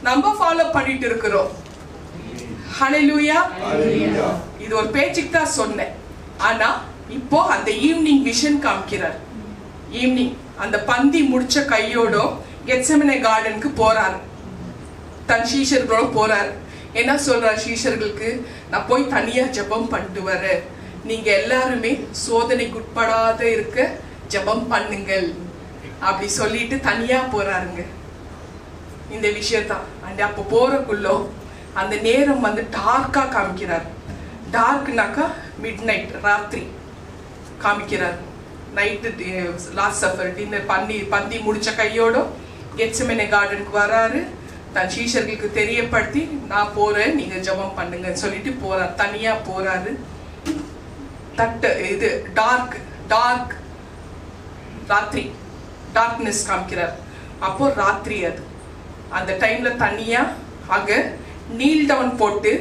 நம்ம ஃபாலோ பண்ணிட்டு இருக்கிறோம். ஹல்லேலூயா. இது ஒரு பேச்சுக்கு தான் சொன்னேன். ஆனா இப்போ அந்த ஈவினிங் விஷன் காமிக்கிறார். ஈவினிங் அந்த பந்தி முடிச்ச கையோட கெத்செமனே கார்டனுக்கு போறாரு, தன் சீஷர்களோட போறாரு. என்ன சொல்றார் சீஷர்களுக்கு? நான் போய் தனியா ஜெபம் பண்ணிட்டு வரேன், நீங்க எல்லாருமே சோதனைக்கு உட்படாத இருக்க ஜெபம் பண்ணுங்கள் அப்படி சொல்லிட்டு தனியா போறாருங்க. இந்த விஷயத்தான் அண்ட் அப்போ போறக்குள்ள அந்த நேரம் வந்து டார்க்கா காமிக்கிறார். டார்க்னாக்கா மிட் நைட், ராத்திரி காமிக்கிறார். நைட்டு லாஸ்ட் சஃபர் டின்னர் பந்தி முடிச்ச கையோட கெத்செமனே கார்டனுக்கு வராரு. தன் சீஷர்களுக்கு தெரியப்படுத்தி நான் போறேன், நீங்க ஜெபம் பண்ணுங்கன்னு சொல்லிட்டு போறார். தனியா போறாரு. இது டார்க் ராத்திரி, டார்க்னஸ் காமிக்கிறார். அப்போ ராத்திரி அது. அந்த டைம்ல தனியா அங்க நீல் டவுன் போட்டு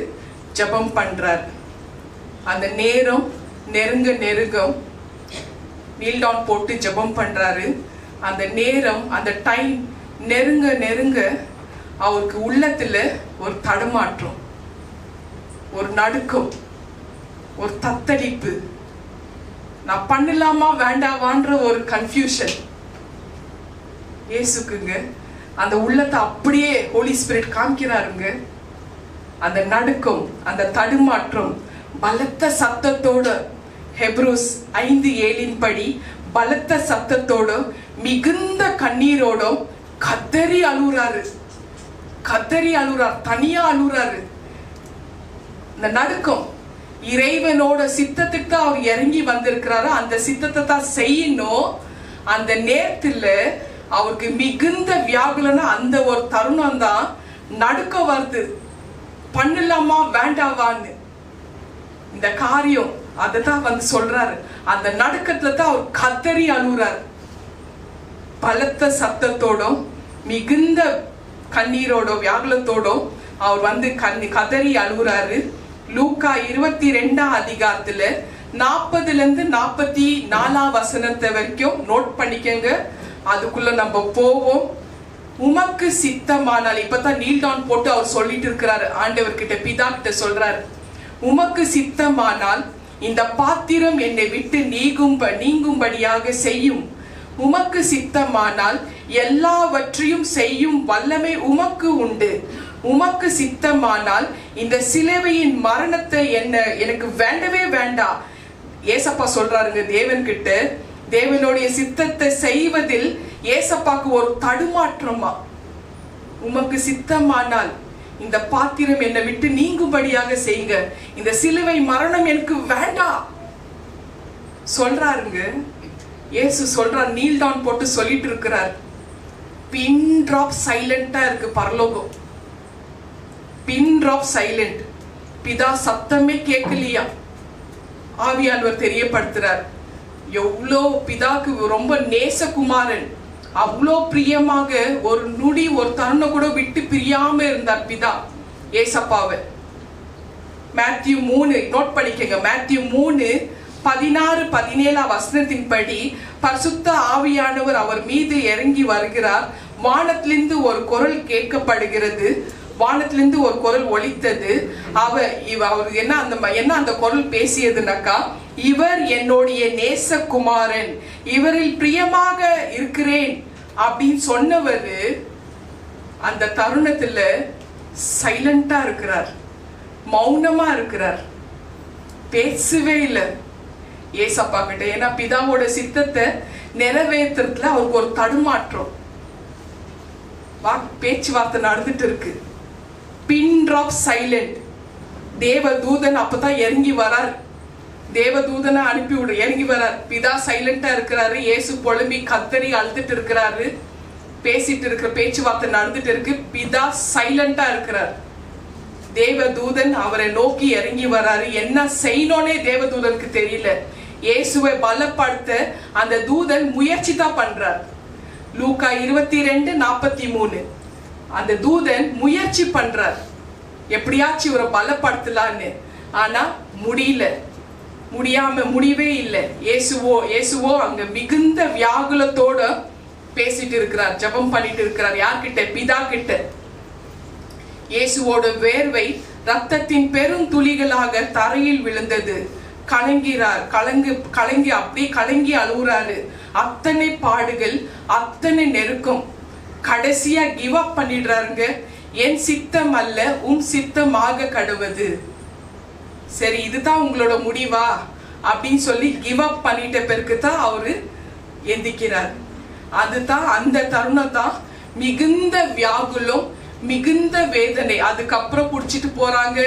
ஜெபம் பண்றார். அந்த நேரம் நெருங்கம் நீல் டவுன் போட்டு ஜெபம் பண்றாரு. அந்த நேரம், அந்த டைம் நெருங்க அவருக்கு உள்ளத்துல ஒரு தடுமாற்றம், ஒரு நடுக்கம், ஒரு தத்தளிப்பு, நான் பண்ணலாமா வேண்டாவான்ற ஒரு கன்ஃபியூஷன் இயேசுக்குங்க. அந்த உள்ளத்தை அப்படியே ஹோலி ஸ்பிரிட் காமிக்கிறாருங்க. அந்த நடுக்கம், அந்த தடுமாற்றம் பலத்த சத்தத்தோட, ஹெப்ரூஸ் 5:7 படி பலத்த சத்தத்தோட மிகுந்த கண்ணீரோட கதறி அழுறாரு, தனியா அழுறாரு. இந்த நடுக்கம் இறைவனோட சித்தத்துக்கு தான் அவர் இறங்கி வந்திருக்கிறாரு, அந்த சித்தத்தை தான் செய்யணும். அந்த நேரத்துல அவருக்கு மிகுந்த வியாகுலனா அந்த ஒரு தருணம் தான் நடுக்கம் வருது, பண்ணலாமா வேண்டாவான்னு. இந்த காரியம் அதை தான் வந்து சொல்றாரு. அந்த நடுக்கத்துல தான் அவர் கதறி அழுறாரு, பலத்த சத்தத்தோட மிகுந்த கண்ணீரோட வியாகுலத்தோட அவர் வந்து கதறி அழுறாரு. லூக்கா 22ஆம் அதிகாரத்துல 40 - 44 வசனத்தை வரைக்கும் நோட் பண்ணிக்கங்க. அதுக்குள்ள நம்ம போவோம். உமக்கு சித்தமானால், இப்பதான் நீல் டவுன் போட்டு அவர் சொல்லிட்டு இருக்கிறாரு, ஆண்டவர்கிட்ட, பிதா கிட்ட சொல்றாரு, உமக்கு சித்தமானால் இந்த பாத்திரம் என்னை விட்டு நீங்கும்படியாக செய்யும். உமக்கு சித்தமானால் எல்லாவற்றையும் செய்யும் வல்லமை உமக்கு உண்டு. உமக்கு சித்தமானால் இந்த சிலுவையின் மரணத்தை எனக்கு வேண்டவே வேண்டாம். ஏசப்பா சொல்றாருங்க தேவன் கிட்ட. தேவனுடைய சித்தத்தை செய்வதில் ஏசப்பாக்கு ஒரு தடுமாற்றமா. உமக்கு சித்தமானால் இந்த பாத்திரம் என்னை விட்டு நீங்கும்படியாக செய்யுங்க, இந்த சிலுவை மரணம் எனக்கு வேண்டாம் சொல்றாருங்க. இயேசு சொல்றார், நீல் டவுன் போட்டு சொல்லிட்டு இருக்கிறார். பின் டிராப் சைலண்டா இருக்கு பரலோகம், பின் டிராப் சைலண்ட். பிதா சத்தமே கேட்கலையா. ஆவியானவர் தெரியப்படுத்துறார், எவ்வளோ பிதாக்கு ரொம்ப நேசகுமாரன், அவ்வளோ பிரியமாக ஒரு நொடி ஒரு தருணம் கூட விட்டு பிரியாம இருந்தார் பிதா ஏசப்பாவை. மேத்யூ 3 நோட் பண்ணிக்கங்க. மேத்யூ 3:16-17 வசனத்தின்படி பரிசுத்த ஆவியானவர் அவர் மீது இறங்கி வருகிறார். வானத்திலிருந்து ஒரு குரல் கேட்கப்படுகிறது, வானத்திலிருந்து ஒரு குரல் ஒலித்தது. அவர் என்ன அந்த குரல் பேசியதுனாக்கா, இவர் என்னுடைய நேசகுமாரன், இவரில் பிரியமாக இருக்கிறேன் அப்படின்னு சொன்னவர் அந்த தருணத்துல சைலண்டா இருக்கிறார், மௌனமா இருக்கிறார், பேசவே இல்லை ஏசப்பா கிட்ட. ஏன்னா பிதாவோட சித்தத்தை நிறைவேற்றுறதுல அவருக்கு ஒரு தடுமாற்றம், பேச்சுவார்த்தை நடந்துட்டு இருக்கு. Pin drop silent. தேவதூதன் அப்பதான் இறங்கி வரார், தேவதூதனை அனுப்பி விடு, இறங்கி வரார். பிதா சைலண்டா இருக்கிறாரு, இயேசு புலம்பி கத்தரி அழுதுட்டு இருக்கிறாரு, பேசிட்டு இருக்கிற பேச்சுவார்த்தை நடந்துட்டு இருக்கு. பிதா சைலண்டா இருக்கிறார். தேவதூதன் அவரை நோக்கி இறங்கி வராரு. என்ன செய்யணும்னே தேவதூதனுக்கு தெரியல. இயேசுவை பலப்படுத்த அந்த தூதன் முயற்சி தான் பண்றார். லூக்கா 22:43 அந்த தூதன் முயற்சி பண்றார் எப்படியாச்சும் இவரை பலப்படுத்தலான்னு. ஆனா முடியவே இல்லை. இயேசுவோ அங்க மிகுந்த வியாகுலத்தோட பேசிட்டு இருக்கிறார், ஜெபம் பண்ணிட்டு இருக்கிறார். யார்கிட்ட? பிதா கிட்ட. இயேசுவோட வேர்வை ரத்தத்தின் பெரும் துளிகளாக தரையில் விழுந்தது. கலங்கி அப்படியே கலங்கி அழுகுறாரு. அத்தனை பாடுகள், அத்தனை நெருக்கம். கடைசியா கிவ் அப் பண்ணிடுறாருங்க. என் சித்தம் அல்ல உம் சித்தமாக கடவுது. சரி, இதுதான் உங்களோட முடிவா அப்படின்னு சொல்லி கிவ் அப் பண்ணிட்ட பிறகு தான் அவரு எந்திக்கிறார். அதுதான் அந்த தருணம் தான் மிகுந்த வியாகுலம், மிகுந்த வேதனை. அதுக்கப்புறம் புடிச்சிட்டு போறாங்க,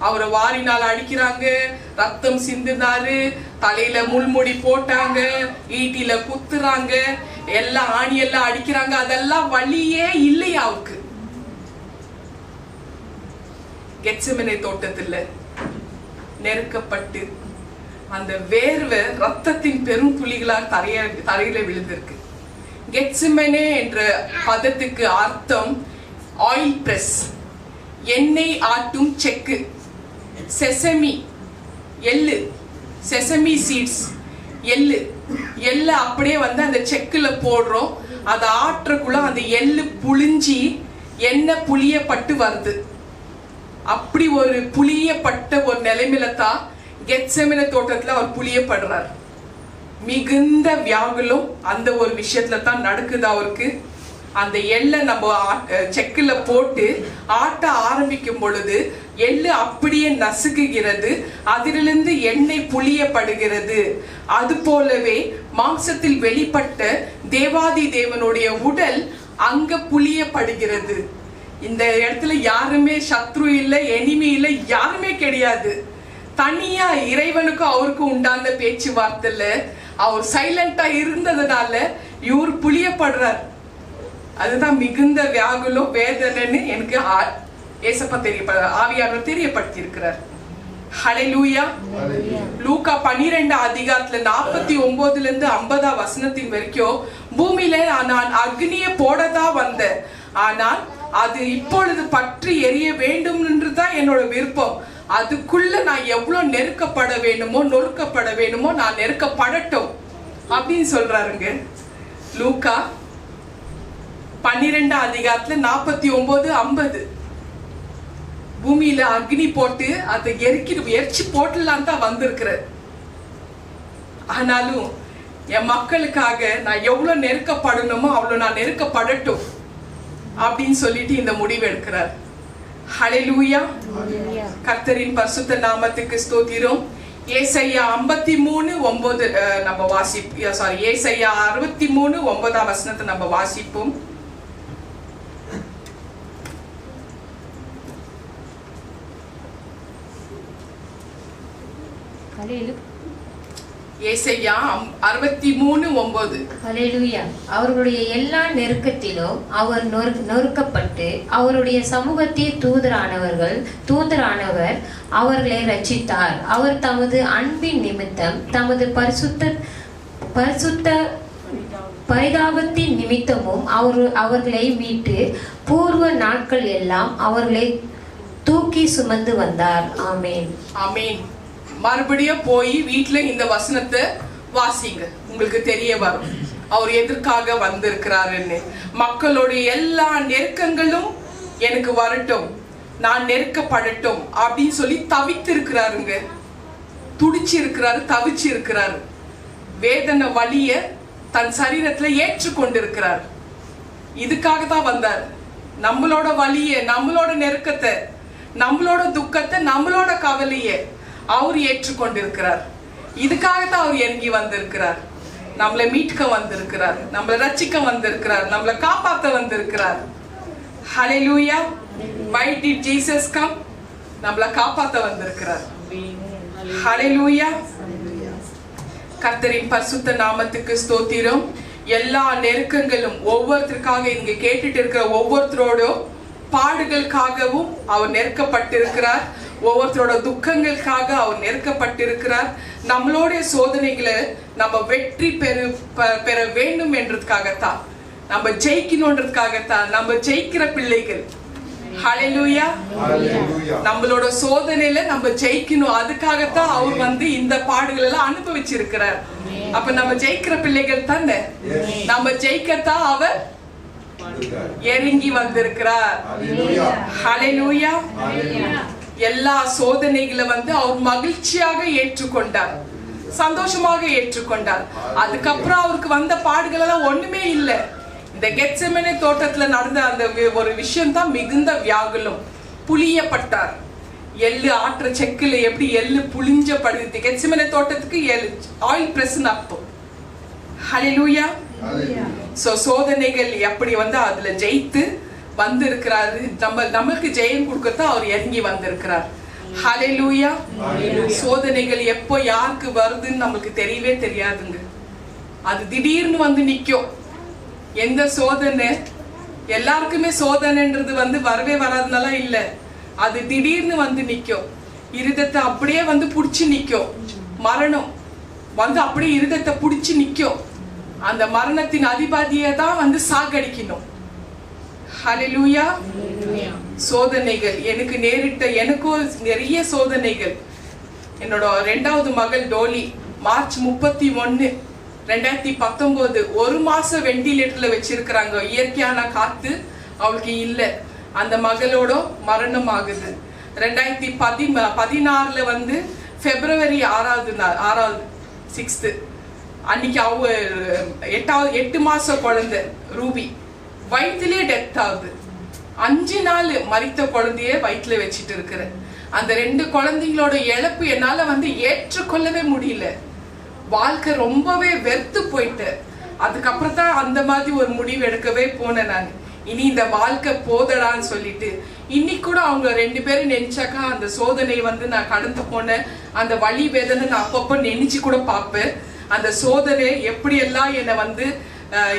அவரை வாரினால் அடிக்கிறாங்க, ரத்தம் சிந்துனாரு, தலையில முள்முடி போட்டாங்க, ஈட்டில குத்துறாங்க, எல்லாம் ஆணியெல்லாம் அடிக்கிறாங்க. அதெல்லாம் வழியே இல்லையா அவருக்கு? கெத்செமனே தோட்டத்துல நெருக்கப்பட்டு அந்த வேர்வை ரத்தத்தின் பெரும் துளிகளால் தரையில விழுந்திருக்கு. கெத்செமனே என்ற பதத்துக்கு அர்த்தம் ஆயில் பிரஸ், எண்ணெய் ஆட்டும் செக்கு. செசமி, எள்ளு, செசமி சீட்ஸ், எள்ளு அப்படியே அந்த செக்குல போடுறோம். அதை ஆற்றக்குள்ள அந்த எள்ளு புளிஞ்சி எண்ணெய் புளியப்பட்டு வருது. அப்படி ஒரு புளியப்பட்ட ஒரு நிலைமையில தான் கெத்செமனே தோட்டத்துல அவர் புளியப்படுறார். மிகுந்த வியாகுலம் அந்த ஒரு விஷயத்துல தான் நடக்குது அவருக்கு. அந்த எள்ளை நம்ம செக்குல போட்டு ஆட்ட ஆரம்பிக்கும் பொழுது எள்ளு அப்படியே நசுக்குகிறது, அதிலிருந்து எண்ணெய் புளியப்படுகிறது. அது போலவே மாம்சத்தில் வெளிப்பட்ட தேவாதி தேவனுடைய உடல் அங்க புளியப்படுகிறது. இந்த இடத்துல யாருமே சத்ரு இல்லை, எனிமி இல்லை, யாருமே கிடையாது. தனியா இறைவனுக்கும் அவருக்கும் உண்டான பேச்சுவார்த்தையில அவர் சைலண்டா இருந்ததுனால இவர் புளியப்படுறார். அதுதான் மிகுந்த வியாகுலம், வேதனைன்னு எனக்கு ஏசப்பா ஆவியானவர் தெரியப்படுத்தி இருக்கிறார். ஹல்லேலூயா. லூக்கா 12 அதிகாரத்துல 49 இருந்து 50 வசனத்தின் வரைக்கும், பூமியில நான் அக்னிய போடதான் வந்தேன், ஆனால் அது இப்பொழுது பற்றி எரிய வேண்டும் என்றுதான் என்னோட விருப்பம். அதுக்குள்ள நான் எவ்வளவு நெருக்கப்பட வேணுமோ நொறுக்கப்பட வேணுமோ நான் நெருக்கப்படட்டும் அப்படின்னு சொல்றாருங்க. லூக்கா 12 அதிகாரத்துல 49, 50. பூமியில அக்னி போட்டு அதை எரிச்சு போட்டுலாம் தான் வந்திருக்கிற. ஆனாலும் என் மக்களுக்காக நான் எவ்வளவு நெருக்கப்படணுமோ அவ்வளவு நான் நெருக்கப்படட்டும் அப்படின்னு சொல்லிட்டு இந்த முடிவு எடுக்கிறார். ஹல்லேலூயா. கர்த்தரின் பரிசுத்த நாமத்துக்கு ஸ்தோத்திரம். ஏசாயா 53:9 நம்ம வாசிப்போம். ஏசாயா 63:9 வசனத்தை நம்ம வாசிப்போம். ஏசாயா 63:9. ஹல்லேலூயா. அவர்களுடைய எல்லா நெருக்கத்திலும் அவர் நொறுக்கப்பட்டு அவருடைய சமூகத்தில் தூதரானவர் அவர்களை ரட்சித்தார். அவர் தமது அன்பின் நிமித்தம் தமது பரிசுத்த பரிதாபத்தின் நிமித்தமும் அவர்களை மீட்டு பூர்வ நாட்கள் எல்லாம் அவர்களை தூக்கி சுமந்து வந்தார். ஆமேன். ஆமேன். மறுபடியும் போய் வீட்டுல இந்த வசனத்தை வாசிங்க, உங்களுக்கு தெரிய வரும் அவர் எதற்காக வந்திருக்கிறாருன்னு. மக்களுடைய எல்லா நெருக்கங்களும் எனக்கு வரட்டும், நான் நெருக்கப்படட்டும் அப்படின்னு சொல்லி தவித்து இருக்கிறாருங்க. துடிச்சு இருக்கிறாரு, தவிச்சு இருக்கிறாரு. வேதனை வலிய தன் சரீரத்துல ஏற்றுக்கொண்டிருக்கிறார். இதுக்காக தான் வந்தார். நம்மளோட வலிய, நம்மளோட நெருக்கத்தை, நம்மளோட துக்கத்தை, நம்மளோட கவலைய அவர் ஏற்றுக்கொண்டிருக்கிறார். இதுக்காகத்தான் அவர் இறங்கி வந்திருக்கிறார். நம்மளை மீட்க வந்திருக்கிறார், நம்மளை ரட்சிக்க வந்திருக்கிறார், நம்மளை காப்பாற்ற வந்திருக்கிறார். ஹல்லேலூயா. Why did Jesus come? நம்மளை காப்பாற்ற வந்திருக்கிறார். ஹல்லேலூயா. கர்த்தரின் பரிசுத்த நாமத்துக்கு ஸ்தோத்திரம். எல்லா நெருக்கங்களும் ஒவ்வொருத்தருக்காக இங்க கேட்டுட்டு இருக்கிற ஒவ்வொருத்தரோட பாடுகளுக்காகவும் அவர் நெருக்கப்பட்டிருக்கிறார். ஒவ்வொருத்தரோட துக்கங்களுக்காக அவர் நெருக்கப்பட்டிருக்கிறார். நம்மளுடைய சோதனைகளை நம்ம வெற்றி பெற வேண்டும் என்றதுக்காகத்தான் நம்ம ஜெயிக்கணும்ன்றதுக்காகத்தான். நம்ம ஜெயிக்கிற பிள்ளைகள். ஹல்லேலூயா. நம்மளோட சோதனையில நம்ம ஜெயிக்கணும், அதுக்காகத்தான் அவர் இந்த பாடுகள் எல்லாம் அனுபவிச்சிருக்கிறார். அப்ப நம்ம ஜெயிக்கிற பிள்ளைகள் தானே. நம்ம ஜெயிக்கத்தான் அவர் இறங்கி வந்திருக்கிறார். ஹல்லேலூயா. எல்லா சோதனைகளை அவர் மகிழ்ச்சியாக ஏற்றுக்கொண்டார், சந்தோஷமாக ஏற்றுக்கொண்டார். அதுக்கப்புறம் அவருக்கு வந்த பாடுகள் எல்லாம் ஒண்ணுமே இல்லை. இந்த கெத்செமனே தோட்டத்துல நடந்த அந்த ஒரு விஷயம் தான் மிகுந்த வியாகுலம். புளியப்பட்டார். எள்ளு ஆற்ற செக்குல எப்படி எள்ளு புளிஞ்சப்படுது, கெத்செமனே தோட்டத்துக்கு ஆயில் பிரஸ் அப்போ. ஹல்லேலூயா. சோ சோதனைகள் எப்படி அதுல ஜெயித்து வந்திருக்கிறாரு. நமக்கு ஜெயம் கொடுக்கத்தான் அவர் இறங்கி வந்திருக்கிறார். ஹல்லேலூயா. சோதனைகள் எப்போ யாருக்கு வருதுன்னு நமக்கு தெரியவே தெரியாதுங்க. அது திடீர்னு நிக்கும். எந்த சோதனை எல்லாருக்குமே சோதனைன்றது வரவே வராதுனால இல்ல, அது திடீர்னு நிக்கும். இருதத்தை அப்படியே புடிச்சு நிக்கும். மரணம் அப்படியே இருதத்தை புடிச்சு நிக்கும். அந்த மரணத்தின் அதிபதியை தான் சாகடிக்கணும். ஹல்லேலூயா. சோதனைகள் எனக்கு நேரிட்ட, எனக்கும் நிறைய சோதனைகள். என்னோட 2வது மகள் டோலி மார்ச் 31, 2019 1 மாசம் வெண்டிலேட்டர்ல வச்சிருக்கிறாங்க. இயற்கையான காத்து அவளுக்கு இல்ல. அந்த மகளோட மரணம் ஆகுது. 2016 பிப்ரவரி 6 அன்னைக்கு அவ 8 மாசம் குழந்தை ரூபி வயிற்றுலயே டெத் ஆகுது. 5 நாள் மரித்த குழந்தைய வயிற்றுல வச்சிட்டு இருக்கிற அந்த 2 குழந்தைங்களோட இழப்பு என்னால ஏற்றுக்கொள்ளவே முடியல. வாழ்க்கை ரொம்பவே வெறுத்து போயிட்டு அதுக்கப்புறம் தான் அந்த மாதிரி ஒரு முடிவு எடுக்கவே போனேன் நான். இனி இந்த வாழ்க்கை போதடான்னு சொல்லிட்டு இன்னைக்கு கூட அவங்க 2 பேரும் நினைச்சாக்கா அந்த சோதனை நான் கடந்து போனேன். அந்த வலி வேதனை நான் அப்பப்போ நினைச்சு கூட பார்ப்பேன். அந்த சோதனை எப்படி எல்லாம் என்னை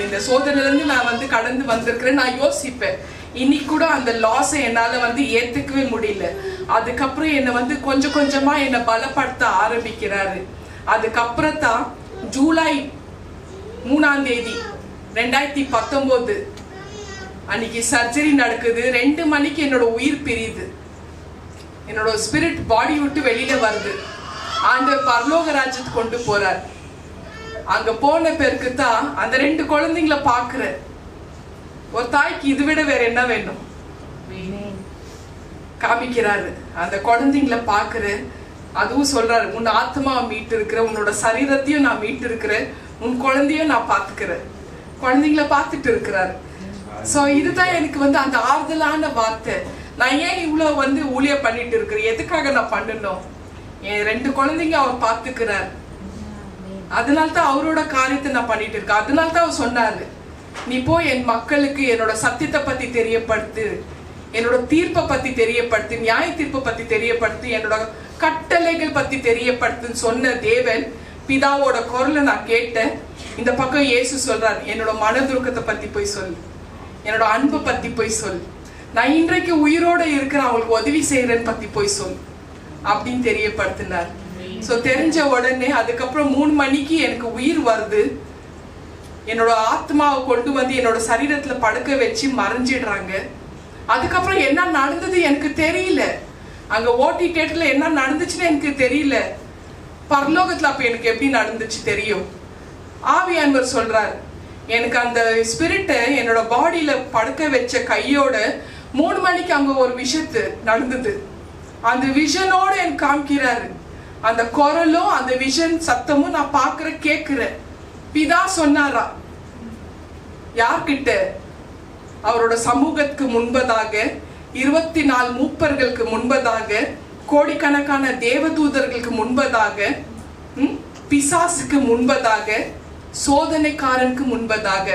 இந்த சோதனைல இருந்து நான் கடந்து வந்திருக்கிறேன் நான் யோசிப்பேன். இன்னைக்கு கூட அந்த லாஸை என்னால ஏத்துக்கவே முடியல. அதுக்கப்புறம் என்னை கொஞ்சம் கொஞ்சமா என்னை பலப்படுத்த ஆரம்பிக்கிறாரு. அதுக்கப்புறம் தான் ஜூலை 3ஆம் தேதி 2019 அன்னைக்கு சர்ஜரி நடக்குது. 2 மணிக்கு என்னோட உயிர் பிரியுது. என்னோட ஸ்பிரிட் பாடி விட்டு வெளியில வருது. ஆண்டவர் பரலோக ராஜ்யத்துக்கு கொண்டு போறார். அங்க போன பேருக்கு தான் அந்த 2 குழந்தைங்களை பாக்குற ஒரு தாய்க்கு இது விட வேற என்ன வேணும் காமிக்கிறாரு. அந்த குழந்தைங்களை பாக்குற, அதுவும் சொல்றாரு, உன் ஆத்மாவை மீட்டு இருக்கிற, உன்னோட சரீரத்தையும் நான் மீட்டு இருக்கிறேன், உன் குழந்தையும் நான் பாத்துக்கிறேன். குழந்தைங்களை பார்த்துட்டு இருக்கிறாரு. சோ இதுதான் எனக்கு அந்த ஆறுதலான வார்த்தை. நான் ஏன் இவ்வளவு ஊழியம் பண்ணிட்டு இருக்கிறேன், எதுக்காக நான் பண்ணணும்? என் 2 குழந்தைங்க அவர் பாத்துக்கிறார். அதனால்தான் அவரோட காரியத்தை நான் பண்ணிட்டு இருக்கேன். அதனால்தான் அவர் சொன்னாரு, நீ போய் என் மக்களுக்கு என்னோட சத்தியத்தை பத்தி தெரியப்படுத்து, என்னோட தீர்ப்பை பத்தி தெரியப்படுத்து, நியாய தீர்ப்பை பத்தி தெரியப்படுத்து, என்னோட கட்டளைகள் பத்தி தெரியப்படுத்துன்னு சொன்ன தேவன் பிதாவோட குரலை நான் கேட்டேன். இந்த பக்கம் இயேசு சொல்றாரு, என்னோட மனதுருக்கத்தை பத்தி போய் சொல்லு, என்னோட அன்பை பத்தி போய் சொல், நான் இன்றைக்கு உயிரோட இருக்கிற அவங்களுக்கு உதவி செய்யறேன்னு பத்தி போய் சொல் அப்படின்னு தெரியப்படுத்தினார். சோ தெரிஞ்ச உடனே அதுக்கப்புறம் 3 மணிக்கு எனக்கு உயிர் வருது. என்னோட ஆத்மாவை கொண்டு என்னோட சரீரத்துல படுக்க வச்சு மறைஞ்சிடுறாங்க. அதுக்கப்புறம் என்ன நடந்தது எனக்கு தெரியல. அங்க ஓடி தியேட்டர்ல என்ன நடந்துச்சுன்னு எனக்கு தெரியல. பரலோகத்துல அப்ப எனக்கு எப்படி நடந்துச்சு தெரியும். ஆவியானவர் சொல்றார், எனக்கு அந்த ஸ்பிரிட்டை என்னோட பாடியில படுக்க வச்ச கையோட 3 மணிக்கு அங்க ஒரு விஷயத்து நடந்தது. அந்த விஷனோட எனக்கு காமிக்கிறாரு. அந்த குரலும் அந்த விஷன் சத்தமும் நான் பாக்குற கேக்குறேன். பிதா சொன்னாரா யார்கிட்ட? அவரோட சமூகத்துக்கு முன்பதாக, 24 மூப்பர்களுக்கு முன்பதாக, கோடிக்கணக்கான தேவதூதர்களுக்கு முன்பதாக, பிசாசுக்கு முன்பதாக, சோதனைக்காரனுக்கு முன்பதாக.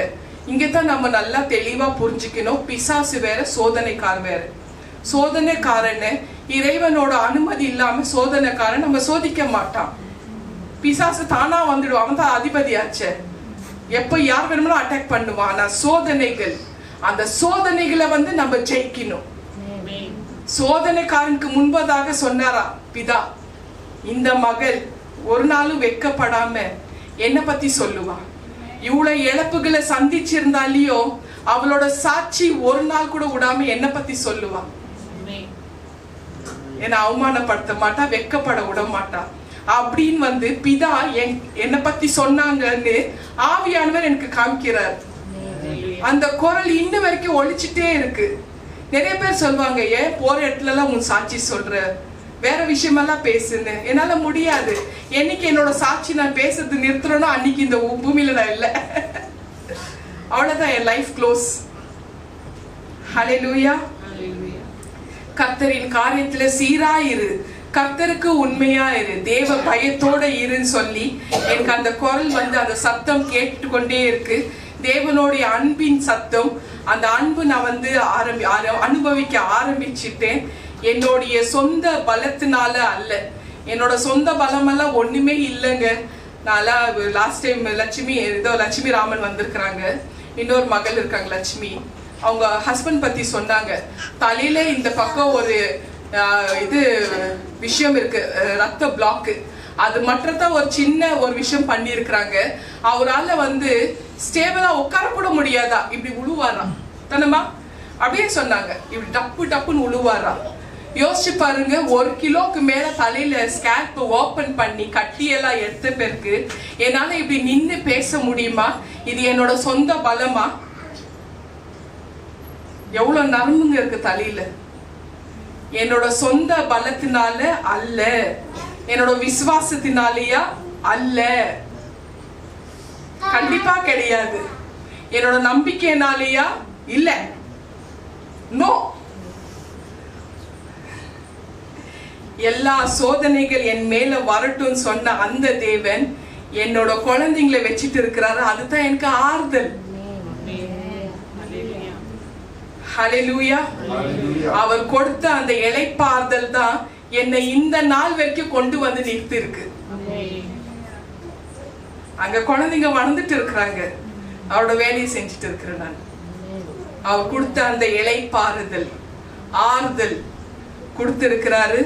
இங்கதான் நம்ம நல்லா தெளிவா புரிஞ்சுக்கணும். பிசாசு வேற, சோதனைக்காரன் வேற. சோதனைக்காரன் இறைவனோட அனுமதி இல்லாம சோதனைக்காரன் நம்ம சோதிக்க மாட்டான். பிசாசு தானா வந்துடுவான், அவன் தான் அதிபதியாச்சே. எப்ப யார் வேணுமோ அட்டாக் பண்ணுவான். ஆனா சோதனைகள், அந்த சோதனைகளை நம்ம ஜெயிக்கணும். சோதனைக்காரனுக்கு முன்பதாக சொன்னாரா பிதா, இந்த மகள் ஒரு நாளும் வெட்கப்படாம என்ன பத்தி சொல்லுவா, இவ்வளவு இழப்புகளை சந்திச்சிருந்தாலியோ அவளோட சாட்சி ஒரு நாள் கூட விடாம என்ன பத்தி சொல்லுவா. என்ன அவமானப்படுத்த மாட்டா, வெக்கப்பட விட மாட்டா. அப்படின்னு பிதா என்னை பத்தி சொன்னாங்கன்னு ஆவியானவர் எனக்கு காமிக்கிறார். அந்த குரல் இன்ன வரைக்கும் ஒழிச்சுட்டே இருக்கு. நிறைய பேர் சொல்லுவாங்க, ஏன் போற இடத்துல எல்லாம் உன் சாட்சி சொல்ற, வேற விஷயமெல்லாம் பேசுன்னு. என்னால முடியாது. என்னைக்கு என்னோட சாட்சி நான் பேசுறது நிறுத்துறேனோ அன்னைக்கு இந்த பூமியில நான் இல்லை. அவ்வளவுதான், என் லைஃப் க்ளோஸ். ஹல்லேலூயா. கர்த்தரின் காரியத்துல சீராயிரு, கர்த்தருக்கு உண்மையா இரு, தேவ பயத்தோட இருன்னு சொல்லி எனக்கு அந்த குரல் அந்த சத்தம் கேட்டுக்கொண்டே இருக்கு. தேவனுடைய அன்பின் சத்தம். அந்த அன்பு நான் அனுபவிக்க ஆரம்பிச்சுட்டேன். என்னுடைய சொந்த பலத்தினால அல்ல, என்னோட சொந்த பலமெல்லாம் ஒண்ணுமே இல்லைங்க. நான் லாஸ்ட் டைம் லட்சுமி ராமன் வந்திருக்கிறாங்க, இன்னொரு மகள் இருக்காங்க லட்சுமி. அவங்க ஹஸ்பண்ட் பத்தி சொன்னாங்க. தலையில இந்த பக்கம் ஒரு விஷயம் இருக்கு, ரத்த பிளாக். அது மற்றதான் ஒரு சின்ன ஒரு விஷயம் பண்ணி இருக்கிறாங்க. அவரால் ஸ்டேபிளா உட்கார கூட முடியாதா, இப்படி உழுவாராம் தானம்மா அப்படியே சொன்னாங்க. இப்படி டப்பு டப்புன்னு உழுவாராம். யோசிச்சு பாருங்க, 1 கிலோக்கு மேல தலையில ஸ்கேல்ப் ஓபன் பண்ணி கட்டியெல்லாம் எடுத்த பிறகு என்னால இப்படி நின்று பேச முடியுமா? இது என்னோட சொந்த பலமா? எவ்வளவு நரம்புங்க இருக்கு தலையில. என்னோட சொந்த பலத்தினால அல்ல, என்னோட விசுவாசத்தினாலயா அல்ல, கண்டிப்பா கிடையாது. என்னோட நம்பிக்கையினாலயா இல்ல, நோ. எல்லா சோதனைகள் என் மேல வரட்டும் சொன்ன அந்த தேவன் என்னோட குழந்தைங்களை வச்சிட்டு இருக்கிறாரு. அதுதான் எனக்கு ஆறுதல். ஹல்லேலூயா. அவர் கொடுத்த அந்த இளைப்பாறுதல் தான் என்னை இந்த நாள் வரைக்கும் கொண்டு நிறுத்தி இருக்கு. அங்க குழந்தைங்க வளர்ந்துட்டு இருக்கிறாங்க, அவரோட வேலையை செஞ்சுட்டு இருக்கிறேன் நான். அவர் கொடுத்த அந்த இளைப்பாறுதல், ஆறுதல் கொடுத்திருக்கிறாரு.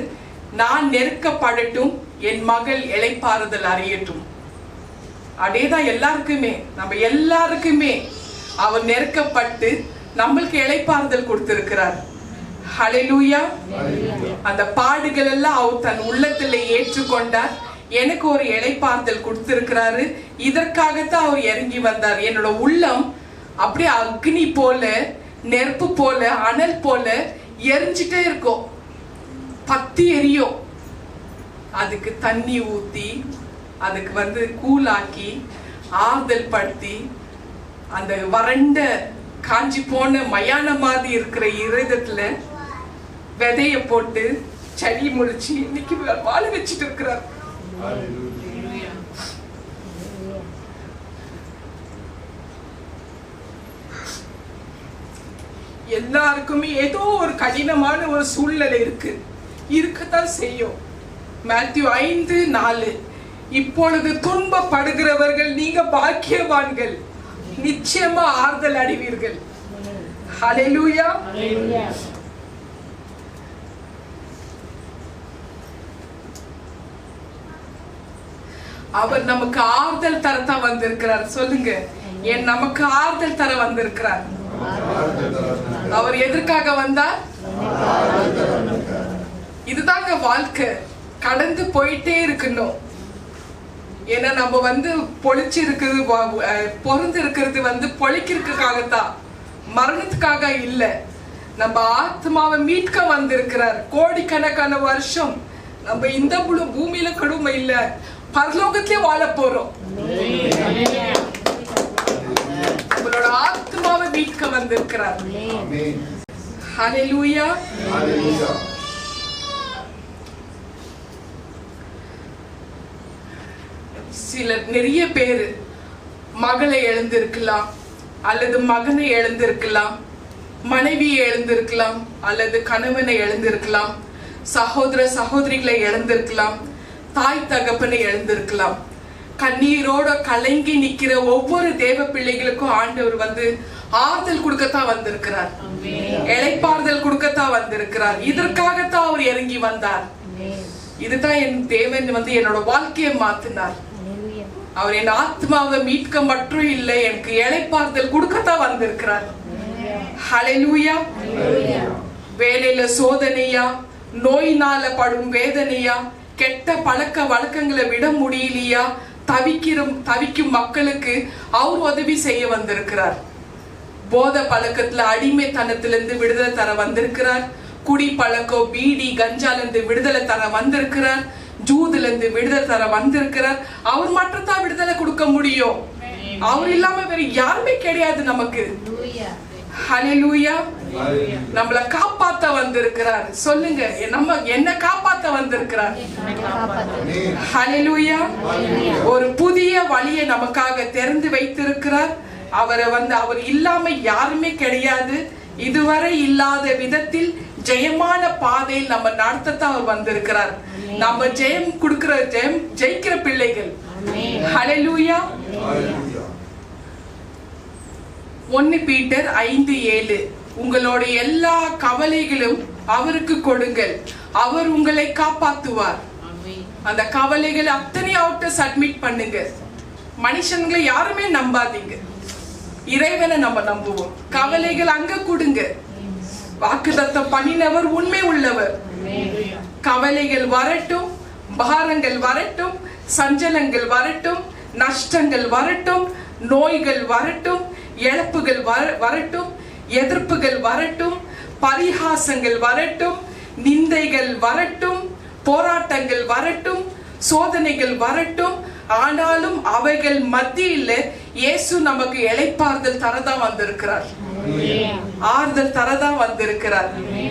நான் நெருக்கப்படட்டும், என் மகள் இளைப்பாறுதல் அறியட்டும். அதேதான் எல்லாருக்குமே, நம்ம எல்லாருக்குமே அவர் நெருக்கப்பட்டு நம்மளுக்கு இளைப்பாறுதல் கொடுத்திருக்கிறார். ஹல்லேலூயா. அந்த பாடுகள் எல்லாம் அவர் தன் உள்ளத்துல ஏற்றுக்கொண்டார். எனக்கு ஒரு இளைப்பாறுதல் கொடுத்திருக்கிறாரு. இதற்காகத்தான் அவர் இறங்கி வந்தார். என்னோட உள்ளம் அப்படியே அக்னி போல, நெருப்பு போல, அனல் போல எரிஞ்சிட்டே இருக்கும், பத்தி எரியும். அதுக்கு தண்ணி ஊத்தி, அதுக்கு கூலாக்கி, ஆறுதல் படுத்தி, அந்த வறண்ட காஞ்சி போன மயான மாதிரி இருக்கிற இருதயத்துல விதைய போட்டு செடி முளைச்சு இன்னைக்கு வாழ வச்சுட்டு இருக்கிறார். எல்லாருக்குமே ஏதோ ஒரு கடினமான ஒரு சூழ்நிலை இருக்கத்தான் செய்யும். மேத்யூ 5:4, இப்பொழுது துன்பப்படுகிறவர்கள் நீங்க பாக்கியவான்கள், நிச்சயமா ஆறுதல் அடைவீர்கள். ஹல்லேலூயா. அவர் நமக்கு ஆறுதல் தரத்தான் வந்திருக்கிறார். சொல்லுங்க, நமக்கு ஆறுதல் தர வந்திருக்கிறார். அவர் எதற்காக வந்தார்? இதுதாங்க வாழ்க்கை, கடந்து போயிட்டே இருக்கணும். ஏன்னா நம்ம பொழிச்சு இருக்கிறது, பொருந்து இருக்கிறது பொழிக்கிறதுக்காகத்தான், மரணத்துக்காக இல்ல. நம்ம ஆத்மாவை மீட்க வந்திருக்கிறார். கோடிக்கணக்கான வருஷம் நம்ம இந்த பூமியில கொடுமை இல்ல, பரலோகத்திலே வாழ போறோம். நம்மளோட ஆத்மாவை மீட்க வந்திருக்கிறார். ஹல்லேலூயா. நிறைய பேரு மகளை இழந்திருக்கலாம், அல்லது மகனை இழந்திருக்கலாம், மனைவியை இழந்திருக்கலாம், அல்லது கணவனை இழந்திருக்கலாம், சகோதர சகோதரிகளை இழந்திருக்கலாம், தாய் தகப்பனை இழந்திருக்கலாம். கண்ணீரோட கலங்கி நிக்கிற ஒவ்வொரு தேவ பிள்ளைகளுக்கும் ஆண்டவர் ஆறுதல் கொடுக்கத்தான் வந்திருக்கிறார், இளைப்பாறுதல் கொடுக்கத்தான் வந்திருக்கிறார். இதற்காகத்தான் அவர் இறங்கி வந்தார். இதுதான் என் தேவன் என்னோட வாழ்க்கையை மாத்தினார். அவர் என் ஆத்மாவை மீட்க மட்டும் இல்லை, எனக்கு இளைப்பாறுதல் கொடுக்கத்தான் வந்திருக்கிறார். ஹல்லேலூயா. வேலையில சோதனையா, நோயினால படும் வேதனையா, கெட்ட பழக்க வழக்கங்களை விட முடியலையா, தவிக்கும் மக்களுக்கு அவர் உதவி செய்ய வந்திருக்கிறார். போத பழக்கத்துல அடிமைத்தனத்திலிருந்து விடுதலை தர வந்திருக்கிறார். குடி பழக்கம், பீடி, கஞ்சால இருந்து விடுதலை தர வந்திருக்கிறார். ஜூதுல இருந்து விடுதலை தர வந்திருக்கிறார். அவர் மட்டும் தான் விடுதலை கொடுக்க முடியும். அவர் இல்லாம வேற யாருமே கிடையாது நமக்கு. ஹல்லேலூயா. நம்மளை காப்பாத்த வந்திருக்கிறார். சொல்லுங்க, என்ன காப்பாத்த வந்திருக்கிறார். ஹல்லேலூயா. ஒரு புதிய வழியை நமக்காக திறந்து வைத்திருக்கிறார். அவர் இல்லாம யாருமே கிடையாது. இதுவரை இல்லாத விதத்தில் ஜெயமான பாதையில் நம்ம நடத்தத்தான் அவர் வந்திருக்கிறார். நம்ம ஜெயிக்கிற பிள்ளைகள். ஹல்லேலூயா. 1 பீட்டர் 5:7 உங்களோட எல்லா கவலைகளும் அவருக்கு கொடுங்கள், அவர் உங்களை காப்பாத்துவார். அந்த கவலைகளை அத்தனை அவர்கிட்ட சப்மிட் பண்ணுங்க. மனுஷங்களை யாருமே நம்பாதீங்க, இறைவனை நம்ம நம்புவோம். கவலைகள் அங்க கொடுங்க. வாக்குத்தத்தம் பண்ணினவர் உண்மை உள்ளவர். கவலைகள் வரட்டும், பாரங்கள் வரட்டும், சஞ்சலங்கள் வரட்டும், நஷ்டங்கள் வரட்டும், நோய்கள் வரட்டும், இழப்புகள் வரட்டும், எதிர்ப்புகள் வரட்டும், பரிகாசங்கள் வரட்டும், நிந்தைகள் வரட்டும், போராட்டங்கள் வரட்டும், சோதனைகள் வரட்டும். ஆனாலும் அவைகள் மத்தியில் இயேசு நமக்கு இளைப்பாறுதல் தரதான் வந்திருக்கிறார். ஆறுதல் தரதான் வந்திருக்கிறார்.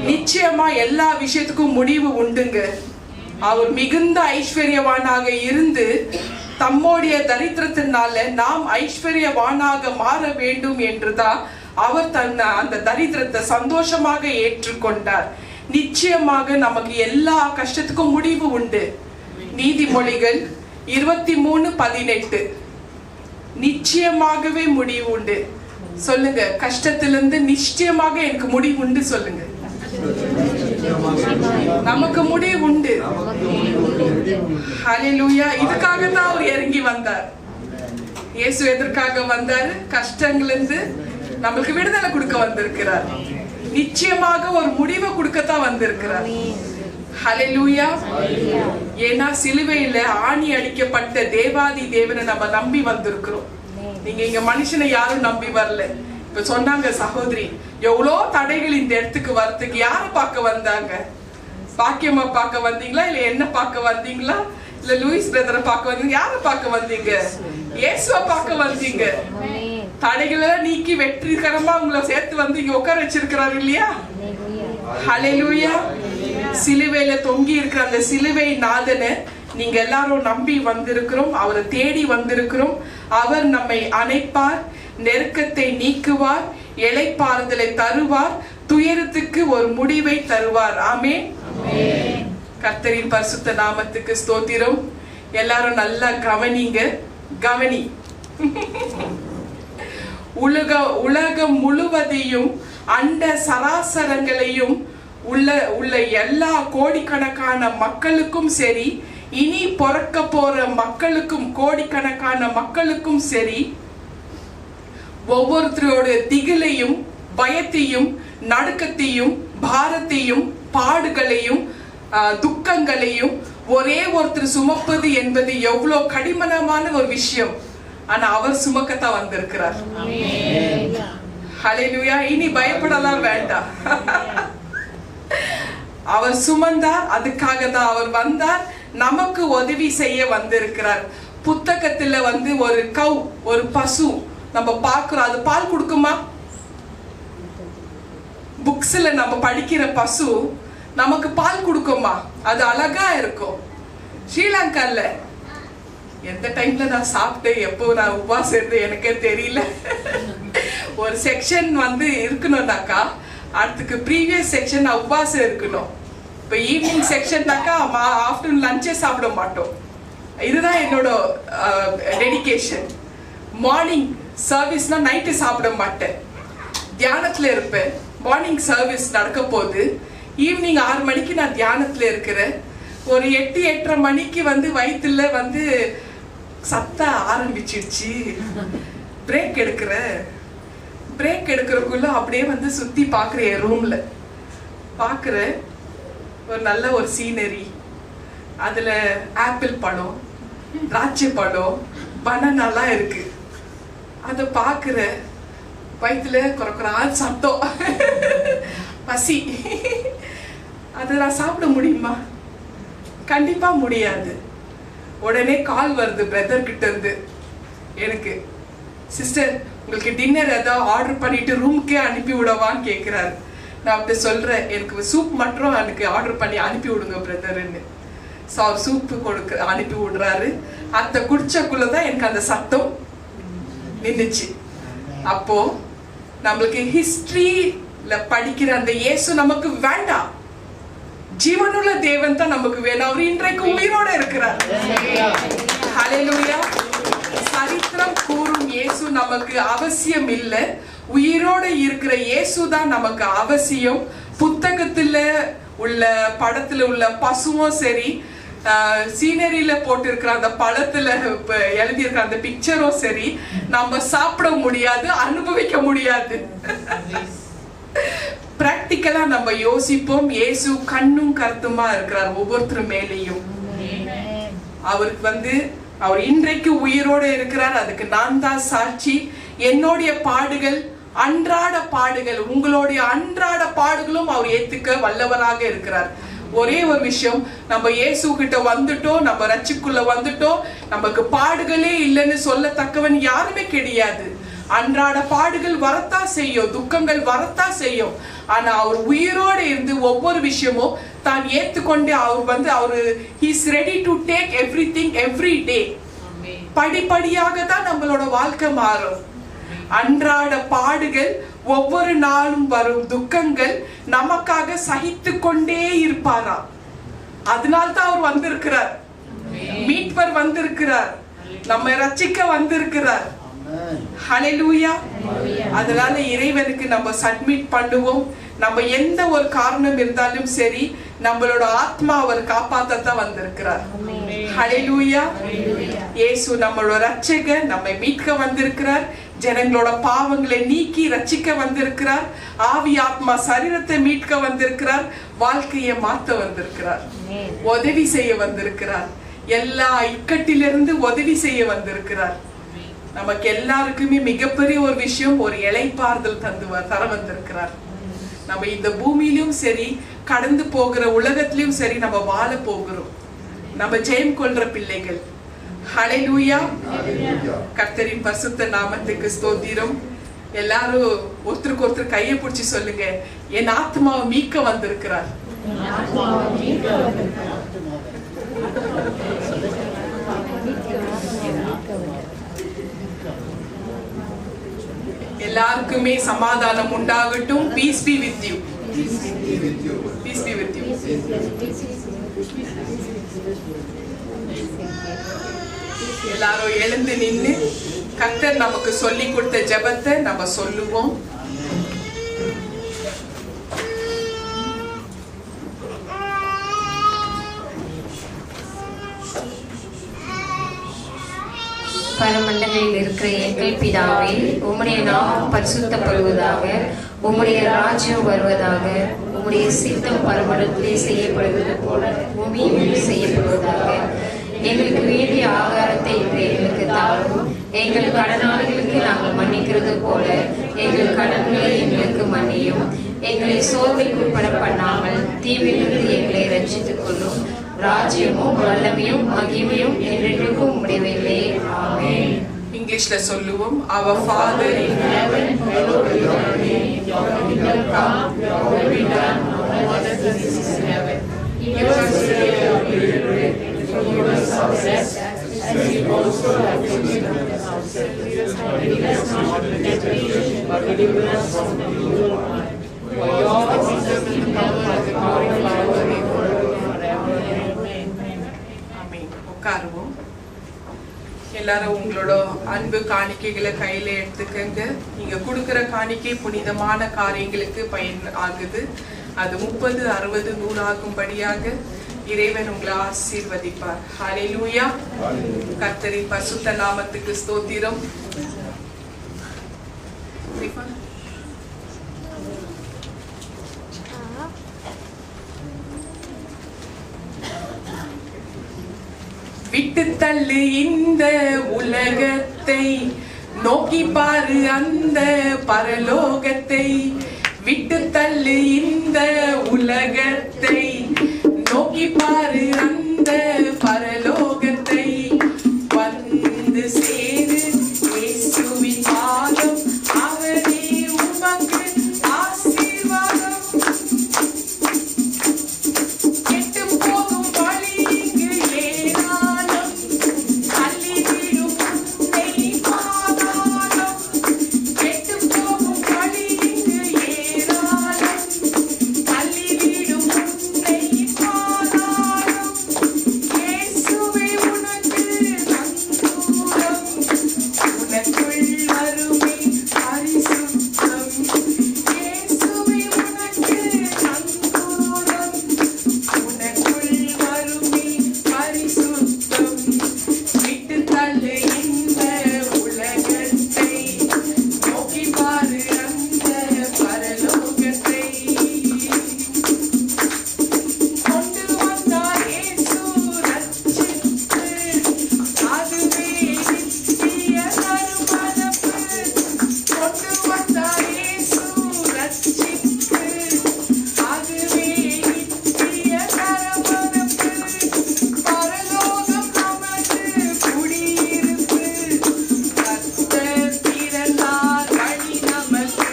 நிச்சயமா எல்லா விஷயத்துக்கும் முடிவு உண்டுங்க. அவர் மிகுந்த ஐஸ்வர்யவானாக இருந்து தம்முடைய தரித்திரத்தினால நாம் ஐஸ்வர்யவானாக மாற வேண்டும் என்றுதான் அவர் அந்த தரித்திரத்தை சந்தோஷமாக ஏற்றுக்கொண்டார். நிச்சயமாக நமக்கு எல்லா கஷ்டத்துக்கும் முடிவு உண்டு. நீதிமொழிகள் 23:18 நிச்சயமாகவே முடிவு உண்டு. சொல்லுங்க, கஷ்டத்திலிருந்து நிச்சயமாக எனக்கு முடிவு உண்டு. சொல்லுங்க, நமக்கு முடிவு உண்டு. ஹல்லேலூயா. இதுக்காக தான் அவர் இறங்கி வந்தார். இயேசு எதற்காக வந்தார்? கஷ்டங்களிலிருந்து நம்மளுக்கு விடுதலை கொடுக்க வந்திருக்கிறார். நிச்சயமாக ஒரு முடிவை கொடுக்கத்தான் வந்திருக்கிறார். ஹல்லேலூயா. ஏன்னா சிலுவையில ஆணி அடிக்கப்பட்ட தேவாதி தேவனை நம்ம நம்பி வந்திருக்கிறோம். நீங்க இங்க மனுஷனை யாரும் நம்பி வரல. இப்ப சொன்னாங்க சகோதரி, எவ்வளோ தடைகள் இந்த இடத்துக்கு வரத்துக்கு. யார பார்க்க வந்தாங்க? பாக்கியம்மா பார்க்க வந்தீங்களா, இல்ல என்ன பார்க்க வந்தீங்களா, இல்ல லூயிஸ் பிரதரை பார்க்க வந்தீங்க? யார பார்க்க வந்தீங்க? இயேசுவை பார்க்க வந்தீங்க. தடைகளை நீக்கி வெற்றிகரமா உங்களை சேர்த்து வந்து இங்க உட்கார வச்சிருக்கிறாரு இல்லையா? ஹல்லேலூயா. சிலுவையில தொங்கி இருக்கிற அந்த சிலுவை நாதனை நீங்க எல்லாரும் நம்பி வந்திருக்கிறோம். அவரை தேடி வந்திருக்கிறோம். அவர் நம்மை அணைப்பார், நெருக்கத்தை நீக்குவார், இளைப்பாறுதலை தருவார், துயரத்துக்கு ஒரு முடிவை தருவார். ஆமென். கர்த்தரின் பரிசுத்த நாமத்துக்கு ஸ்தோத்திரம். எல்லாரும் நல்லா கவனிங்க. கவனி. உலகம் முழுவதையும் அண்ட சராசரங்களையும் உள்ள எல்லா கோடிக்கணக்கான மக்களுக்கும் சரி, இனி பிறக்க போற மக்களுக்கும் கோடிக்கணக்கான மக்களுக்கும் சரி, ஒவ்வொருத்தரோட திகிலையும் பயத்தையும் நடுக்கத்தையும் பாரத்தையும் பாடுகளையும் துக்கங்களையும் ஒரே ஒருத்தர் சுமப்பது என்பது எவ்வளவு கடினமான ஒரு விஷயம். ஆனா அவர் சுமக்கத்தான் வந்திருக்கிறார். ஹல்லேலூயா. இனி பயப்படலாம் வேண்டாம். அவர் சுமந்தார். அதுக்காக தான் அவர் வந்தார். நமக்கு உதவி செய்ய வந்திருக்கிறார். புத்தகத்துல ஒரு பசு நம்ம பார்க்கிறோம். அது பால் கொடுக்குமா? புக்ஸ்ல நம்ம படிக்கிற பசு நமக்கு பால் கொடுக்குமா? அது அழகா இருக்கும். ஸ்ரீலங்கால எந்த டைம்ல நான் சாப்பிட்டேன், எப்போ நான் உபவாசம் இருந்தேன் எனக்கே தெரியல. ஒரு செக்ஷன் இருக்கணும்னாக்கா அடுத்துக்கு ப்ரீவியஸ் செக்ஷன் உபவாசம் இருக்கணும். இப்போ ஈவினிங் செக்ஷன்னாக்கா ஆஃப்டர்நூன் லஞ்சே சாப்பிட மாட்டோம். இதுதான் என்னோட டெடிகேஷன். மார்னிங் சர்வீஸ்னா நைட்டு சாப்பிட மாட்டேன், தியானத்தில் இருப்பேன். மார்னிங் சர்வீஸ் நடக்க போது ஈவினிங் 6 மணிக்கு நான் தியானத்தில் இருக்கிறேன். ஒரு 8-8:30 மணிக்கு வயிற்றுல சத்த ஆரம்பிச்சிடுச்சு. பிரேக் எடுக்கிறக்குள்ள அப்படியே வந்து சுத்தி பாக்குறேன். என் ரூம்ல பாக்குற ஒரு நல்ல ஒரு சீனரி, அதுல ஆப்பிள் பழம், திராட்சை பழம், பனானாலாம் இருக்கு. அத பாக்குற வயிற்றுல குறைக்குறா சத்தம், பசி. அதை நான் சாப்பிட முடியுமா? கண்டிப்பா முடியாது. உடனே கால் வருது பிரதர் கிட்ட இருந்து எனக்கு, சிஸ்டர் உங்களுக்கு டின்னர் ஏதாவது ஆர்டர் பண்ணிட்டு ரூமுக்கே அனுப்பி விடவான்னு கேட்குறாரு. நான் அப்படி சொல்றேன், எனக்கு சூப் மட்டும் எனக்கு ஆர்டர் பண்ணி அனுப்பி விடுங்க பிரதர்ன்னு. ஸோ அவர் சூப்பு அனுப்பி விடுறாரு. அதை குடிச்சக்குள்ளதான் எனக்கு அந்த சத்தம் நின்றுச்சு. அப்போ நம்மளுக்கு ஹிஸ்டரியில படிக்கிற அந்த இயேசு நமக்கு வேண்டாம். ஜீவனுள்ள தேவன் தான் நமக்கு வேணும். அவர் இன்றைக்கு உயிரோட இருக்கிறார். ஹல்லேலூயா. சரித்திரம் கூறும் இயேசு நமக்கு அவசியம் இல்லை. உயிரோட இருக்கிற இயேசு தான் நமக்கு அவசியம். புத்தகத்துல உள்ள படத்துல உள்ள பசுவும் சரி, சீனரியில போட்டு இருக்கிற அந்த பழத்துல எழுதி இருக்கிற அந்த பிக்சரும் சரி, நம்ம சாப்பிட முடியாது, அனுபவிக்க முடியாது. பிராக்டிக்கலா நம்ம யோசிப்போம். இயேசு கண்ணும் கருத்துமா இருக்கிறார் ஒவ்வொருத்தரும் மேலேயும். அவருக்கு வந்து அவர் இன்றைக்கு உயிரோட இருக்கிறார். அதுக்கு நான் தான் சாட்சி. என்னுடைய பாடுகள், அன்றாட பாடுகள், உங்களுடைய அன்றாட பாடுகளும் அவர் ஏத்துக்க வல்லவராக இருக்கிறார். ஒரே ஒரு விஷயம், நம்ம இயேசு கிட்ட வந்துட்டோம், நம்ம ரட்சிக்குள்ள வந்துட்டோம், நமக்கு பாடுகளே இல்லைன்னு சொல்லத்தக்கவன் யாருமே கிடையாது. அன்றாட பாடுகள் வரத்தான் செய்யும், துக்கங்கள் வரத்தான் செய்யும். ஆனா அவர் உயிரோட இருந்து ஒவ்வொரு விஷயமும் தான் ஏத்துக்கொண்டு அவரு he's ready to take everything every day. படிப்படியாக தான் நம்மளோட வாழ்க்கை மாறும். அன்றாட பாடுகள், ஒவ்வொரு நாளும் வரும் துக்கங்கள் நமக்காக சகித்து கொண்டே இருப்பாராம். அதனால்தான் அவர் வந்திருக்கிறார். மீட்பர் வந்திருக்கிறார், நம்ம ரட்சிக்க வந்திருக்கிறார். ஹல்லேலூயா. அதனால இறைவனுக்கு நம்ம சப்மிட் பண்ணுவோம். நம்ம எந்த ஒரு காரணம் இருந்தாலும் சரி, நம்மளோட ஆத்மா அவர் காப்பாத்தான் வந்திருக்கிறார். ஹல்லேலூயா. இயேசு நம்மளோட ரட்சகர், நம்மை மீட்க வந்திருக்கிறார். ஜனங்களோட பாவங்களை நீக்கி ரட்சிக்க வந்திருக்கிறார். ஆவி ஆத்மா சரீரத்தை மீட்க வந்திருக்கிறார். வாழ்க்கையை மாற்ற வந்திருக்கிறார். உதவி செய்ய வந்திருக்கிறார். எல்லா இக்கட்டிலிருந்து உதவி செய்ய வந்திருக்கிறார். நமக்கு எல்லாருக்குமே மிகப்பெரிய ஒரு விஷயம், ஒரு இளைப்பாறுதல் தர வந்திருக்கிறார். நம்ம இந்த பூமியிலும் சரி, கடந்து போகிற உலகத்திலும் சரி, நம்ம வாழ போகிறோம். நம்ம ஜெயம் கொள்ற பிள்ளைகள். ஹல்லேலூயா. கர்த்தரின் பரிசுத்த நாமத்துக்கு ஸ்தோத்திரம். எல்லாரும் ஒருத்தருக்கு ஒருத்தர் கையை பிடிச்சி சொல்லுங்க, என் ஆத்மாவை மீட்க வந்திருக்கிறார். எல்லாருக்குமே சமாதானம் உண்டாகட்டும். Peace be with you. Peace be with you. எல்லாரும் எழுந்து நின்று கர்த்தர் நமக்கு சொல்லி கொடுத்த ஜெபத்தை நம்ம சொல்லுவோம். பரமண்டலில் இருக்கிற எங்கள் பிதாவே, உம்முடைய நாமம் பரிசுத்தப்படுவதாக, உம்முடைய ராஜ்யம் வருவதாக, உம்முடைய சித்தம் பரமண்டலத்திலே செய்யப்படுவது போல பூமியிலும் செய்யப்படுவதாக. எங்களுக்கு வேண்டிய ஆகாரத்தை இன்று எங்களுக்கு தாரும். எங்கள் கடனாளிகளுக்கு நாங்கள் மன்னிக்கிறது போல எங்கள் கடன்களை எங்களுக்கு மன்னியும். எங்களை சோதனைக்கு உட்பட பண்ணாமல் தீவிலிருந்து எங்களை ரட்சித்துக் கொள்ளும். ராஜ்யமும் வல்லமையும் மகிமையும் என்றென்றைக்கும் உம்முடையவைகளே. ஆமென். இங்கிலீஷ்ல சொல்லுவோம். Our Father in heaven, hallowed be your name. Your kingdom come, your will be done on earth as it is in heaven. Give us today our daily bread. Forgive us our debts, as we also have forgiven ourselves. Lead us not into temptation, but deliver us from the evil one. For yours is the kingdom and the glory forever. உட்காருவோம். எல்லாரும் உங்களோட அன்பு காணிக்கைகளை கையில எடுத்துக்கங்க. நீங்க கொடுக்கிற காணிக்கை புனிதமான காரியங்களுக்கு பயன் ஆகுது. அது 30, 60, 100 ஆகும்படியாக இறைவன் உங்களை ஆசீர்வதிப்பார். ஹல்லேலூயா. கர்த்தரின் பரிசுத்த நாமத்துக்கு ஸ்தோத்திரம். விட்டு தள்ளு இந்த உலகத்தை, நோக்கி பாரு அந்த பரலோகத்தை. விட்டு தள்ளு இந்த உலகத்தை, நோக்கி பாரு அந்த பரலோகத்தை. வந்து சேரு இயேசுவின் பாதம், அவரே உமக்கு ஆசீர்வாதம். கெட்டு போகும் வழி இங்கு ஏராளம், தள்ளிவிடும் உன்னை பாதாளம். கெட்டு போகும் வழி இங்கு ஏராளம், தள்ளிவிடும் உன்னை பாதாளம். இயேசுவே உனக்கு நங்கூரம், உனக்குள் வறுமை பரிசுத்தம். இயேசுவே உனக்கு நங்கூரம், உனக்குள் வறுமை பரிசுத்தம். விட்டு தள்ளு இந்த உலகத்தை, நோக்கி பாரு அந்த பரலோகத்தை. கொண்டு வந்தார் இயேசு ரட்சித்து, அதுவே நித்திய நறுமணப்பு. கொண்டு வந்தார் இயேசு ரட்சித்து, அதுவே நித்திய நறுமணப்பு. பரலோகம் நமது குடியிருப்பு, கர்த்தர் பிறந்தார் வழி நமக்கு.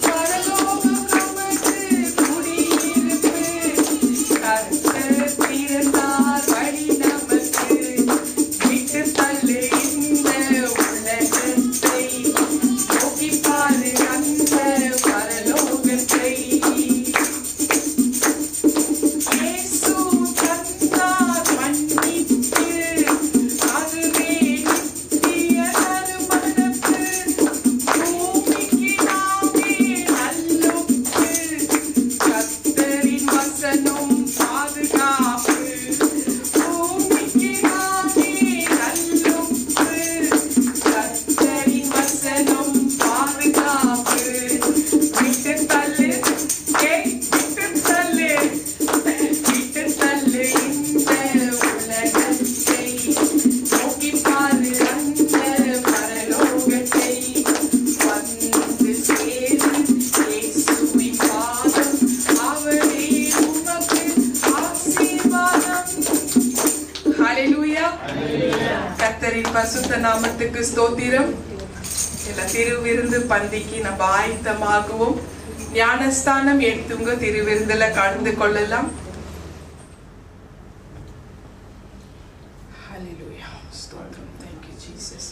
பரலோகம் நமது குடியிருப்பு, கர்த்தர் பிறந்தார் வழி நமக்கு. விட்டு தள்ளு இந்த உலகத்தை, நோக்கி பாரு அந்த பரலோகத்தை. இயேசு தந்தார் மன்னிப்பு, அதுவே நித்திய நறுமணப்பு. பூமிக்கு நாமே நல்லுப்பு, கர்த்தரின் வசனம் பாதுகாப்பு. பூமிக்கு நாமே நல்லுப்பு, கர்த்தரின் வசனம் பாதுகாப்பு. விட்டு தள்ளு, விட்டு தள்ளு, விட்டு தள்ளு இந்த உலகத்தை, நோக்கி பாரு அந்த பரலோகத்தை. வந்து சேரு இயேசுவின் பாதம், அவரே உமக்கு ஆசீர்வாதம். ஹல்லேலூயா. கர்த்தரின் பரிசுத்த நாமத்துக்கு ஸ்தோத்திரம். எல்லா திருவிருந்து பந்திக்கு நம்ம ஆயத்தமாகுவோம். ஞானஸ்தானம் எடுத்துங்க, திருவிருந்துல கலந்து கொள்ளலாம். ஹல்லேலூயா. ஸ்தோத்திரம். Thank you Jesus.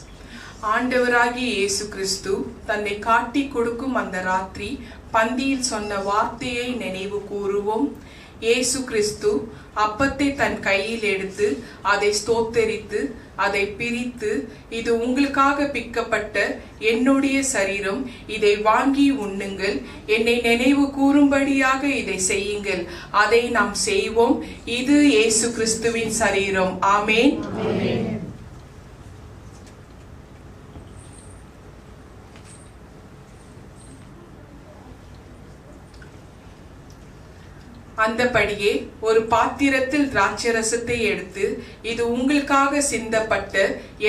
ஆண்டவராகிய இயேசு கிறிஸ்து தன்னை காட்டி கொடுக்கும் அந்த ராத்திரி பந்தியில் சொன்ன வார்த்தையை நினைவு கூறுவோம். இயேசு கிறிஸ்து அப்பத்தை தன் கையில் எடுத்து அதை ஸ்தோத்தரித்து அதை பிரித்து, இது உங்களுக்காக பிக்கப்பட்ட என்னுடைய சரீரம், இதை வாங்கி உண்ணுங்கள், என்னை நினைவு கூறும்படியாக இதை செய்யுங்கள். அதை நாம் செய்வோம். இது இயேசு கிறிஸ்துவின் சரீரம். ஆமென். அந்தபடியே ஒரு பாத்திரத்தில் திராட்சரசத்தை எடுத்து, இது உங்களுக்காக சிந்தப்பட்ட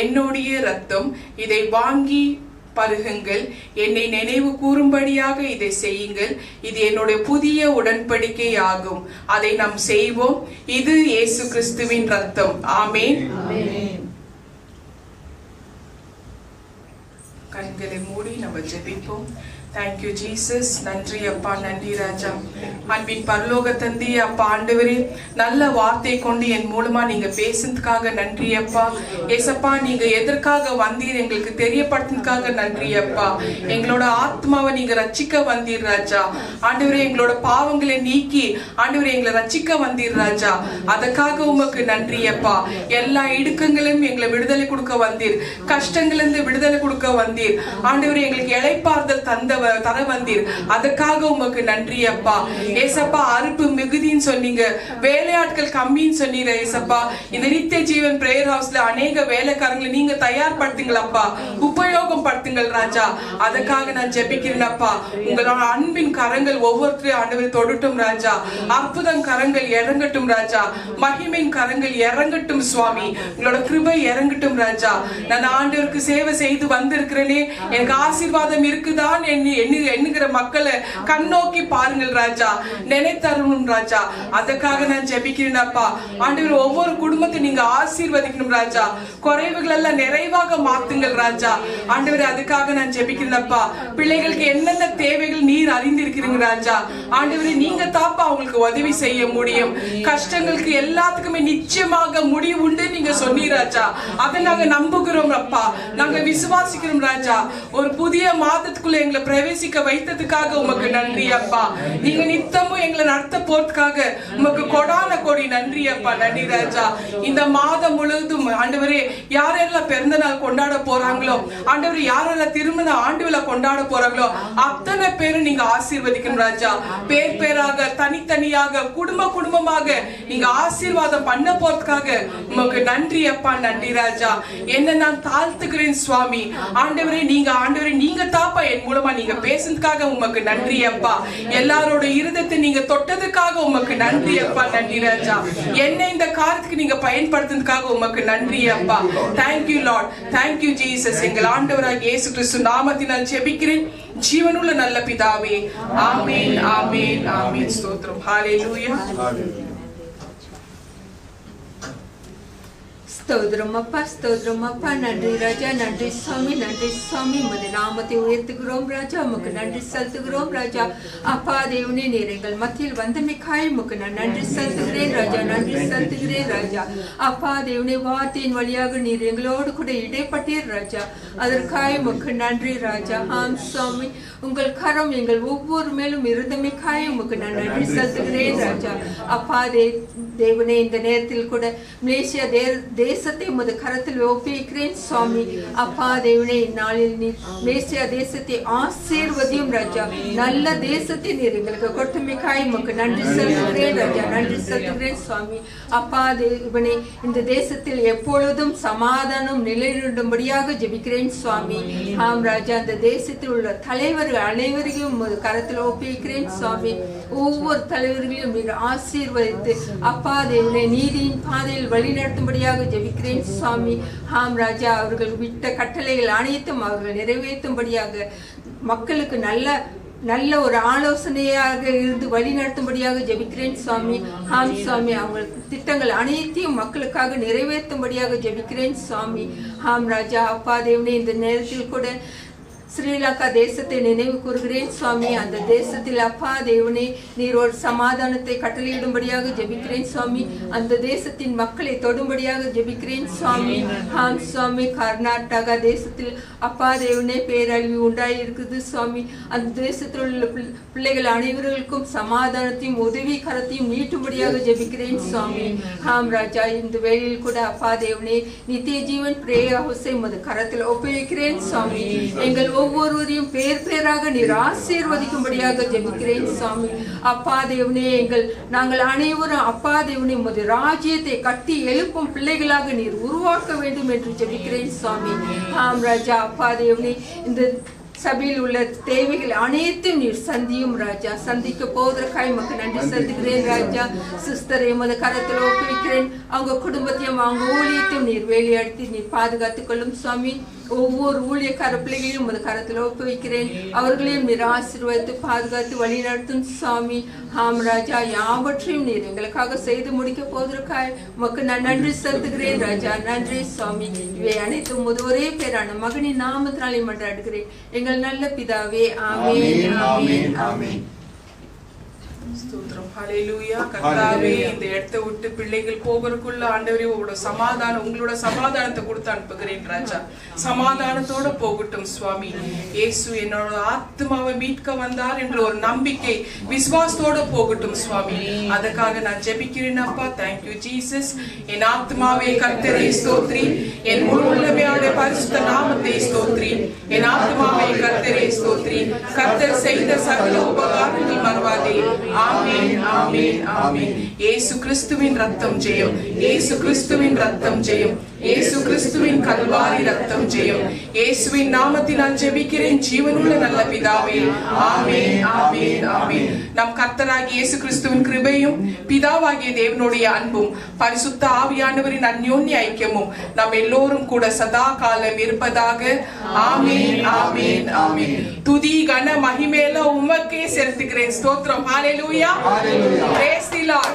என்னுடைய இரத்தம், இதை வாங்கி பருகுங்கள், என்னை நினைவு கூறும்படியாக இதை செய்யுங்கள். இது என்னுடைய புதிய உடன்படிக்கை ஆகும். அதை நாம் செய்வோம். இது இயேசு கிறிஸ்துவின் இரத்தம். ஆமென். கண்களை மூடி நம்ம ஜெபிப்போம். Thank you Jesus. நன்றி அப்பா, நன்றி ராஜா. அன்பின் பரலோக தந்தை அப்பா, ஆண்டவரே, நல்ல வார்த்தை கொண்டு என் மூலமா நீங்க பேசுறதுக்காக நன்றி அப்பா. ஏசப்பா, நீங்க எதற்காக வந்தீர் எங்களுக்கு தெரியப்படுத்துறதுக்காக நன்றி அப்பா. எங்களோட ஆத்மாவை நீங்க ரட்சிக்க வந்தீர் ராஜா. ஆண்டவரே, எங்களோட பாவங்களை நீக்கி ஆண்டவரே எங்களை ரட்சிக்க வந்தீர் ராஜா. அதற்காக உமக்கு நன்றி அப்பா. எல்லா இடுக்கங்களும் எங்களை விடுதலை கொடுக்க வந்தீர், கஷ்டங்களிலிருந்து விடுதலை கொடுக்க வந்தீர் ஆண்டவரே. எங்களுக்கு இளைப்பாறுதல் தந்தவர் தர வந்தீர். அதுக்காக உமக்கு நன்றி அப்பா. ஏசப்பா அறுப்பு மிகுதின்னு சொன்னீங்க, வேலையாட்கள் கம்மின்னு சொன்னீங்க ஏசப்பா. இந்த நித்திய ஜீவன் பிரேயர் ஹவுஸ்ல அநேக வேலைக்காரங்களை நீங்க தயார்படுத்துங்களப்பா, உபயோகம் படுத்துங்கள் ராஜா. அதுக்காக நான் ஜெபிக்கிறேன் அப்பா. உங்களோட அன்பின் கரங்கள் ஒவ்வொருத்தரையும் ஆண்டவரை தொடட்டும் ராஜா. அற்புதம் கரங்கள் இறங்கட்டும் ராஜா. மகிமையின் கரங்கள் இறங்கட்டும் சுவாமி. உங்களோட கிருபை இறங்கட்டும் ராஜா. நான் ஆண்டவருக்கு சேவை செய்து வந்திருக்கிறேனே, எனக்கு ஆசீர்வாதம் இருக்குதான் எண்ணுகிற மக்களை கண்ணோக்கி பாருங்கள் ராஜா, நினைத்தருணும் ராஜா. அதுக்காக நான் ஜெபிக்கிறேன் அப்பா. ஆண்டவர் ஒவ்வொரு குடும்பத்தை நீங்க ஆசீர்வதிக்கணும் ராஜா. குறைவுகள் எல்லாம் நிறைவாக மாத்துங்கள் ராஜா. ஆண்டவர் அதுக்காக நான் ஜெபிக்கிறேன் அப்பா. பிள்ளைகளுக்கு என்னென்ன தேவைகள் நீர் அறிந்திருக்கிறீங்க ராஜா. ஆண்டவரே நீங்க தாப்பா அவங்களுக்கு உதவி செய்ய முடியும். கஷ்டங்களுக்கு எல்லாத்துக்குமே நிச்சயமாக முடிவு உண்டு நீங்க சொன்னீங்க ராஜா. அதை நாங்க நம்புகிறோம் அப்பா, நாங்க விசுவாசிக்கிறோம் ராஜா. ஒரு புதிய மாதத்துக்குள்ள எங்களை பிரவேசிக்க வைத்ததுக்காக உமக்கு நன்றி அப்பா. நீங்க நித்தமும் எங்களை நடத்த போறதுக்காக உமக்கு கொடான கோடி நன்றி அப்பா. நன்றி ராஜா. இந்த மாதம் முழுவதும் ஆண்டவரே யாரெல்லாம் பிறந்த நாள் கொண்டாட போறாங்களோ, ஆண்டவரே யாரெல்லாம் திருமண ஆண்டு விழா கொண்டாட போறாங்களோ அத்தனை பேரும் நீங்க ஆசீர்வதிக்கணும் ராஜா. பேர் பேராக தனித்தனியாக குடும்பமாக நீங்க ஆசீர்வாதம் பண்ண போறதுக்காக உமக்கு நன்றி அப்பா. நன்றி ராஜா. என்ன நான் தாழ்த்துக்கிறேன் சுவாமி. ஆண்டவரே நீங்க தாப்பா என் மூலமா நீங்க பேசுறதுக்காக உமக்கு நன்றி அப்பா. எல்லாரோட இருதயத்தை நீங்க தொட்டதுக்காக உமக்கு நன்றி அப்பா. நன்றி ராஜா. என்ன இந்த காரியத்துக்கு நீங்க பயன்படுத்துறதுக்காக உமக்கு நன்றி அப்பா. Thank you Lord. Thank you Jesus. எங்கள் ஆண்டவராகிய இயேசு கிறிஸ்து நாமத்தினால் ஜெபிக்கிறேன் ஜீவனுள்ள நல்ல பிதாவே. ஆமென் ஆமென் ஆமென். ஸ்தோத்திரம். ஹalleluya. ஸ்தோத்திரம் அப்பா, நன்றி ராஜா. நன்றி சுவாமி, நன்றி சுவாமி. உமது நாமத்தை உயர்த்துகிறோம் ராஜா. உமக்கு நன்றி செலுத்துகிறோம் ராஜா. அப்பா தேவனே, நீர் எங்கள் மத்தியில் வந்தமைக்காய் உமக்கு நான் நன்றி செலுத்துகிறேன் ராஜா. நன்றி செலுத்துகிறேன் ராஜா. அப்பா தேவனே, வார்த்தையின் வழியாக நீர் எங்களோடு கூட இடைப்பட்டீர் ராஜா. அதற்காக உமக்கு நன்றி ராஜா. ஆம் சுவாமி, உங்கள் கரம் எங்கள் ஒவ்வொரு மேலும் இருந்தமைக்காய் உமக்கு நான் நன்றி செலுத்துகிறேன் ராஜா. அப்பா தேவனே, இந்த நேரத்தில் கூட மலேசியா தேசத்தை உமது கரத்தில் ஒப்புவிக்கிறேன் சுவாமி. அப்பா தேவனே, இந்நாளில் நீர் மலேசியா தேசத்தை ஆசீர்வதியும் ராஜா. நல்ல தேசத்தை நீர் எங்களுக்கு கொடுத்தமைக்காய் உமக்கு நன்றி செலுத்துகிறேன் ராஜா. நன்றி செலுத்துகிறேன் சுவாமி. அப்பா தேவனே, இந்த தேசத்தில் எப்பொழுதும் சமாதானம் நிலைநிறும்படியாக ஜெபிக்கிறேன் சுவாமி. ஆம் ராஜா. அந்த தேசத்தில் உள்ள தலைவர்கள் அனைவரையும் உமது கரத்தில் ஒப்புவிக்கிறேன் சுவாமி. ஒவ்வொரு தலைவர்களையும் நீர் ஆசீர்வதித்து அப்பா தேவனே நீதியின் பாதையில் வழிநடத்தும்படியாக ஜெபிக்கிறேன் சுவாமி. ஆம் ராஜா. அவர்கள் விட்ட கட்டளைகள் அனைத்தும் அவர்கள் நிறைவேற்றும்படியாக, மக்களுக்கு நல்ல ஒரு ஆலோசனையாக இருந்து வழி நடத்தும்படியாக ஜெபிக்கிறேன் சுவாமி. ஆம் சுவாமி. அவங்க திட்டங்கள் அனைத்தையும் மக்களுக்காக நிறைவேற்றும்படியாக ஜெபிக்கிறேன் சுவாமி. ஆம் ராஜா. அப்பா தேவனே, இந்த நேரத்தில் கூட ஸ்ரீலங்கா தேசத்தை நினைவு கூறுகிறேன் சுவாமி. அந்த தேசத்தில் அப்பா தேவனே நீர் ஒரு சமாதானத்தை கட்டளையிடும்படியாக ஜெபிக்கிறேன் சுவாமி. அந்த தேசத்தின் மக்களை தொடும்படியாக ஜெபிக்கிறேன் சுவாமி. ஆம் சுவாமி. கர்நாடகா தேசத்தில் அப்பா தேவனே பேரழிவு உண்டாகி இருக்குது சுவாமி. அந்த தேசத்தில் உள்ள பிள்ளைகள் அனைவர்களுக்கும் சமாதானத்தையும் உதவி கரத்தையும் நீட்டும்படியாக ஜெபிக்கிறேன் சுவாமி. ஆம் ராஜா. இந்த வேளையில் கூட அப்பா தேவனே நித்திய ஜீவன் பிரேயர் ஹவுஸை உமது கரத்தில் ஒப்புவிக்கிறேன் சுவாமி. எங்கள் ஒவ்வொருவரையும் பேராக நீர் ஆசீர்வதிக்கும்படியாக ஜெபிக்கிறேன் சுவாமி. அப்பா தேவனே, நாங்கள் அனைவரும் அப்பா தேவனே உமது ராஜ்யத்தை கட்டி எழுப்பும் பிள்ளைகளாக நீர் உருவாக்க வேண்டும் என்று ஜெபிக்கிறேன் சுவாமி. ஆம் ராஜா. அப்பா தேவனே, இந்த சபையில் உள்ள தேவைகள் அனைத்தும் நீர் சந்தியும் ராஜா. சந்திக்க போவதற்காக உமக்கு நன்றி செலுத்துகிறேன் ராஜா. சிஸ்டரை உமது கரத்தில் ஒப்புவிக்கிறேன். அவங்க குடும்பத்தையும் அவங்க ஊழியத்தையும் நீர் வேலையாடுத்தி நீர் பாதுகாத்துக் கொள்ளும் சுவாமி. ஒவ்வொரு ஊழியக்கார பிள்ளைகளையும் உமது கரத்தில் ஒப்புவிக்கிறேன். அவர்களையும் நீர் ஆசீர்வதித்து பாதுகாத்து வழி நடத்தும் சுவாமி. ஆம் ராஜா. யாவற்றையும் நீர் எங்களுக்காக செய்து முடிக்க போவதற்காக உமக்கு நான் நன்றி செலுத்துகிறேன் ராஜா. நன்றி சுவாமி. இவை அனைத்தும் ஒரே பேரான மகனின் நாமத்தினாலே மன்றாடுகிறேன் எங்கள் நல்ல பிதாவே. ஆமென் ஆமென் ஆமென். ஸ்தோத்திரம். ஹல்லேலூயா. கர்த்தாவே, இந்த இடத்தை விட்டு பிள்ளைகள் போகிறதுக்குள்ள ஆண்டவரே உங்களோட சமாதானம், உங்களோட சமாதானத்தை கொடுத்து அனுப்புகிறேன் ராஜா. சமாதானத்தோட போகட்டும் சுவாமி. இயேசு என்னோட ஆத்மாவை மீட்க வந்தார் என்ற ஒரு நம்பிக்கை விசுவாசத்தோட போகட்டும் சுவாமி. அதற்காக நான் ஜெபிக்கிறேன் அப்பா. Thank you Jesus. என் ஆத்மாவை கர்த்தரை ஸ்தோத்ரி, என் முழு உள்ளமையோட பரிசுத்த நாமத்தை ஸ்தோத்ரி. என் ஆத்மாவை கர்த்தரை ஸ்தோத்ரி, கர்த்தர் செய்த சகல உபகாரங்கள் மறவாதே. ஆமென், ஆமென், ஆமென். இயேசு கிறிஸ்துவின் ரத்தம் ஜெயம், இயேசு கிறிஸ்துவின் ரத்தம் ஜெயம், இயேசு கிறிஸ்துவின் கல்வாரி ரத்தம் ஜெயம். இயேசுவின் நாமத்தில் நான் ஜெபிக்கிறேன் ஜீவனுள்ள நல்ல பிதாவே. ஆமென், ஆமென், ஆமென். நம் கர்த்தராகிய இயேசு கிறிஸ்துவின் கிருபையும் பிதாவாகிய தேவனுடைய அன்பும் பரிசுத்த ஆவியானவரின் அந்யோன்ய ஐக்கியமும் நம் எல்லோரும் கூட சதா காலம் இருப்பதாக. ஆமென், ஆமென், ஆமென். துதி கன மகிமையில உமக்கே செலுத்துகிறேன். ஸ்தோத்திரம். ஹalleluya. Praise the Lord.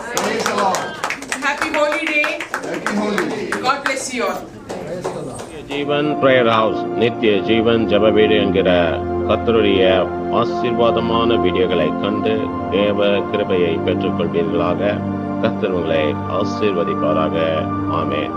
Happy holy day. God bless you all. Jeevan prayer house நித்திய ஜீவன் ஜெப வீடு என்கிற கர்த்தருடைய ஆசீர்வாதமான வீடியோகளை கண்டு தேவ கிருபையை பெற்றுக் கொள்வீர்களாக. கர்த்தர் உங்களை ஆசீர்வதிப்பாராக. ஆமென்.